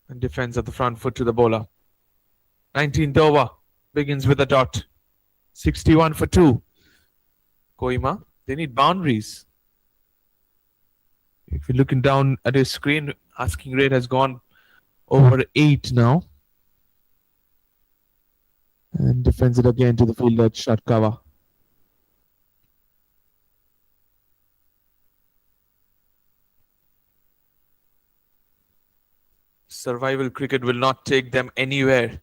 And defends at the front foot to the bowler. 19th over begins with a dot. 61 for 2. Kohima, they need boundaries. If you're looking down at his screen, asking rate has gone over 8 now. And defends it again to the fielder at short cover. Survival cricket will not take them anywhere.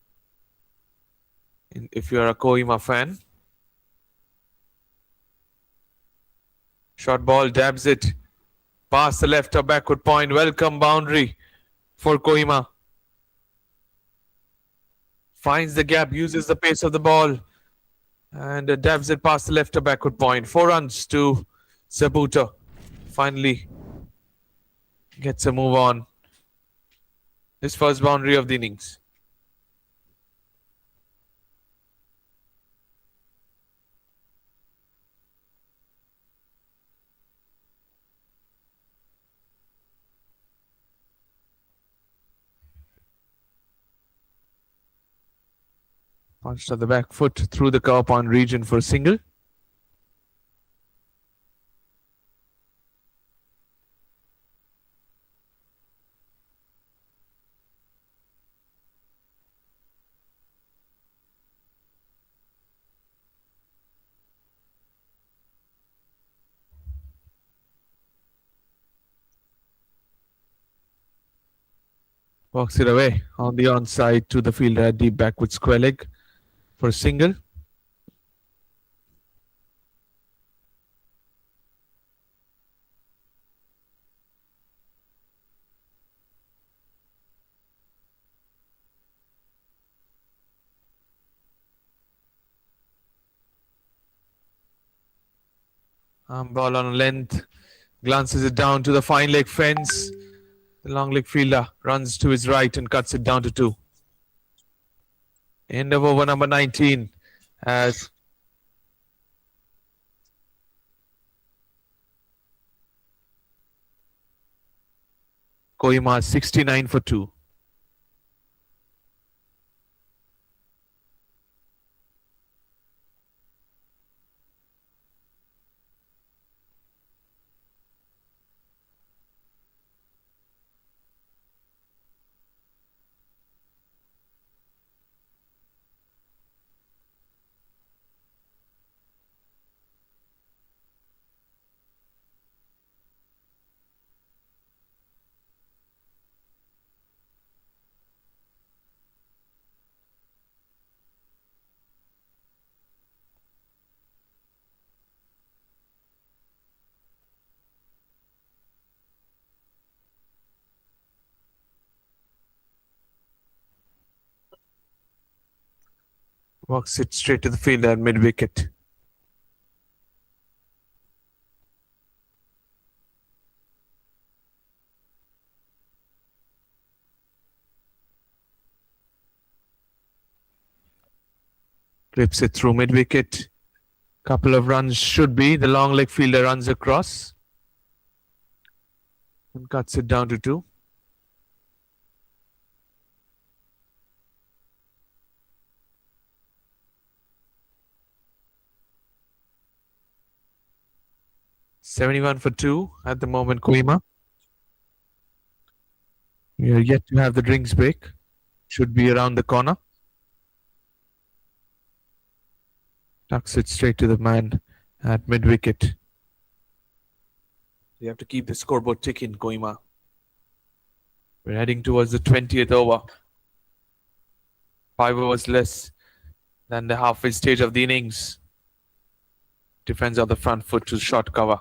If you're a Kohima fan. Short ball, dabs it. Past the left or backward point. Welcome boundary for Kohima. Finds the gap, uses the pace of the ball. And dabs it past the left or backward point. 4 runs to Sabuta. Finally gets a move on. His first boundary of the innings. Punched at the back foot through the cover point region for a single. Walks it away on the onside to the fielder at deep back with square leg for a single. Arm ball on a length. Glances it down to the fine leg fence. The long leg fielder runs to his right and cuts it down to 2. End of over number 19 as Kohima 69 for 2. Walks it straight to the fielder at mid wicket. Clips it through mid wicket. Couple of runs should be. The long leg fielder runs across and cuts it down to 2. $71 for 2 at the moment, Kohima. We are yet to have the drinks break. Should be around the corner. Tucks it straight to the man at mid wicket. You have to keep the scoreboard ticking, Kohima. We're heading towards the 20th over. 5 overs less than the halfway stage of the innings. Defends on the front foot to short cover.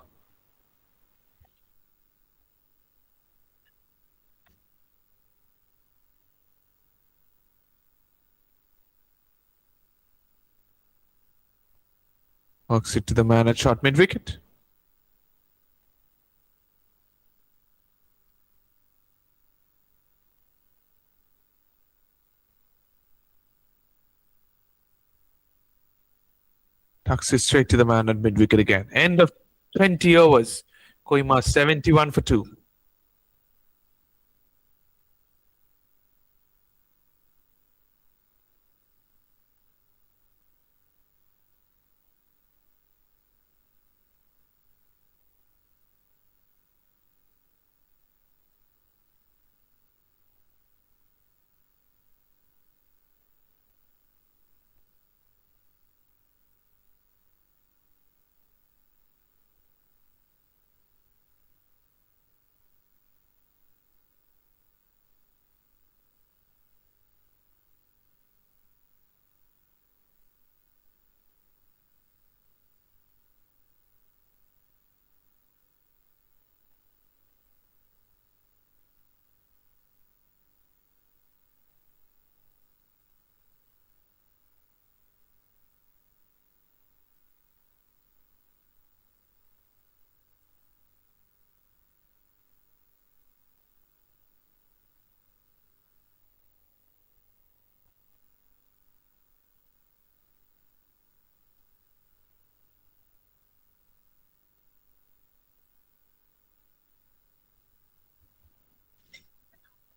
Walks it to the man at short mid wicket. Tucks it straight to the man at mid wicket again. End of 20 overs. Kohima 71 for 2.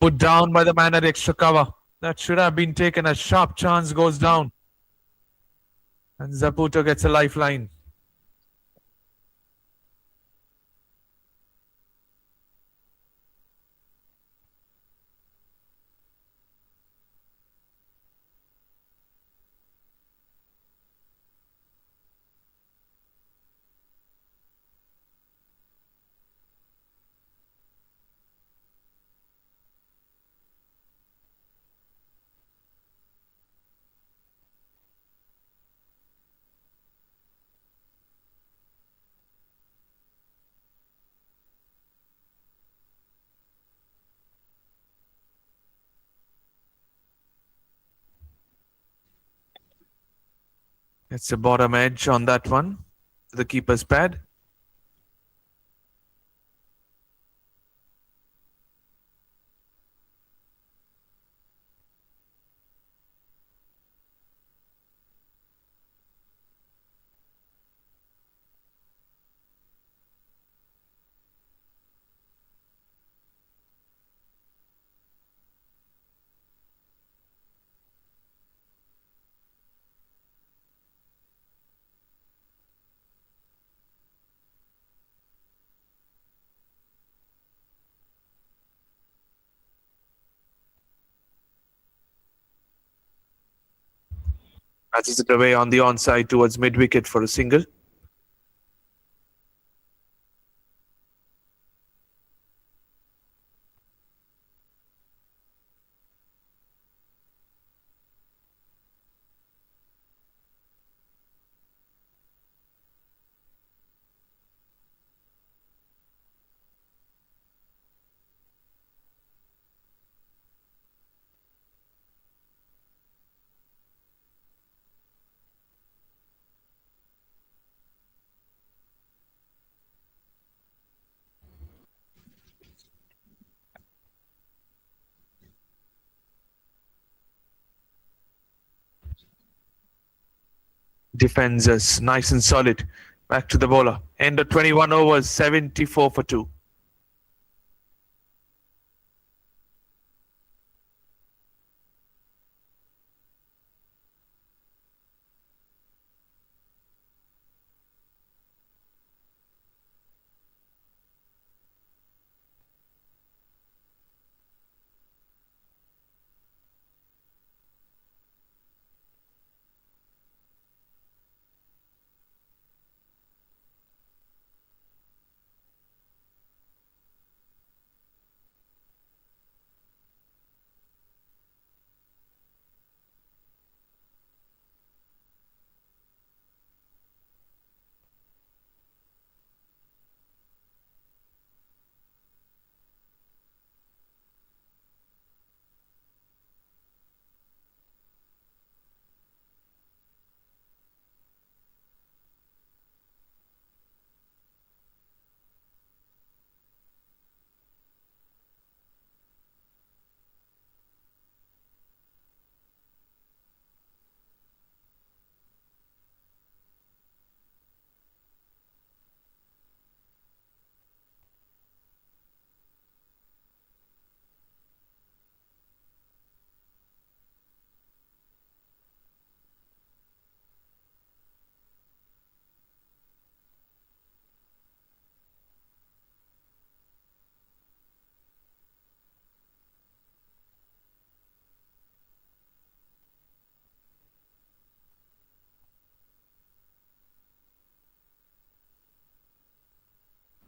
Put down by the man at extra cover. That should have been taken. A sharp chance goes down. And Zaputo gets a lifeline. It's a bottom edge on that one. The keeper's pad. Passes it away on the onside towards mid-wicket for a single. Defends us nice and solid. Back to the bowler. End of 21 overs, 74 for 2.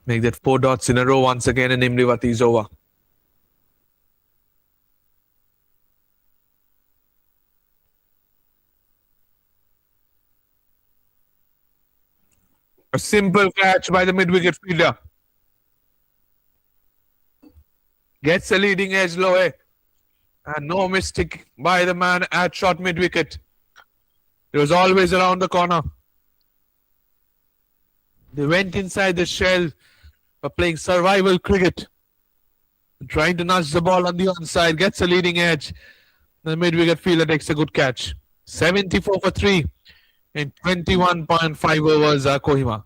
Make that 4 dots in a row once again, and Imliwati is over. A simple catch by the mid-wicket fielder. Gets a leading edge low, and no mistake by the man at short mid-wicket. It was always around the corner. They went inside the shell of playing survival cricket. Trying to nudge the ball on the onside. Gets a leading edge. The mid-wicket fielder takes a good catch. 74 for 3 in 21.5 overs, Kohima.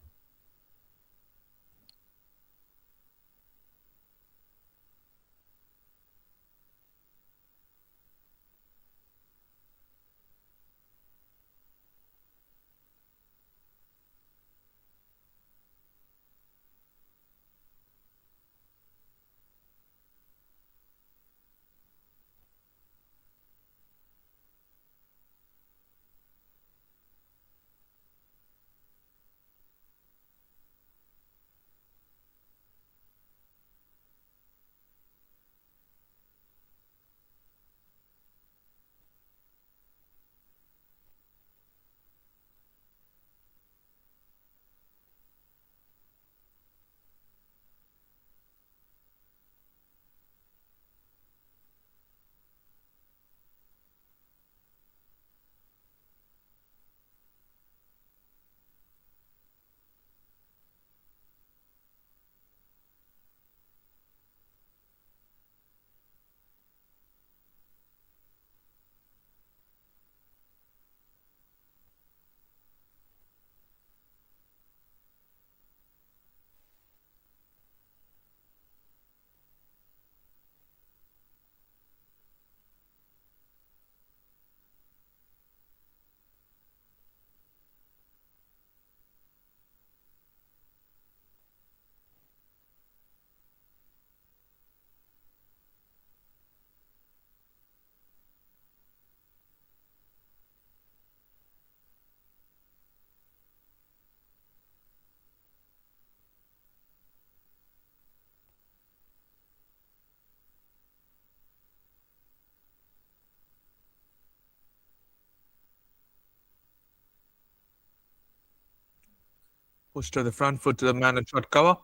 Push to the front foot to the man at short cover.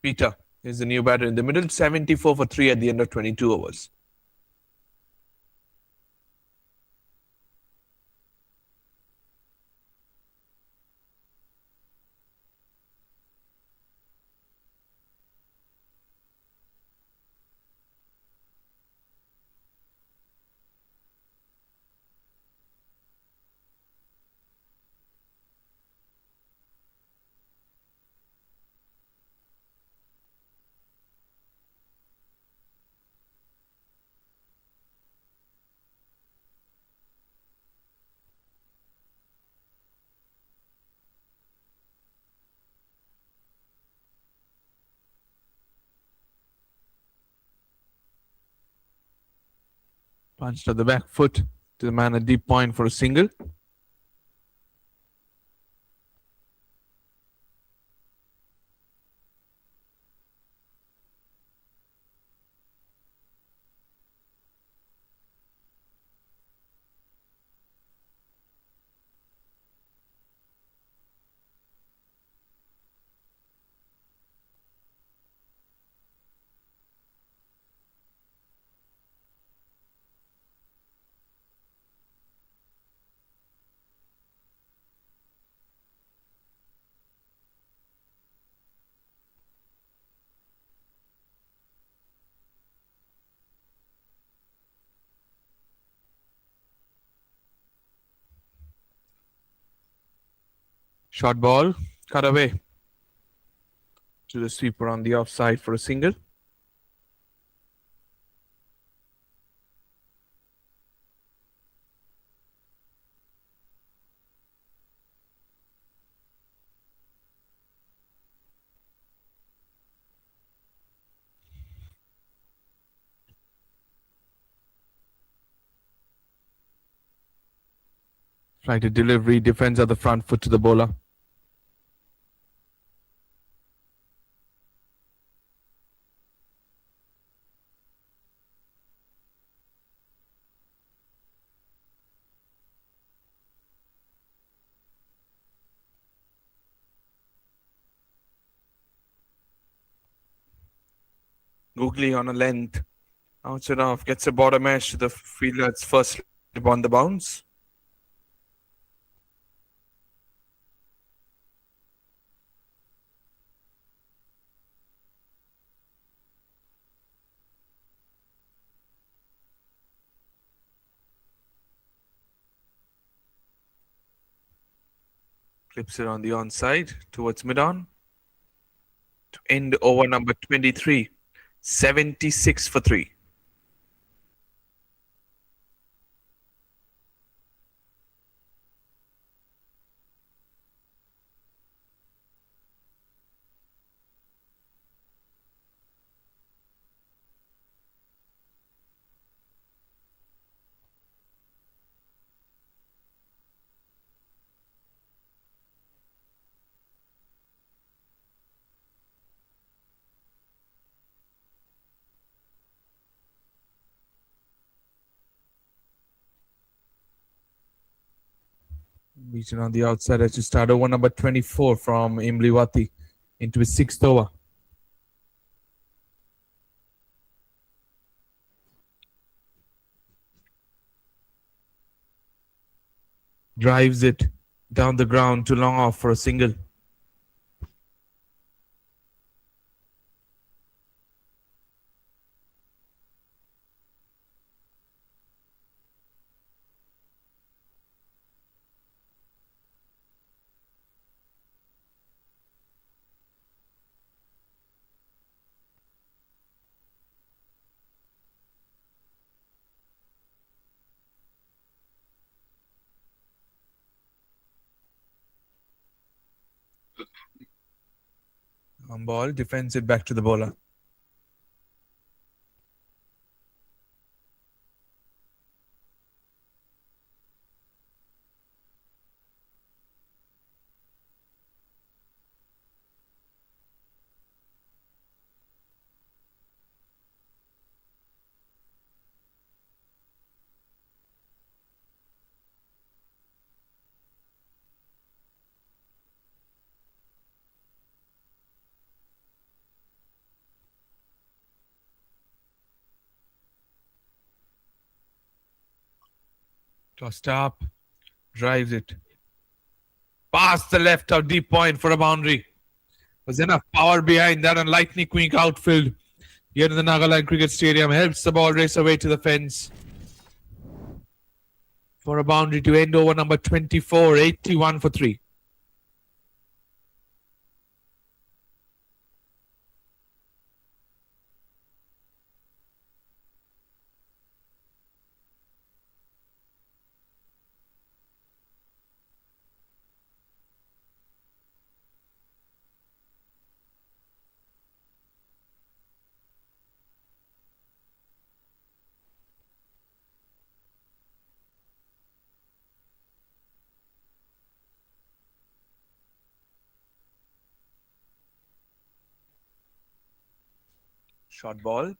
Peter is the new batter in the middle. 74 for 3 at the end of 22 overs. Punch to the back foot to the man at deep point for a single. Short ball, cut away to the sweeper on the offside for a single. Flighted delivery, defends at the front foot to the bowler. Googly on a length. Outside off, gets a bottom edge to the fielder's first slip on the bounce. Clips it on the onside towards mid-on. To end over number 23. 76 for 3. Beaten on the outside as to start over number 24 from Imliwati into his 6th over. Drives it down the ground to long off for a single. On ball, defends it back to the bowler. Tossed up. Drives it. Past the left of deep point for a boundary. Was enough power behind that, and lightning quick outfield here in the Nagaland Cricket Stadium helps the ball race away to the fence for a boundary to end over number 24, 81 for 3. Short ball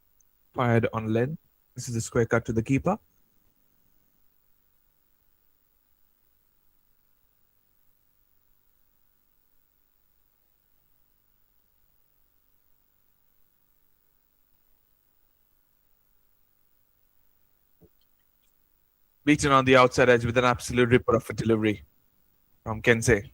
fired on length. This is a square cut to the keeper. Beaten on the outside edge with an absolute ripper of a delivery from Kensei.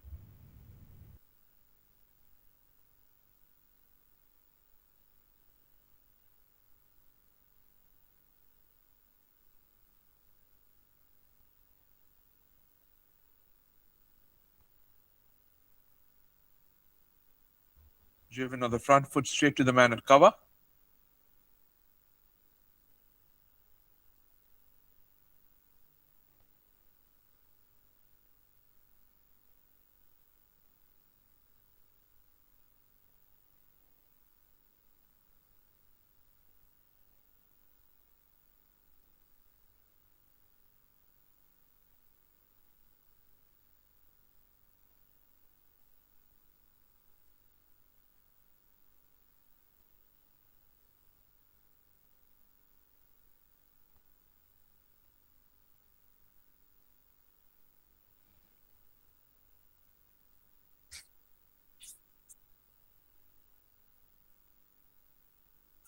Driven on the front foot straight to the man at cover.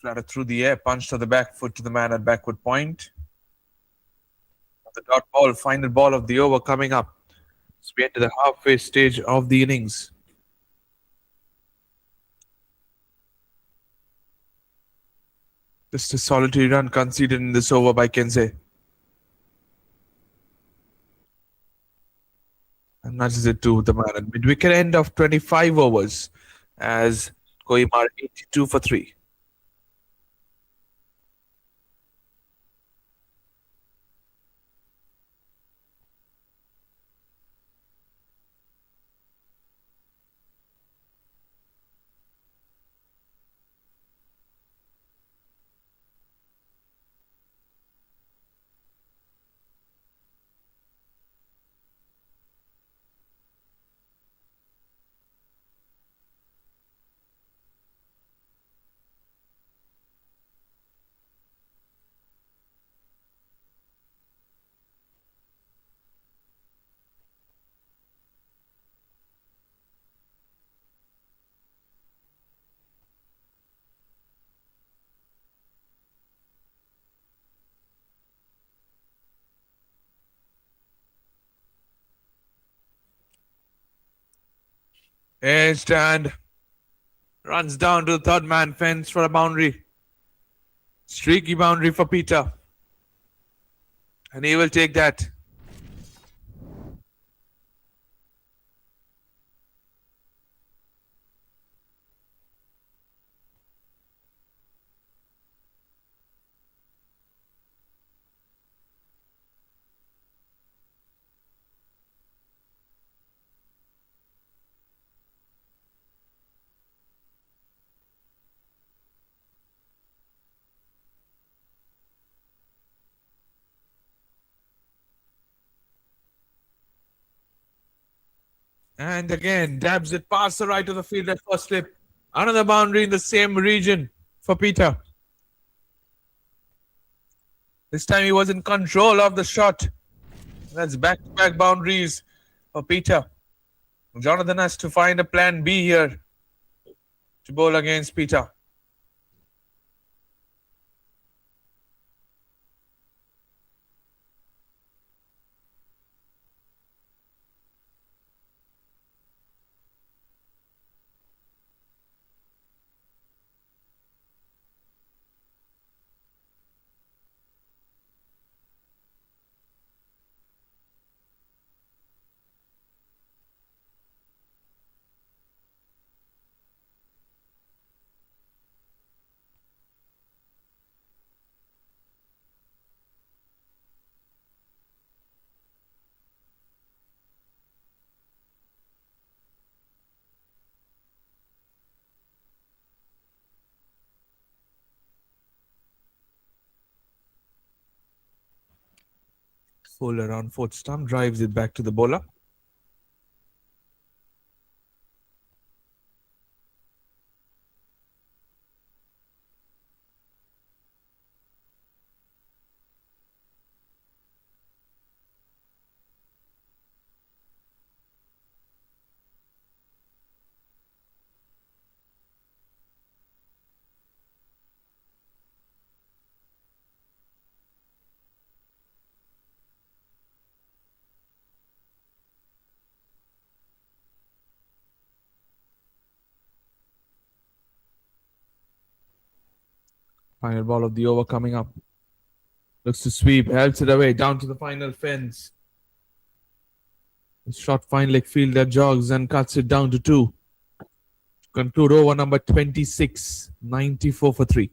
Flatter through the air, punch to the back foot to the man at backward point. The dot ball, final ball of the over coming up. So we enter the halfway stage of the innings. Just a solitary run conceded in this over by Kensei. And nudges it to the man at mid-wicket end of 25 overs as Kohima 82 for 3. Edged and runs down to the third man fence for a boundary. Streaky boundary for Peter. And he will take that. And again, dabs it past the right of the field at first slip. Another boundary in the same region for Peter. This time he was in control of the shot. That's back-to-back boundaries for Peter. Jonathan has to find a plan B here to bowl against Peter. Full around fourth stump, drives it back to the bowler. Final ball of the over coming up. Looks to sweep, helps it away down to the final fence. Shot fine leg fielder jogs and cuts it down to 2. Conclude over number 26, 94 for 3.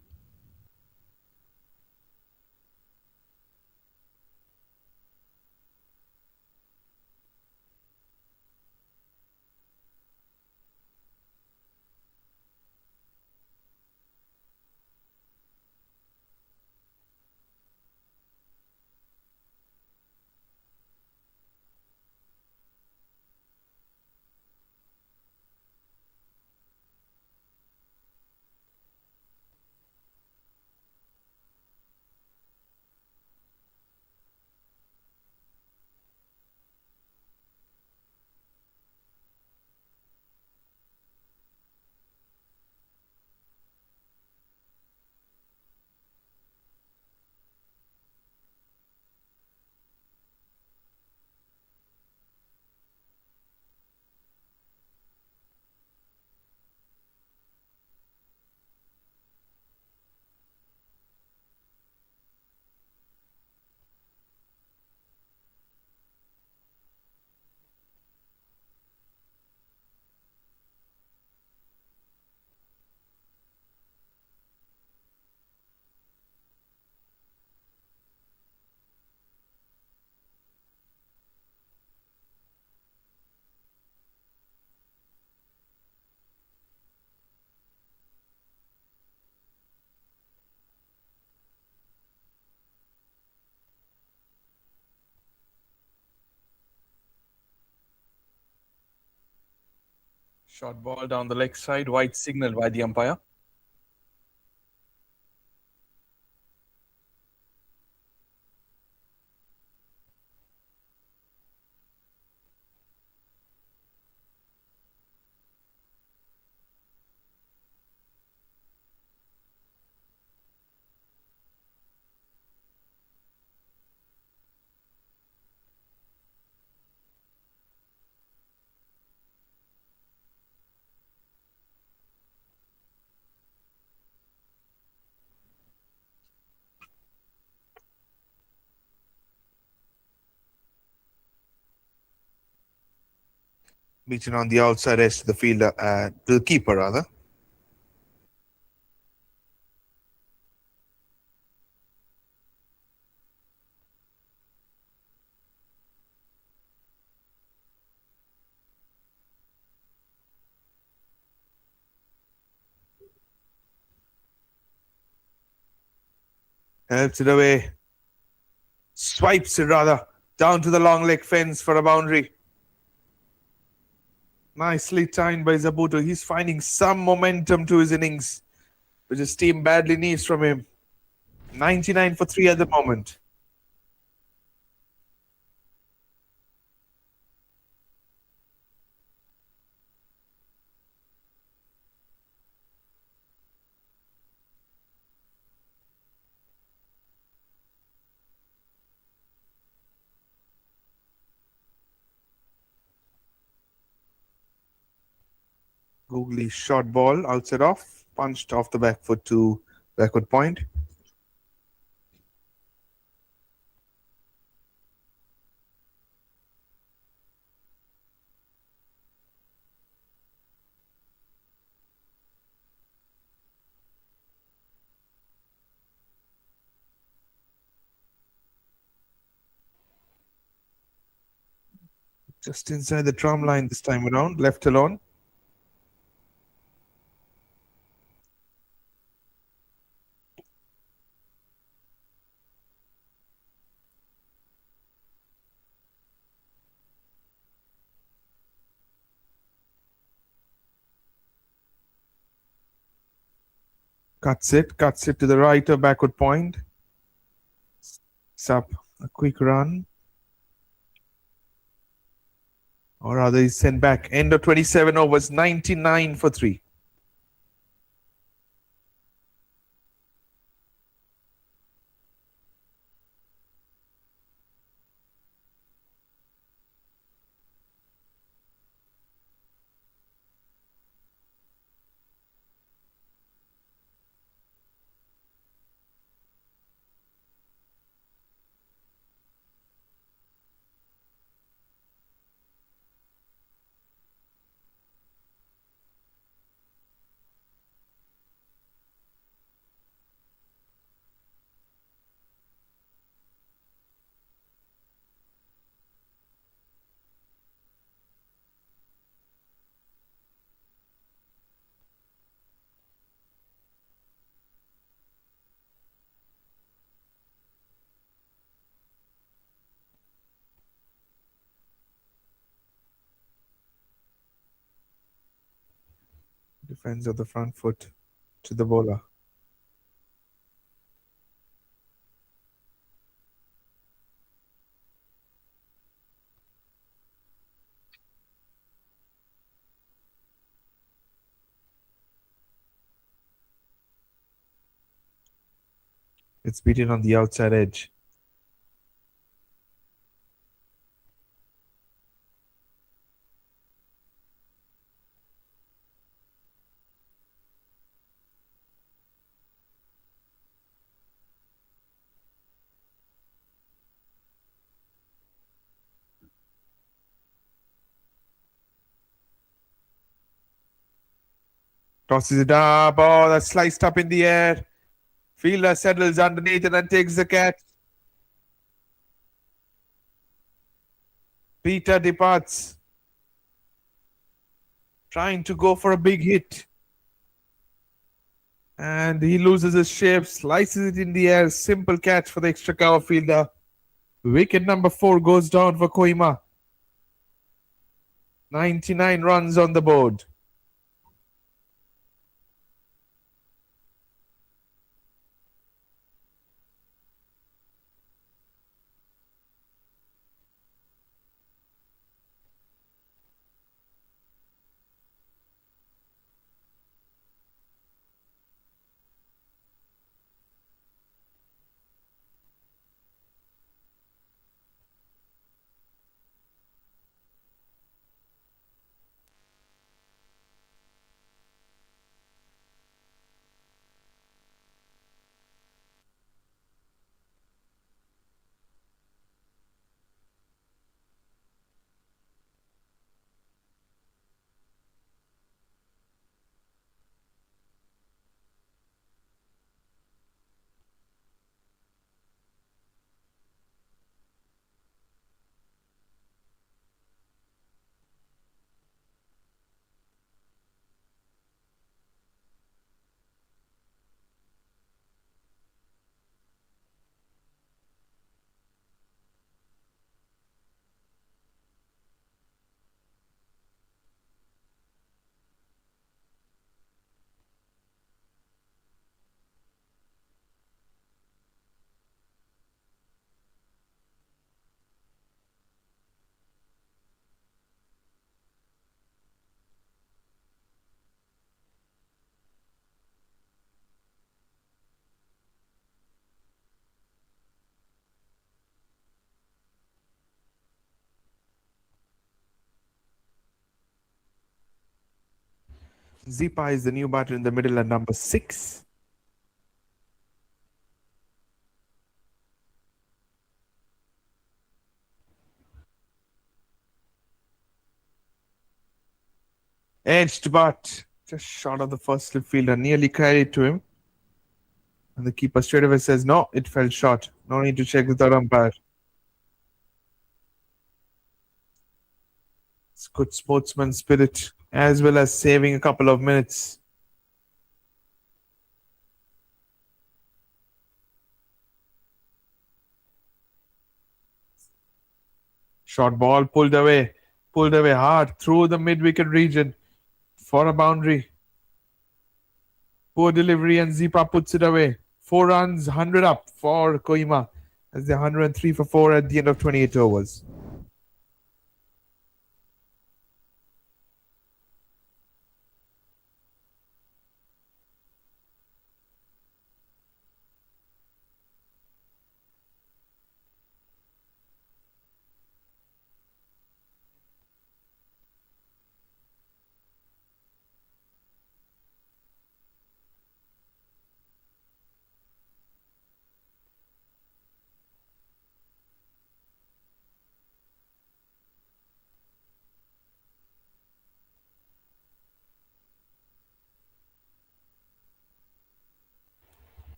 Short ball down the leg side, wide signal by the umpire. Beaten on the outside edge to the fielder, to the keeper rather. Helps it away. Swipes it rather down to the long leg fence for a boundary. Nicely timed by Zabuto. He's finding some momentum to his innings, which his team badly needs from him. 99 for 3 at the moment. Googly short ball outside off, punched off the back foot to backward point. Just inside the drum line this time around, left alone. Cuts it to the right of backward point. It's up a quick run. Or rather, he's sent back. End of 27 overs, 99 for 3. Defends of the front foot to the bowler. It's beaten on the outside edge. Tosses it up. Oh, that's sliced up in the air. Fielder settles underneath it and takes the catch. Peter departs. Trying to go for a big hit. And he loses his shape, slices it in the air. Simple catch for the extra cover fielder. Wicket number 4 goes down for Kohima. 99 runs on the board. Zipa is the new batter in the middle at number 6. Edged but just short of the first slip fielder, nearly carried to him. And the keeper straight away says, no, it fell short. No need to check with the umpire. It's good sportsman spirit as well as saving a couple of minutes. Short ball pulled away hard through the mid-wicket region for a boundary. Poor delivery and Zipa puts it away. 4 runs, 100 up for Kohima as they're 103 for 4 at the end of 28 overs.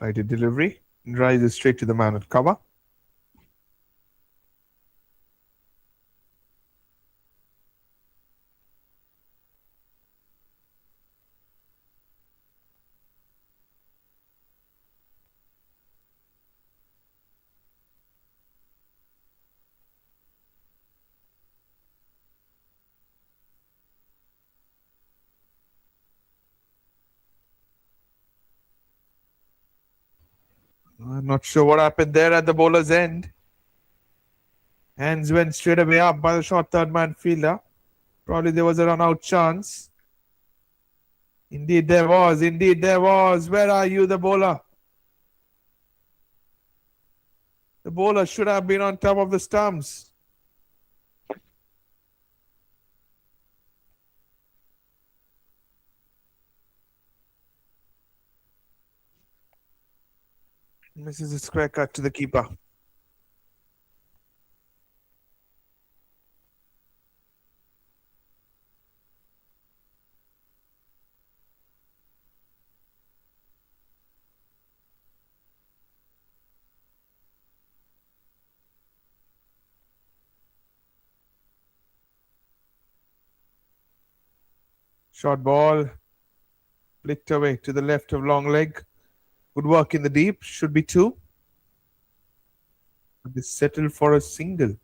Flighted delivery. Rises straight to the man at cover. I'm not sure what happened there at the bowler's end. Hands went straight away up by the short third man fielder. Probably there was a run out chance. Indeed there was. Indeed there was. Where are you, the bowler? The bowler should have been on top of the stumps. Misses a square cut to the keeper. Short ball. Flicked away to the left of long leg. Good work in the deep. Should be 2. But they settled for a single.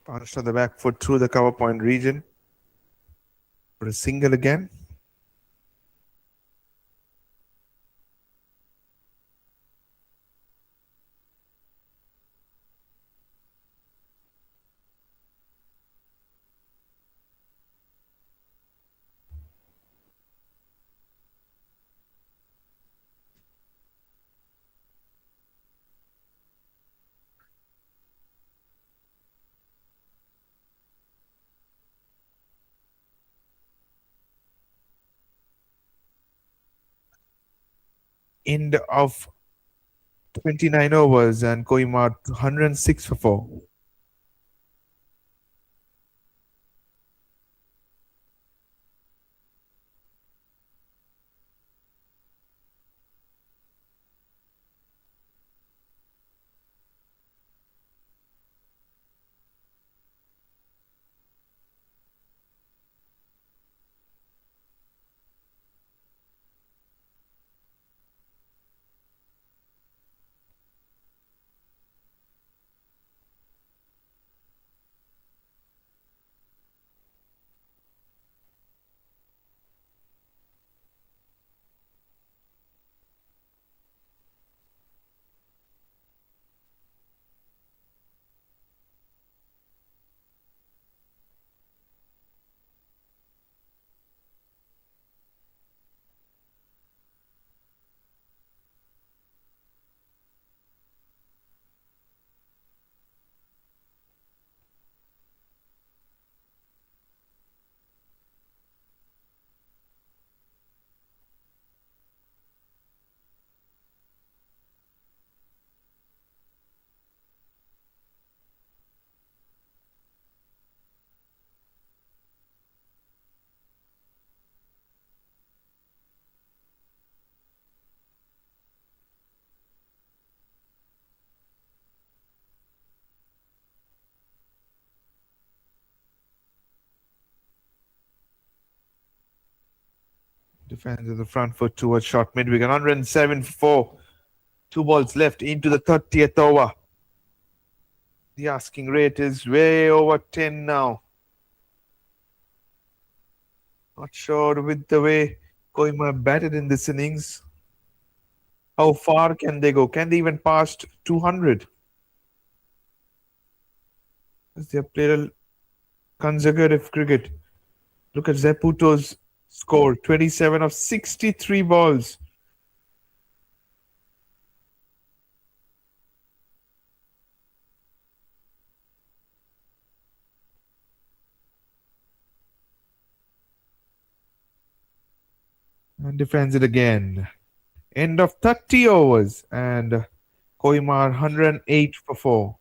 Punched on the back foot through the cover point region. For a single again. End of 29 overs and Kohima 106 for 4. Defends with the front foot towards short midwicket. 107 for 4. 2 balls left into the 30th over. The asking rate is way over 10 now. Not sure with the way Kohima batted in this innings. How far can they go? Can they even pass 200? As they have played a consecutive cricket. Look at Zaputo's score, 27 of 63 balls. And defends it again. End of 30 overs and Kohima 108 for 4.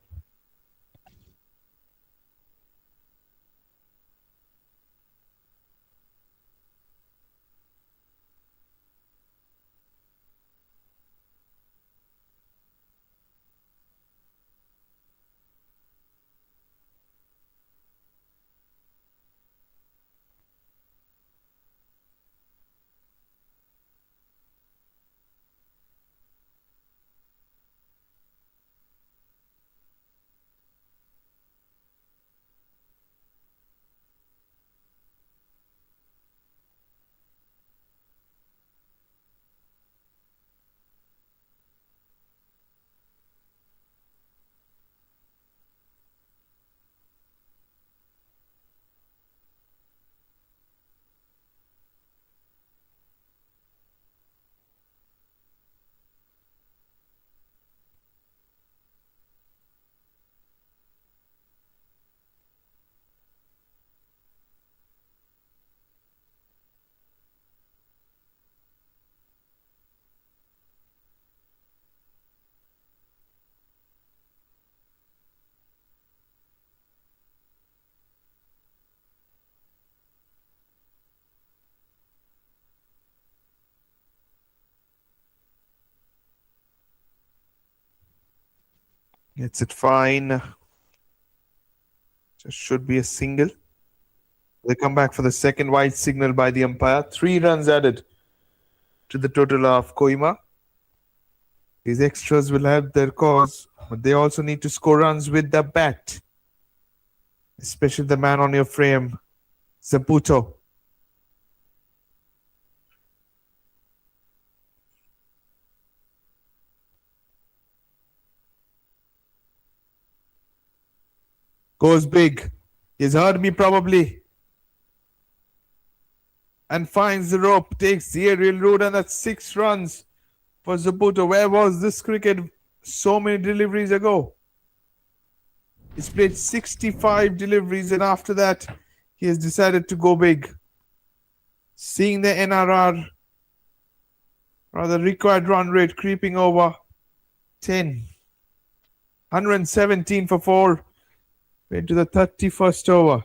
Gets it fine. Just should be a single. They come back for the second wide signal by the umpire. 3 runs added to the total of Kohima. These extras will help their cause, but they also need to score runs with the bat. Especially the man on your frame, Zaputo. Goes big. He's heard me probably. And finds the rope, takes the aerial route, and that's 6 runs for Zaputo. Where was this cricket so many deliveries ago? He's played 65 deliveries, and after that, he has decided to go big. Seeing the NRR, or the required run rate, creeping over 10. 117 for 4. Into the 31st over.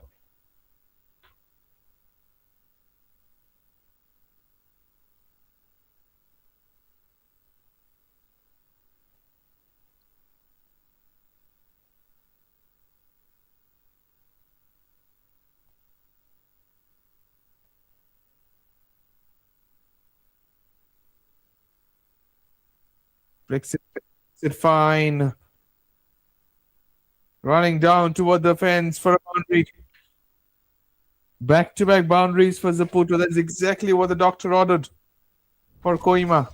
Flicks it fine. Running down toward the fence for a boundary. Back-to-back boundaries for Zaputo. That's exactly what the doctor ordered for Kohima.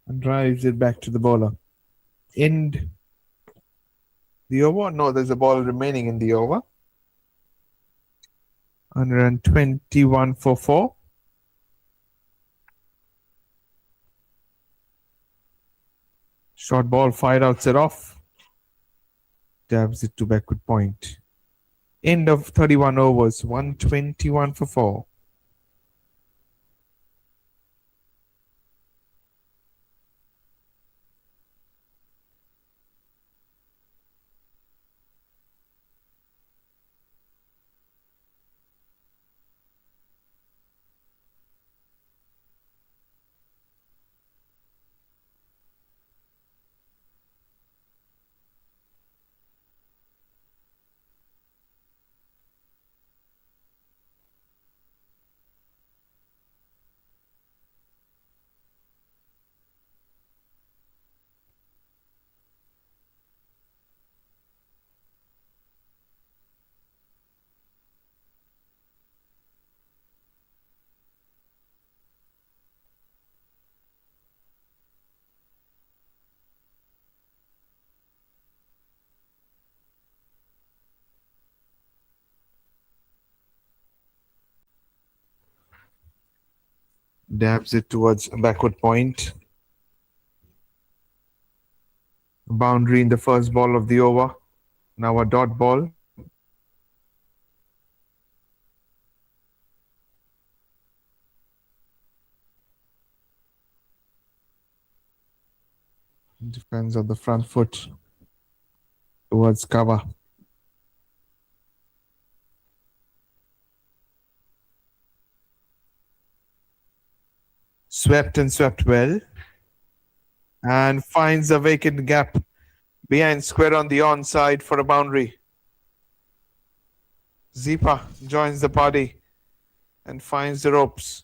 And drives it back to the bowler. End the over? No, there's a ball remaining in the over. 121 for 4. Short ball, 5 outs it off. Dabs it to backward point. End of 31 overs, 121 for 4. Dabs it towards a backward point. Boundary in the first ball of the over. Now a dot ball. Defends on the front foot towards cover. Swept and swept well. And finds a vacant gap behind square on the onside for a boundary. Zipa joins the party and finds the ropes.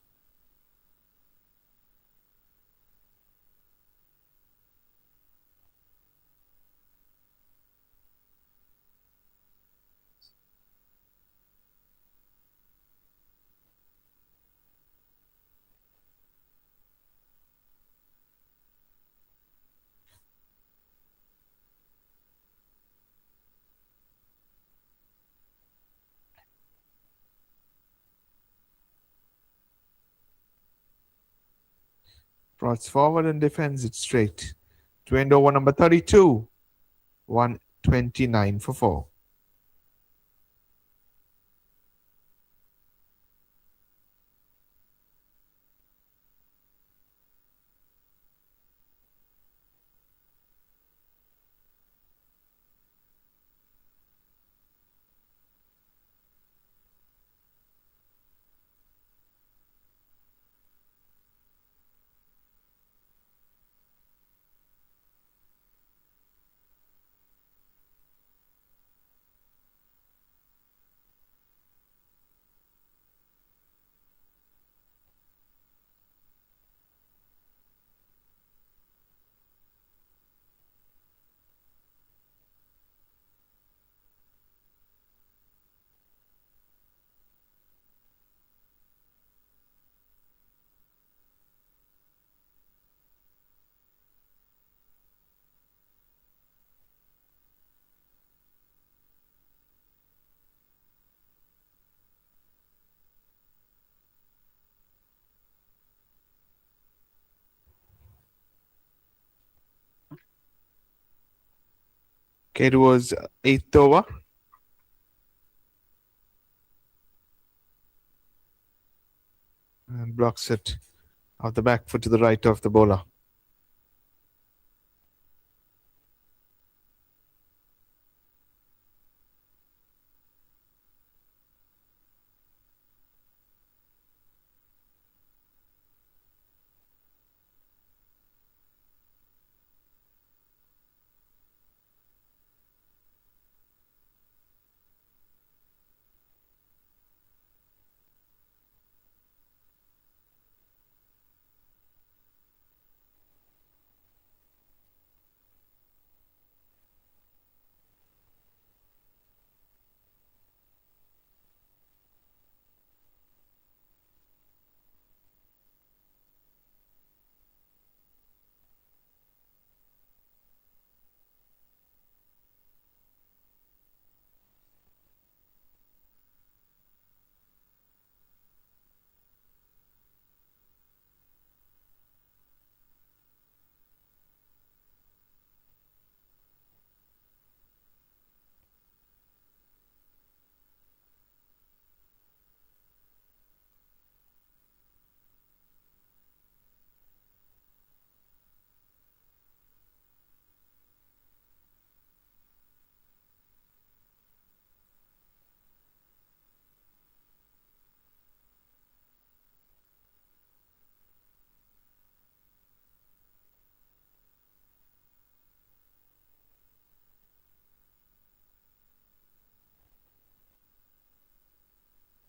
Trots forward and defends it straight. To end over number 32. 129 for 4. Okay, it was 8th over. And blocks it off the back foot to the right of the bowler.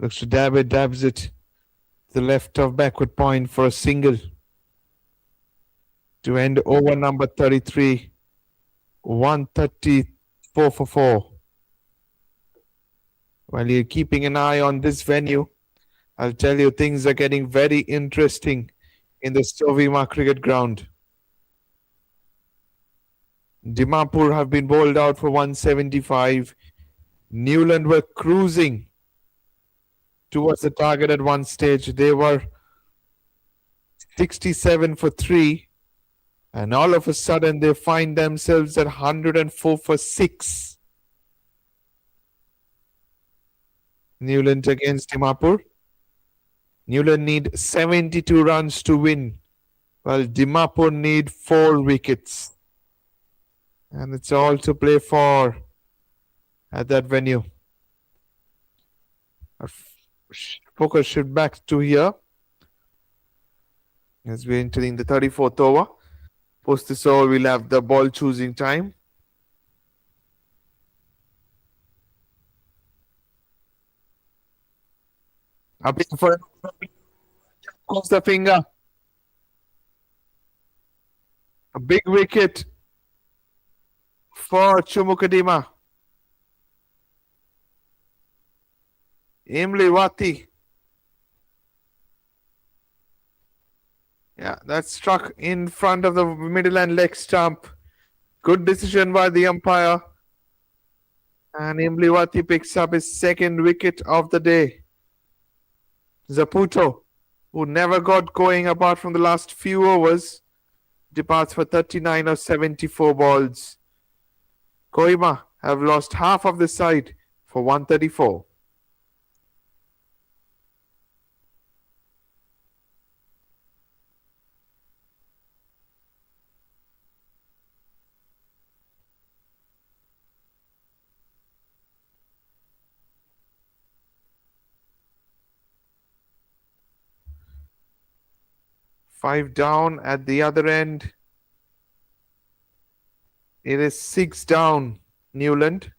Looks to dab it, dabs it to the left of backward point for a single. To end over number 33. 134 for 4. While you're keeping an eye on this venue, I'll tell you things are getting very interesting in the Kohima cricket ground. Dimapur have been bowled out for 175. Newland were cruising towards the target at one stage. They were 67 for 3. And all of a sudden, they find themselves at 104 for 6. Newland against Dimapur. Newland need 72 runs to win, while Dimapur need 4 wickets. And it's all to play for at that venue. Our focus shift back to here as we're entering the 34th over. Post this over, we'll have the ball choosing time. Up in for across the finger. A big wicket for CHUMOUKEDIMA. Imliwati. Yeah, that struck in front of the middle and leg stump. Good decision by the umpire. And Imliwati picks up his second wicket of the day. Zaputo, who never got going apart from the last few overs, departs for 39 of 74 balls. Kohima have lost half of the side for 134. Five down at the other end. It is 6 down, Newland.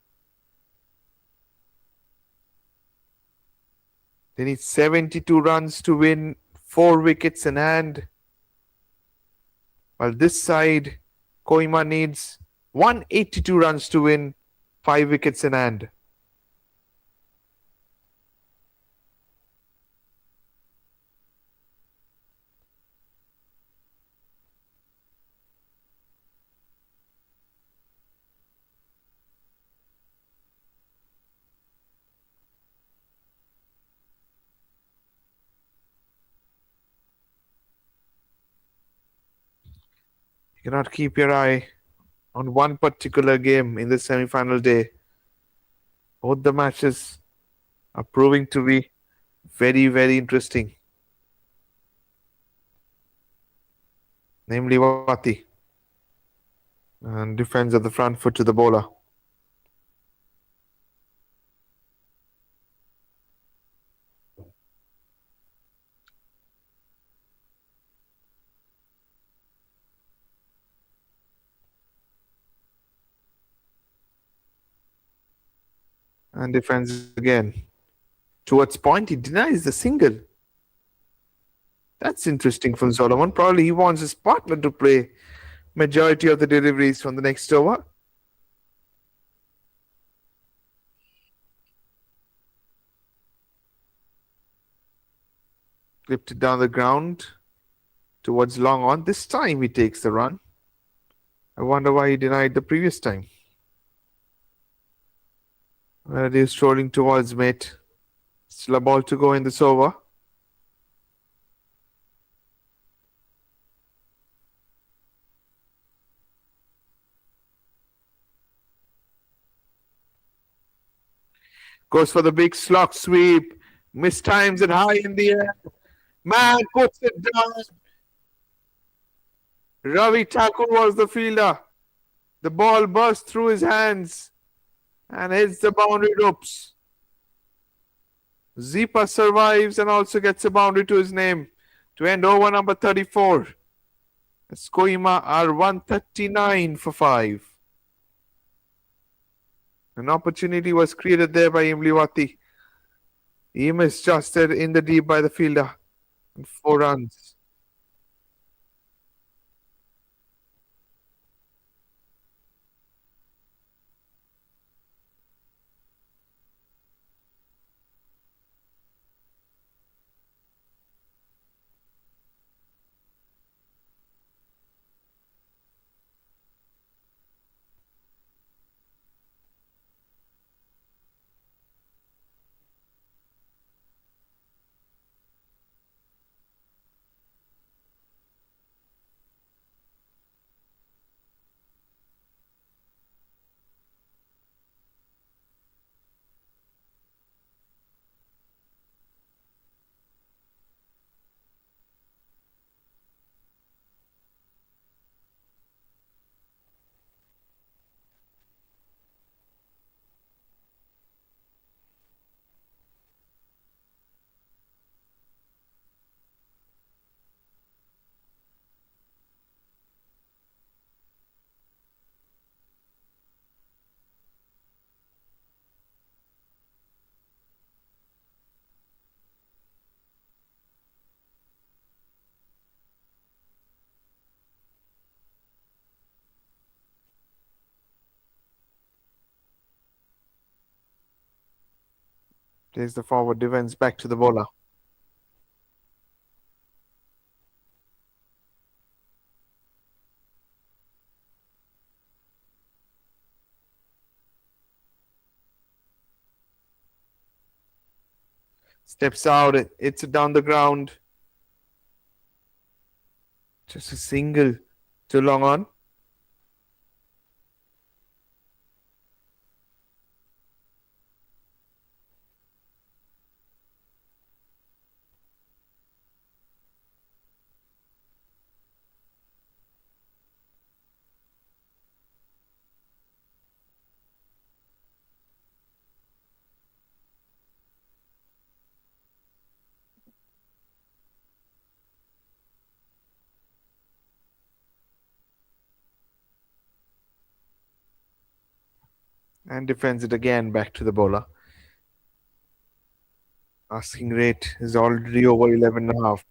They need 72 runs to win, 4 wickets in hand. While this side, Kohima needs 182 runs to win, 5 wickets in hand. You cannot keep your eye on one particular game in the semi-final day. Both the matches are proving to be very, very interesting. Namely, Wati. And defends at the front foot to the bowler. And defends again. Towards point, he denies the single. That's interesting from Solomon. Probably he wants his partner to play majority of the deliveries from the next over. Clipped it down the ground towards long on. This time he takes the run. I wonder why he denied the previous time. Where he is strolling towards mate. Still a ball to go in this over. Goes for the big slog sweep. Mistimes it high in the air. Man puts it down. Ravi Thakur was the fielder. The ball burst through his hands and hits the boundary ropes. Zipa survives and also gets a boundary to his name to end over number 34. As Kohima are 139 for 5. An opportunity was created there by Imliwati. He misjusted in the deep by the fielder. And 4 runs. Plays the forward defense back to the bowler. Steps out. It's down the ground. Just a single. Too long on. And defends it again back to the bowler. Asking rate is already over 11.5.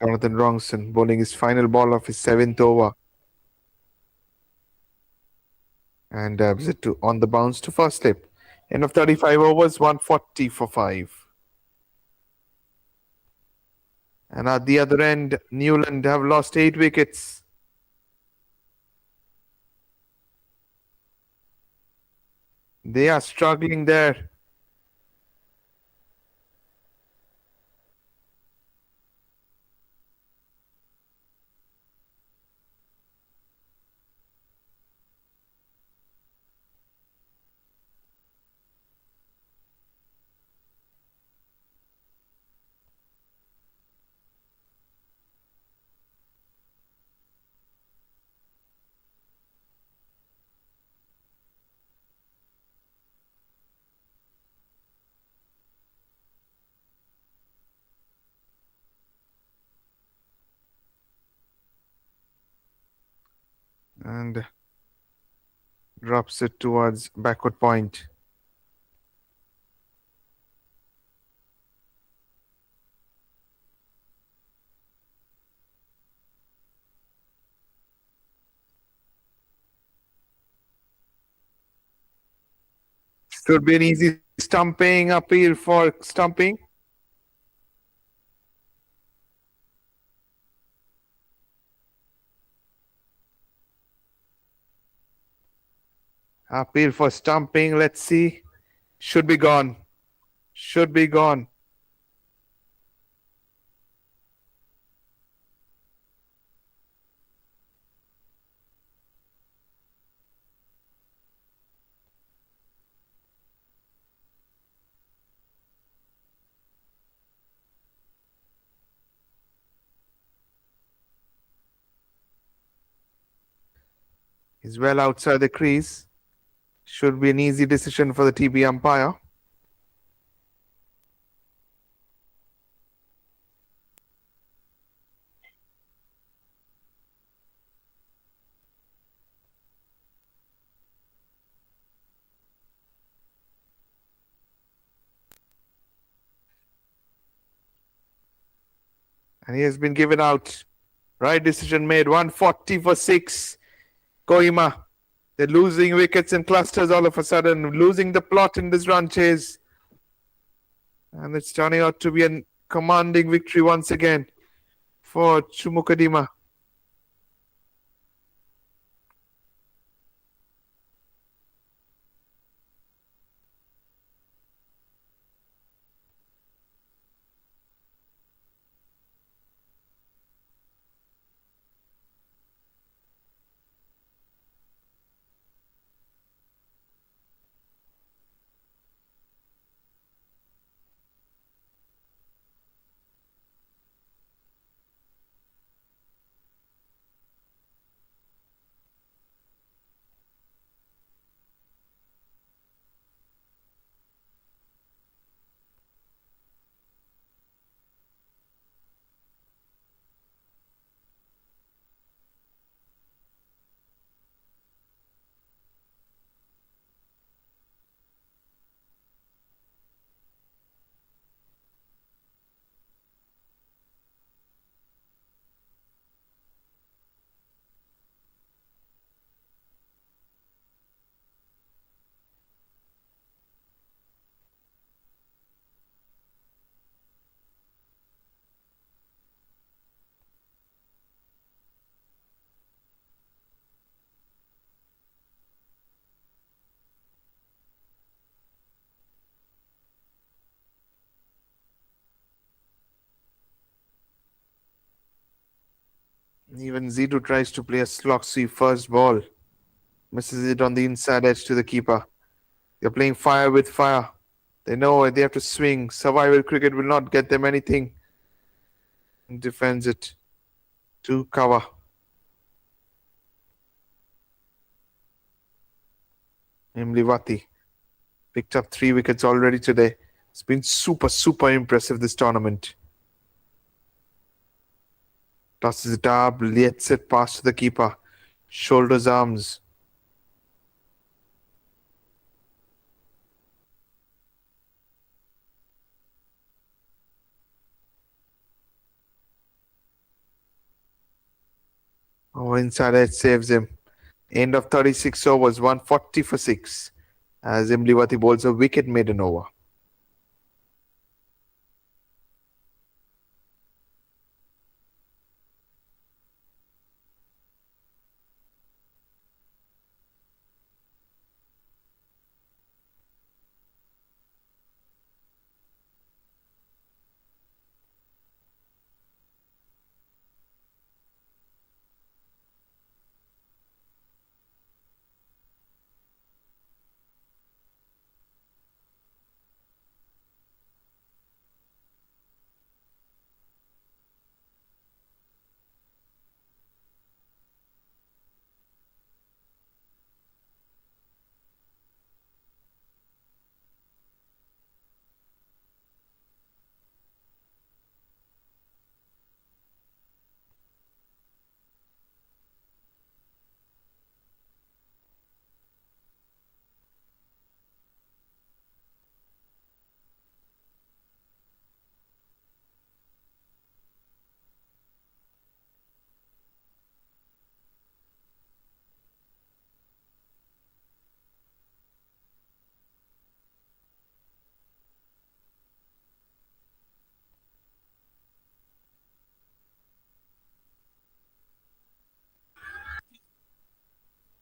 Jonathan Wrongson bowling his final ball of his 7th over. And it to on the bounce to first slip. End of 35 overs, 140 for 5. And at the other end, Newland have lost 8 wickets. They are struggling there. And drops it towards backward point. Should be an easy stumping appeal for stumping. Appeal for stumping. Let's see. Should be gone. Should be gone. He's well outside the crease. Should be an easy decision for the TB umpire. And he has been given out. Right decision made. 140 for 6. Kohima. They're losing wickets in clusters all of a sudden, losing the plot in this run chase. And it's turning out to be a commanding victory once again for CHUMOUKEDIMA. Even Zito tries to play a sloxy first ball. Misses it on the inside edge to the keeper. They're playing fire with fire. They know they have to swing. Survival cricket will not get them anything. Defends it to cover. Imliwati picked up 3 wickets already today. It's been super impressive this tournament. Tosses it up, lets it past the keeper. Shoulders, arms. Oh, inside edge saves him. End of 36 overs, 140 for 6. As Imliwati bowls a wicket maiden over.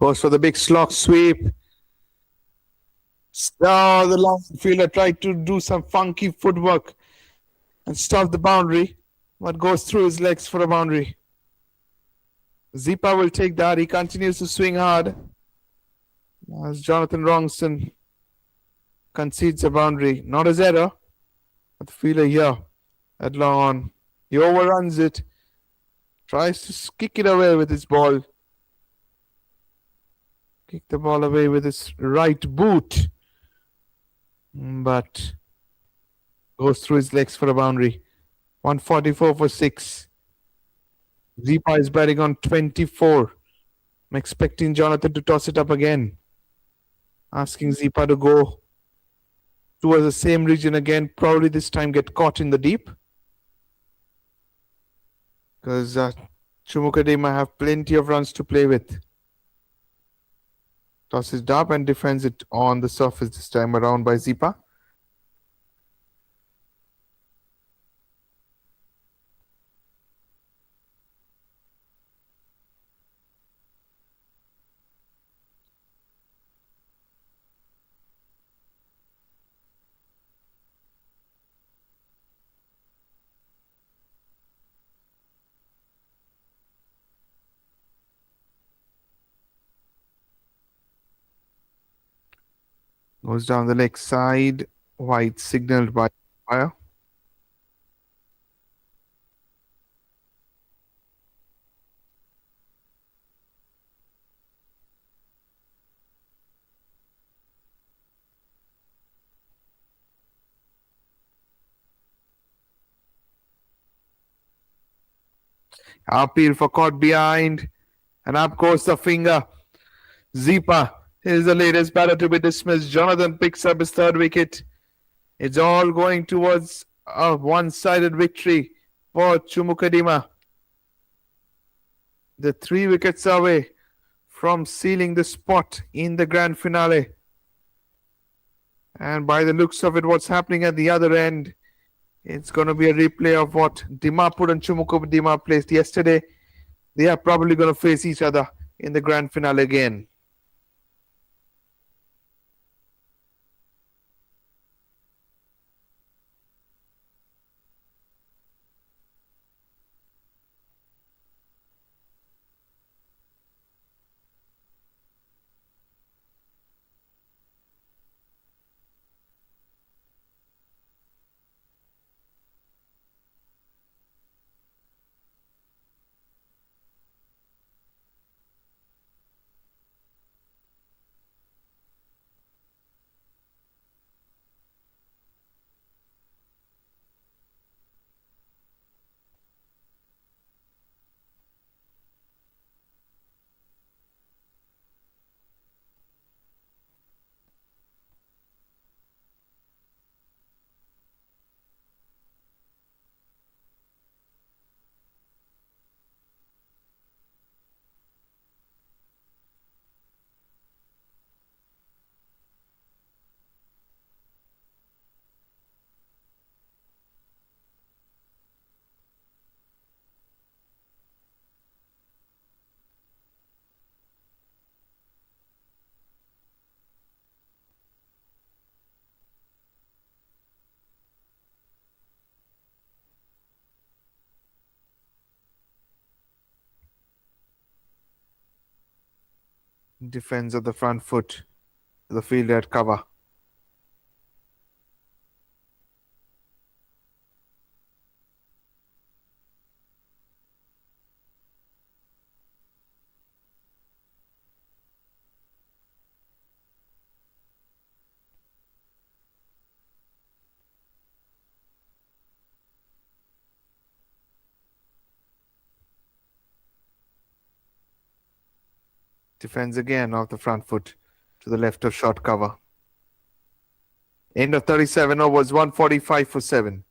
Goes for the big slog sweep. Oh, the long fielder tried to do some funky footwork and stop the boundary, but goes through his legs for a boundary. Zipa will take that. He continues to swing hard as Jonathan Wrongson concedes a boundary. Not his error, but the fielder here at long on. He overruns it, tries to kick it away with his ball. Kick the ball away with his right boot, but goes through his legs for a boundary. 144 for 6. Zipa is batting on 24. I'm expecting Jonathan to toss it up again. Asking Zipa to go towards the same region again. Probably this time get caught in the deep. Because CHUMOUKEDIMA have plenty of runs to play with. Tosses it up and defends it on the surface this time around by Zipa. Goes down the leg side. White signaled by fire. Appeal for caught behind. And up goes the finger. Zipa is the latest batter to be dismissed. Jonathan picks up his 3rd wicket. It's all going towards a one-sided victory for CHUMOUKEDIMA. The 3 wickets away from sealing the spot in the grand finale. And by the looks of it, what's happening at the other end, it's going to be a replay of what Dimapur and CHUMOUKEDIMA placed yesterday. They are probably going to face each other in the grand finale again. Defense of the front foot. The fielder at cover. Defends again off the front foot to the left of short cover. End of 37 overs, 145 for 7.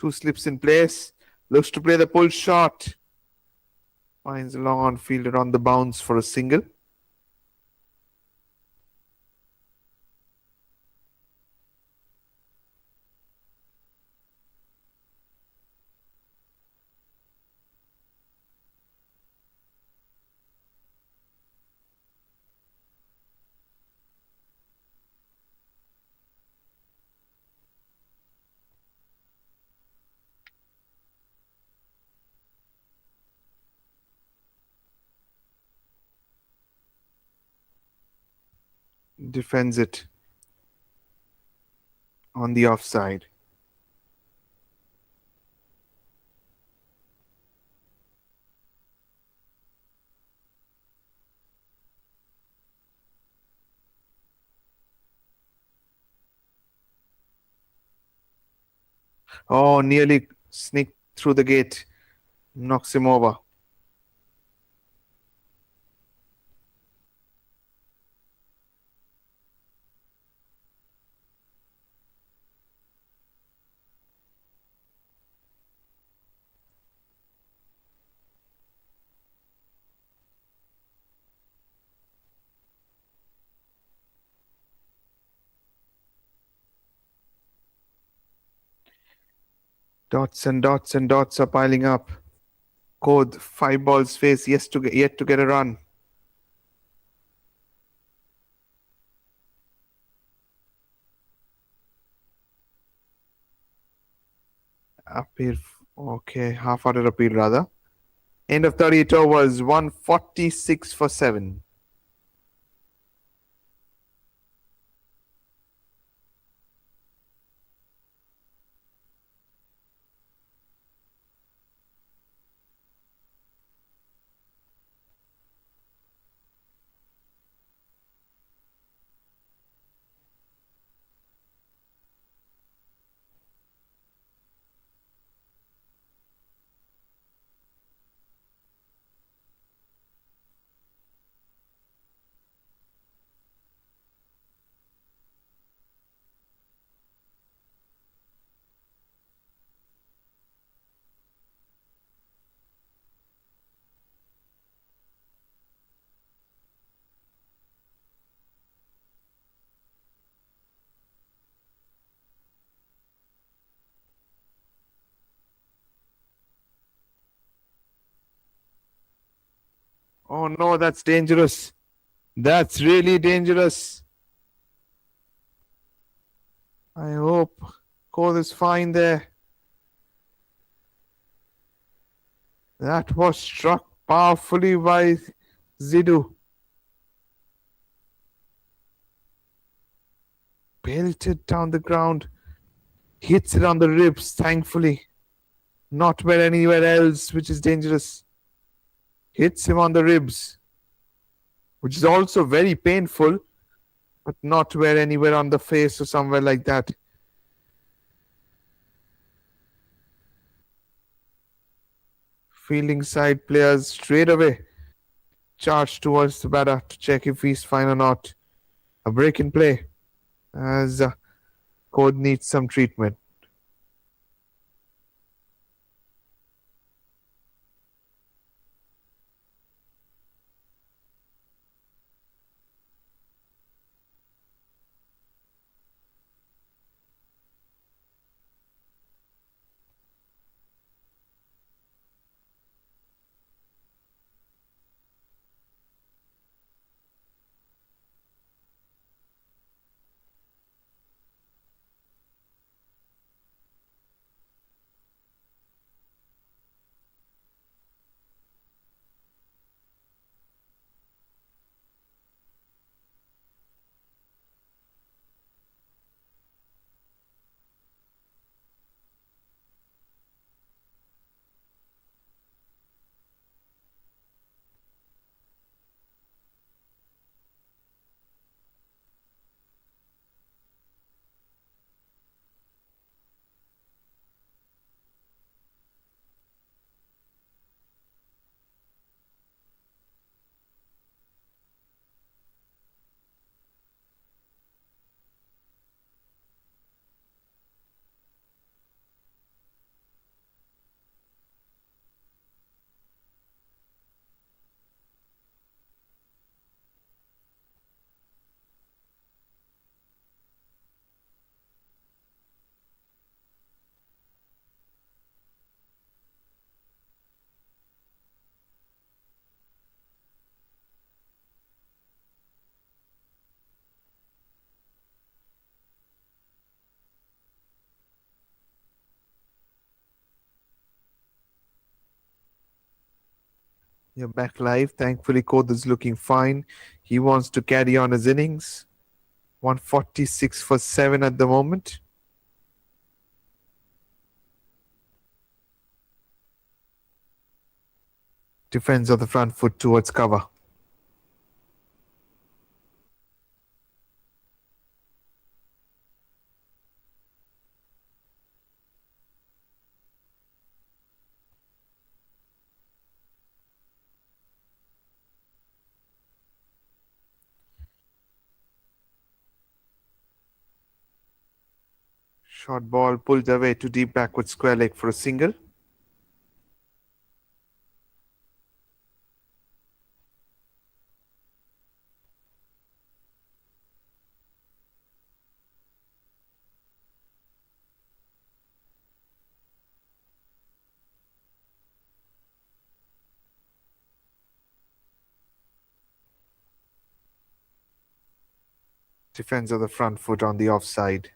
Two slips in place. Looks to play the pull shot. Finds a long on fielder on the bounce for a single. Defends it on the offside. Oh, nearly sneaked through the gate. Knocks him over. Dots and dots and dots are piling up. Code 5 balls face yet to get a run. Appeal. Okay, half-hearted appeal rather. End of 38 overs, 146 for 7. Oh no, that's dangerous. That's really dangerous. I hope Cole is fine there. That was struck powerfully by Zidou. Belted down the ground. Hits it on the ribs, thankfully. Not where anywhere else, which is dangerous. Hits him on the ribs, which is also very painful, but not where anywhere on the face or somewhere like that. Fielding side players straight away charge towards the batter to check if he's fine or not. A break in play as Code needs some treatment. You're back live. Thankfully, Code is looking fine. He wants to carry on his innings. 146 for 7 at the moment. Defends on the front foot towards cover. Short ball pulled away to deep backward square leg for a single. Defends on the front foot on the offside.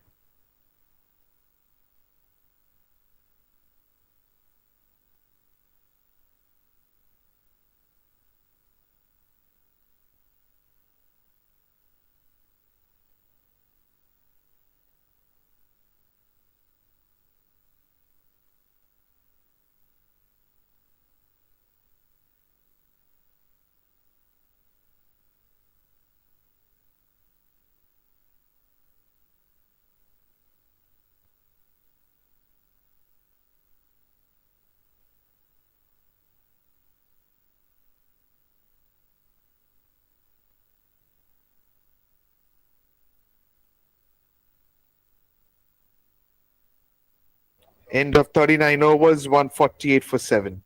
End of 39 overs, 148 for 7.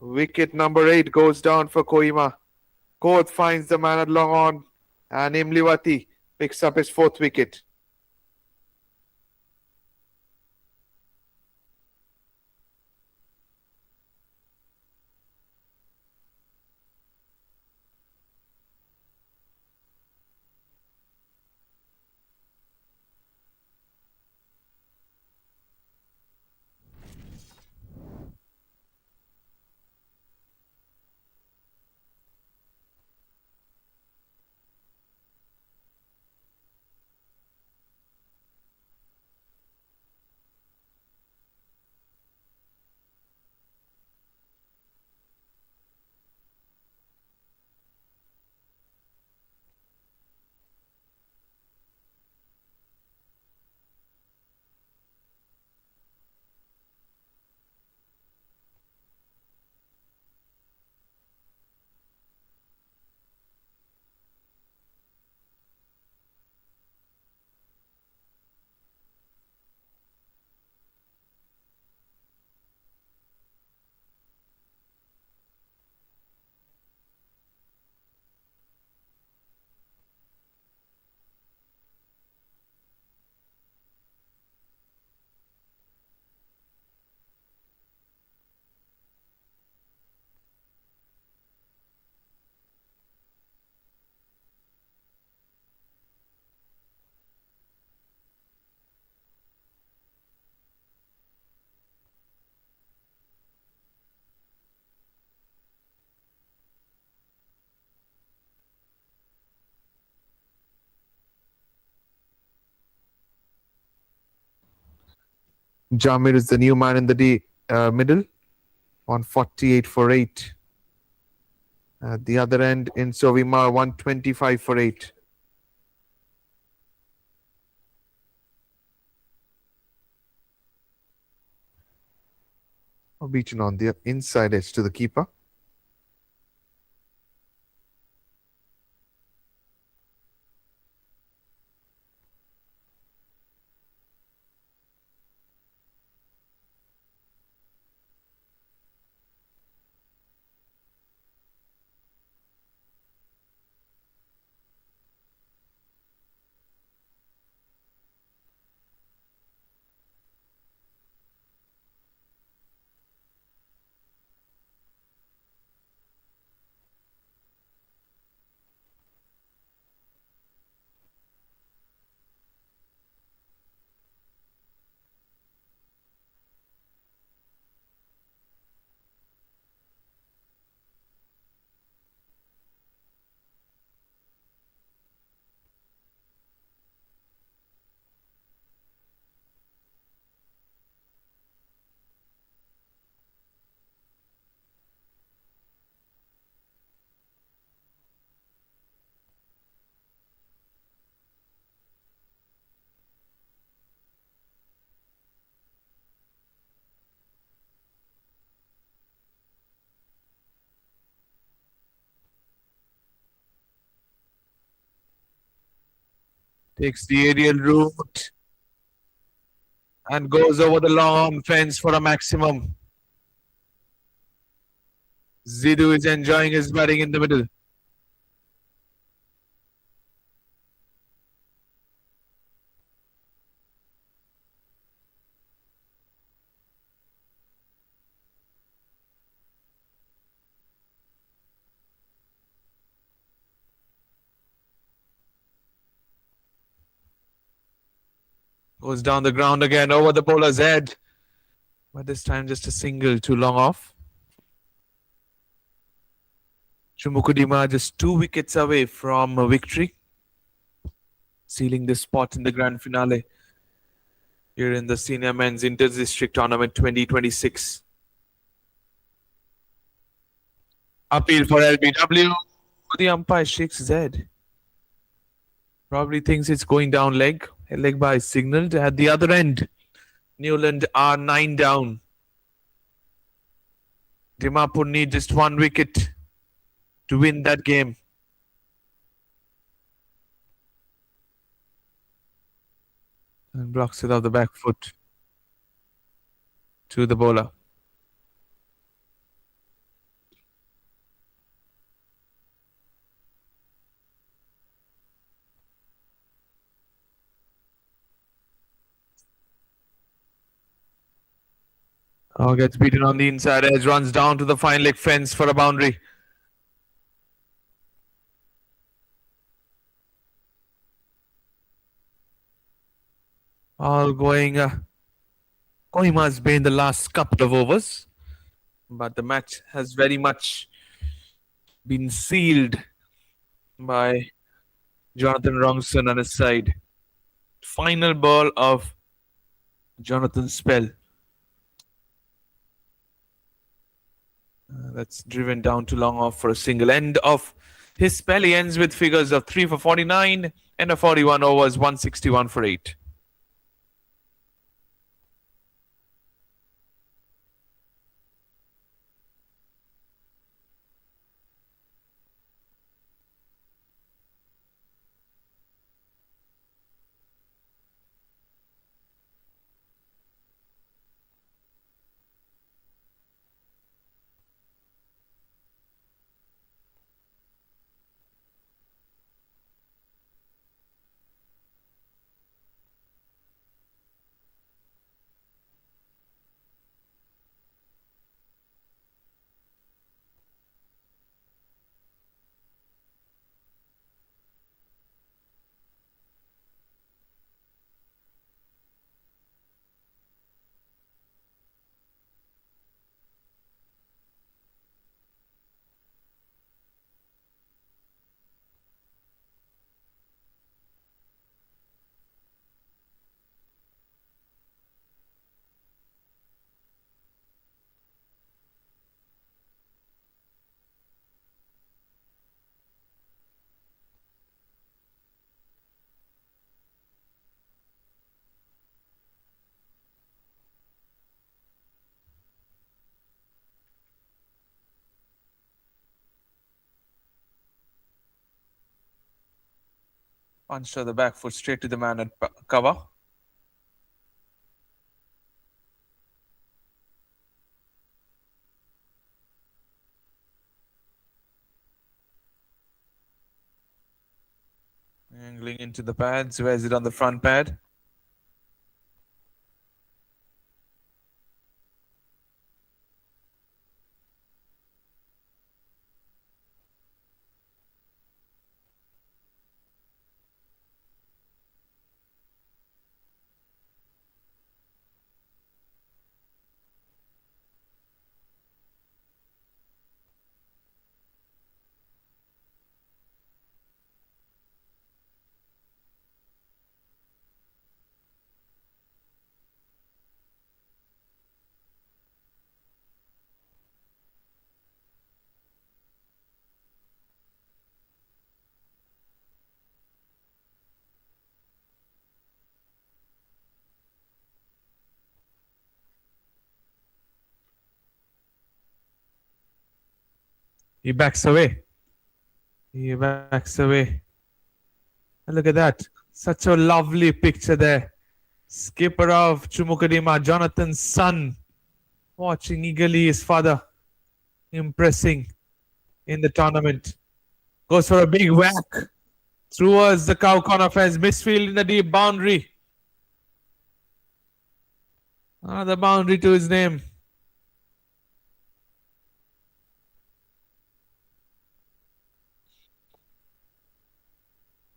Wicket number 8 goes down for Kohima. Koth finds the man at long on, and Imliwati picks up his 4th wicket. Jamir is the new man in the middle on 48 for 8. At the other end, in Sovima, 125 for 8. Beaten on the inside edge to the keeper. Takes the aerial route and goes over the long fence for a maximum. Zidhu is enjoying his batting in the middle. Goes down the ground again over the bowler's head. But this time just a single too long off. CHUMOUKEDIMA just 2 wickets away from a victory, sealing the spot in the grand finale here in the Senior Men's Inter-District Tournament 2026. Appeal for LBW. The umpire shakes his head. Probably thinks it's going down leg. A leg by signaled at the other end. Newland are 9 down. Dimapur need just 1 wicket to win that game. And blocks it off the back foot to the bowler. Oh, gets beaten on the inside edge, runs down to the fine leg fence for a boundary. All going Kohima's been the last couple of overs, but the match has very much been sealed by Jonathan Wrongson on his side. Final ball of Jonathan Spell. That's driven down to long off for a single. End of his spell. He ends with figures of 3 for 49 and a 41 overs, 161 for 8. Punch to the back foot straight to the man at cover. Angling into the pads. Where's it on the front pad? He backs away. He backs away. And look at that. Such a lovely picture there. Skipper of CHUMOUKEDIMA, Jonathan's son, watching eagerly his father impressing in the tournament. Goes for a big whack towards the cow corner fence. Misfield in the deep boundary. Another boundary to his name.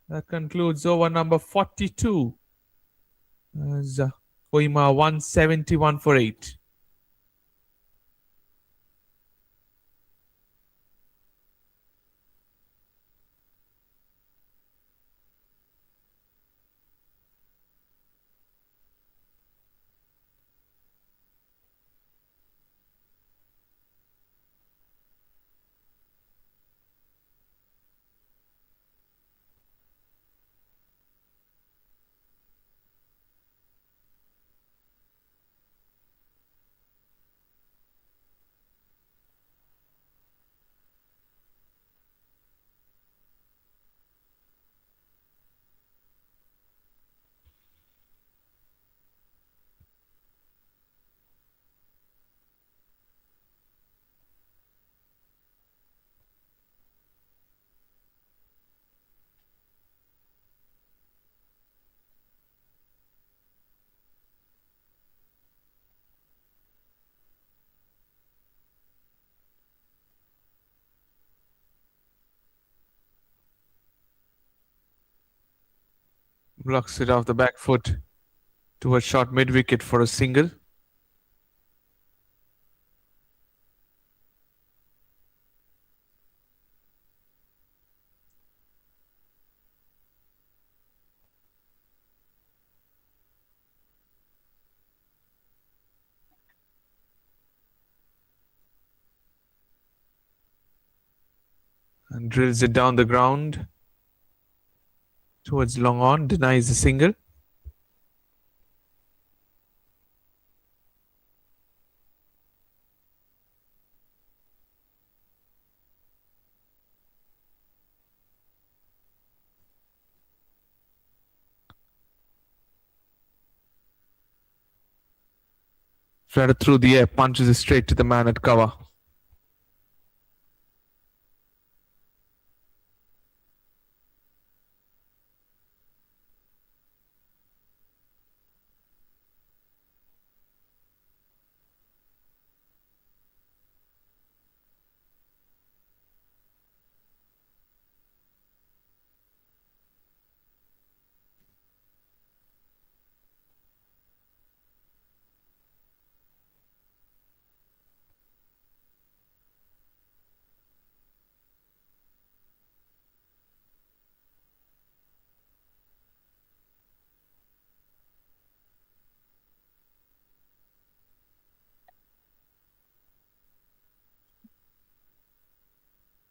That concludes over number 42. As Kohima 171 for 8. Blocks it off the back foot towards short mid wicket for a single. And drills it down the ground towards long on, denies the single. Flatted through the air, punches it straight to the man at cover.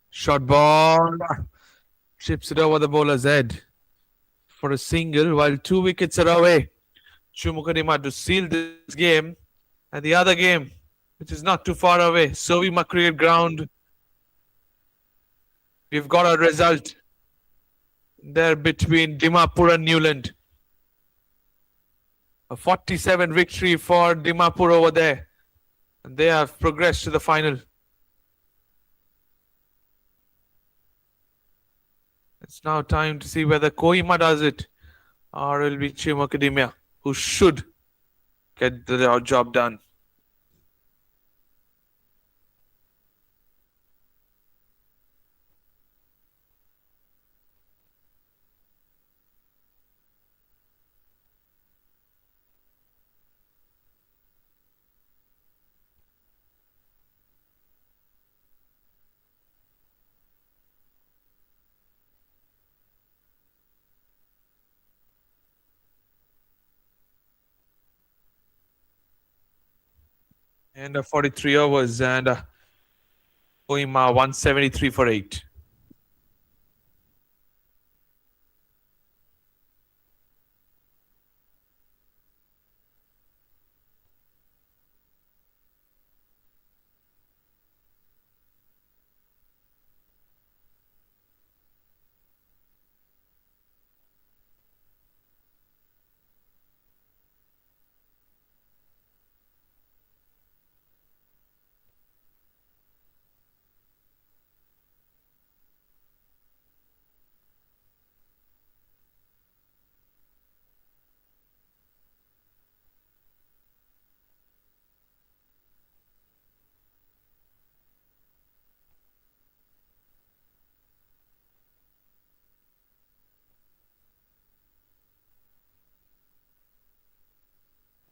Short ball. Chips it over the bowler's head for a single while 2 wickets are away. CHUMOUKEDIMA to seal this game. And the other game, which is not too far away, Kohima Cricket Ground. We've got a result there between Dimapur and Newland. A 47 victory for Dimapur over there. And they have progressed to the final. It's now time to see whether Kohima does it or it will be CHUMOUKEDIMA who should get the job done. And 43 overs and Kohima 173 for 8.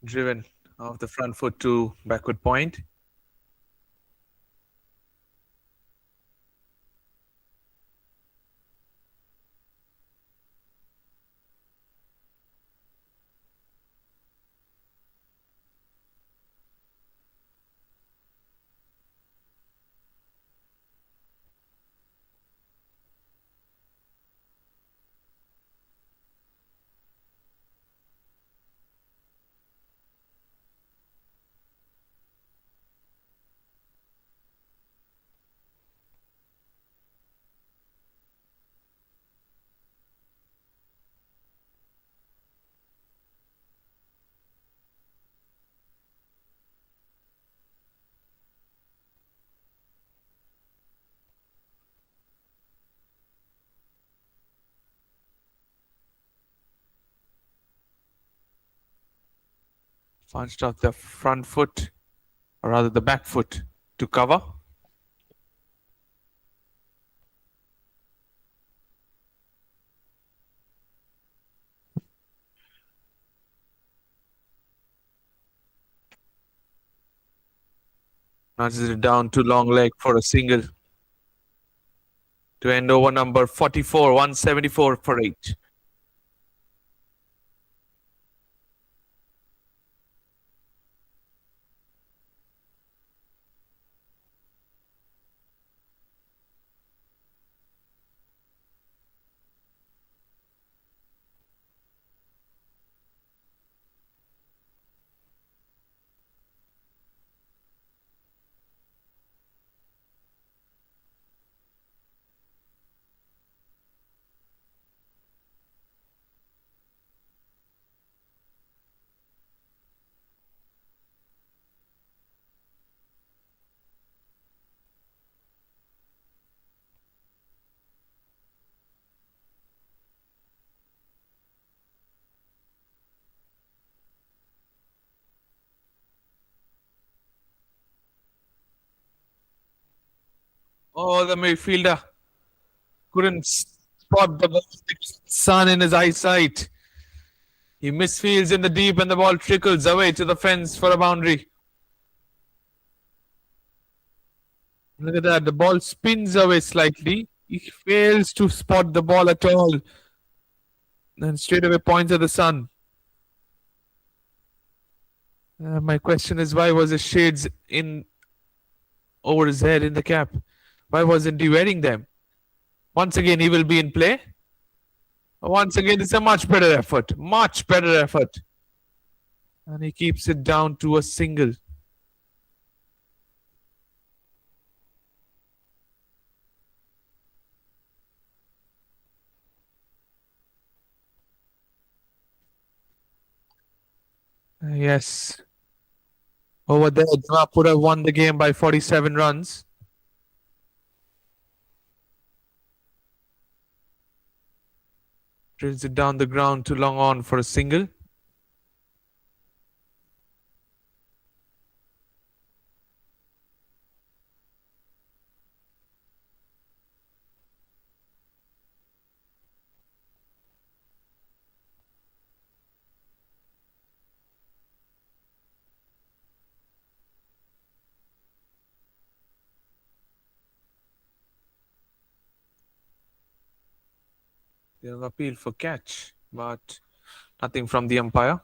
Driven off the front foot to backward point. Punched off the front foot, or rather the back foot, to cover. Nudges it down to long leg for a single to end over number 44, 174 for 8. Oh, the midfielder couldn't spot the ball because of the sun in his eyesight. He misfields in the deep and the ball trickles away to the fence for a boundary. Look at that. The ball spins away slightly. He fails to spot the ball at all. Then straight away points at the sun. My question is, why was his shades in over his head in the cap? Why wasn't he wearing them? Once again, he will be in play. Once again, it's a much better effort. Much better effort. And he keeps it down to a single. Yes. Over there, Dima would have won the game by 47 runs. Drills it down the ground to long on for a single. They have appealed for catch, but nothing from the umpire.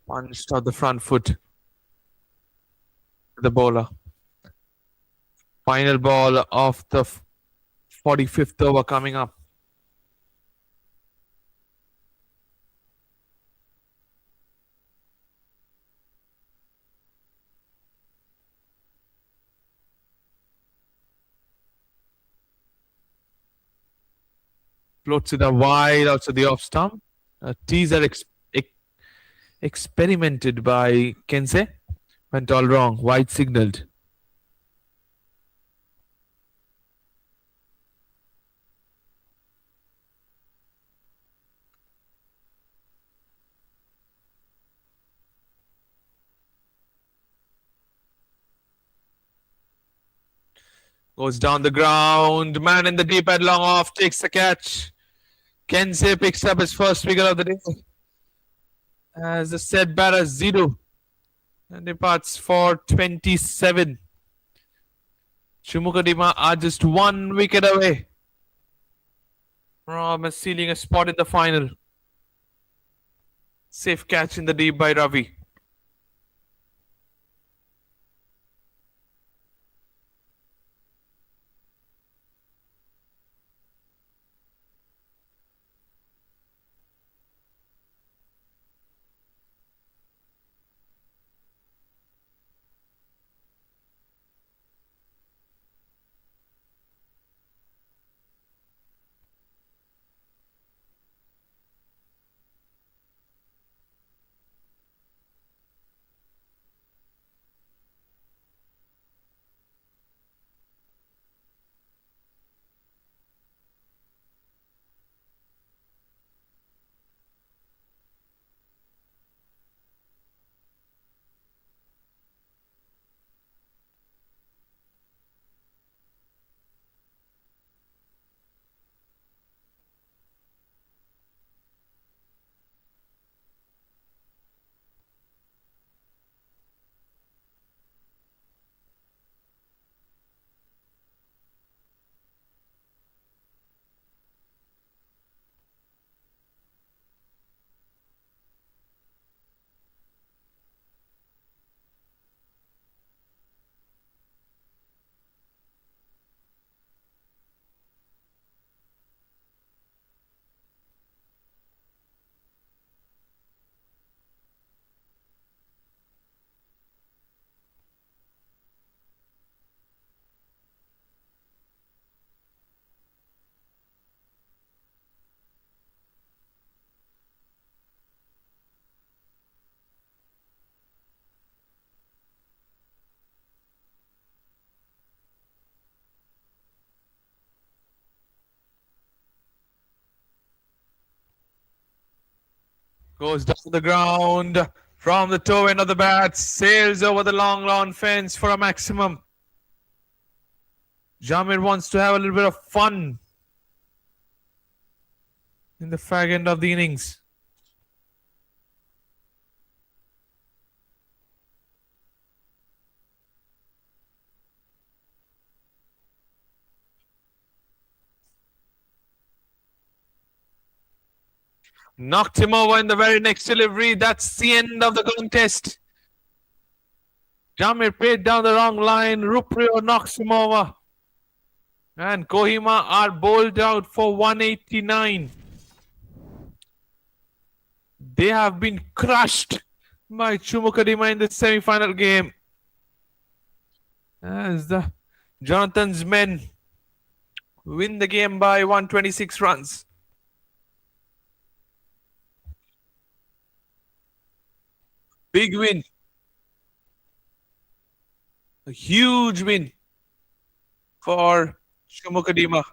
Punched out the front foot to the bowler. Final ball of the 45th over coming up. Floats it a wide outside the off stump. Tees are experimented by Kensei. Went all wrong. Wide signaled. Goes down the ground. Man in the deep end, long off. Takes the catch. Kensei picks up his first wicket of the day. As the set batter Zido. And departs for 27. CHUMOUKEDIMA are just 1 wicket away from sealing a spot in the final. Safe catch in the deep by Ravi. Goes down to the ground from the toe end of the bat, sails over the long lawn fence for a maximum. Jamir wants to have a little bit of fun in the fag end of the innings. Knocked him over in the very next delivery. That's the end of the contest. Jamir played down the wrong line. Ruprio knocks him over. And Kohima are bowled out for 189. They have been crushed by CHUMOUKEDIMA in the semi-final game. As the Jonathan's men win the game by 126 runs. Big win. A huge win for CHUMOUKEDIMA.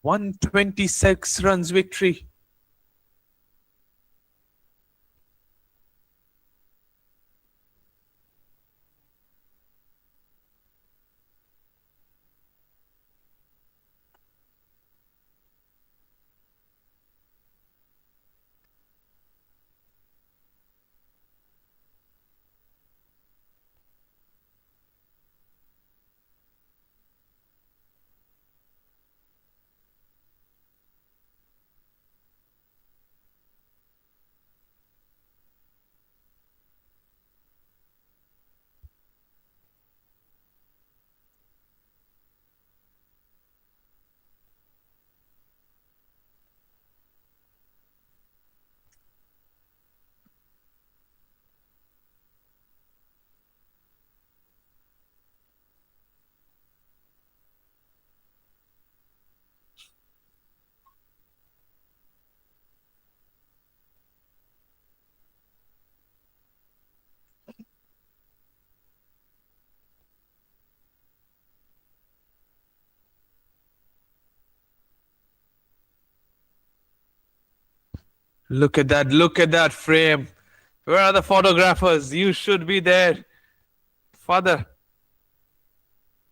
"126 runs victory." Look at that. Look at that frame. Where are the photographers? You should be there. Father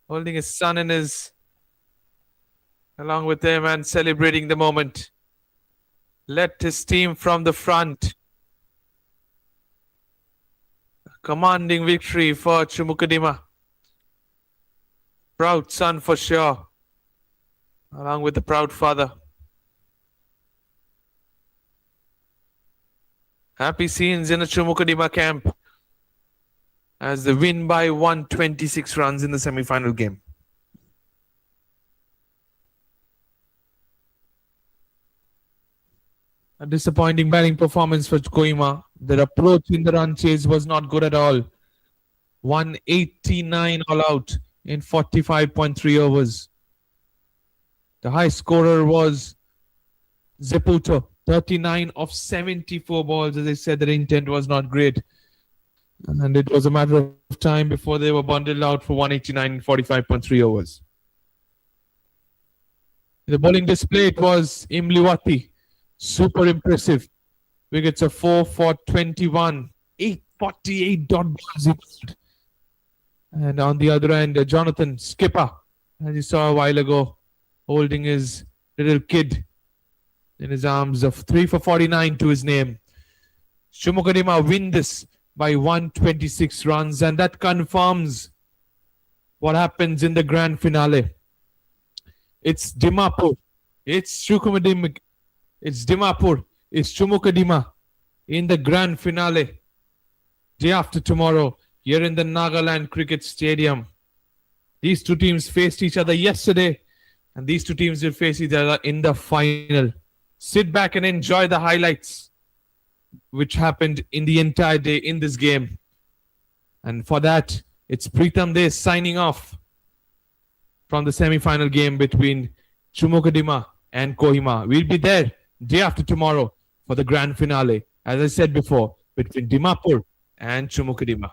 holding his son in his along with him and celebrating the moment. Led his team from the front. A commanding victory for CHUMOUKEDIMA. Proud son for sure. Along with the proud father. Happy scenes in a CHUMOUKEDIMA camp as they win by 126 runs in the semi-final game. A disappointing batting performance for Kohima. Their approach in the run chase was not good at all. 189 all out in 45.3 overs. The high scorer was Zeputo. 39 of 74 balls. As I said, their intent was not great. And it was a matter of time before they were bundled out for 189 in 45.3 overs. The bowling display, it was Imliwati. Super impressive. Wickets of 4 for 21. 848 dot balls. And on the other end, Jonathan Skipper, as you saw a while ago, holding his little kid in his arms, of 3 for 49 to his name. CHUMOUKEDIMA win this by 126 runs, and that confirms what happens in the grand finale. It's Dimapur. It's CHUMOUKEDIMA. It's Dimapur. It's CHUMOUKEDIMA in the grand finale. Day after tomorrow, here in the Nagaland Cricket Stadium. These two teams faced each other yesterday, and these two teams will face each other in the final. Sit back and enjoy the highlights which happened in the entire day in this game. And for that, it's Pritam Dey signing off from the semi-final game between CHUMOUKEDIMA and Kohima. We'll be there day after tomorrow for the grand finale, as I said before, between Dimapur and CHUMOUKEDIMA.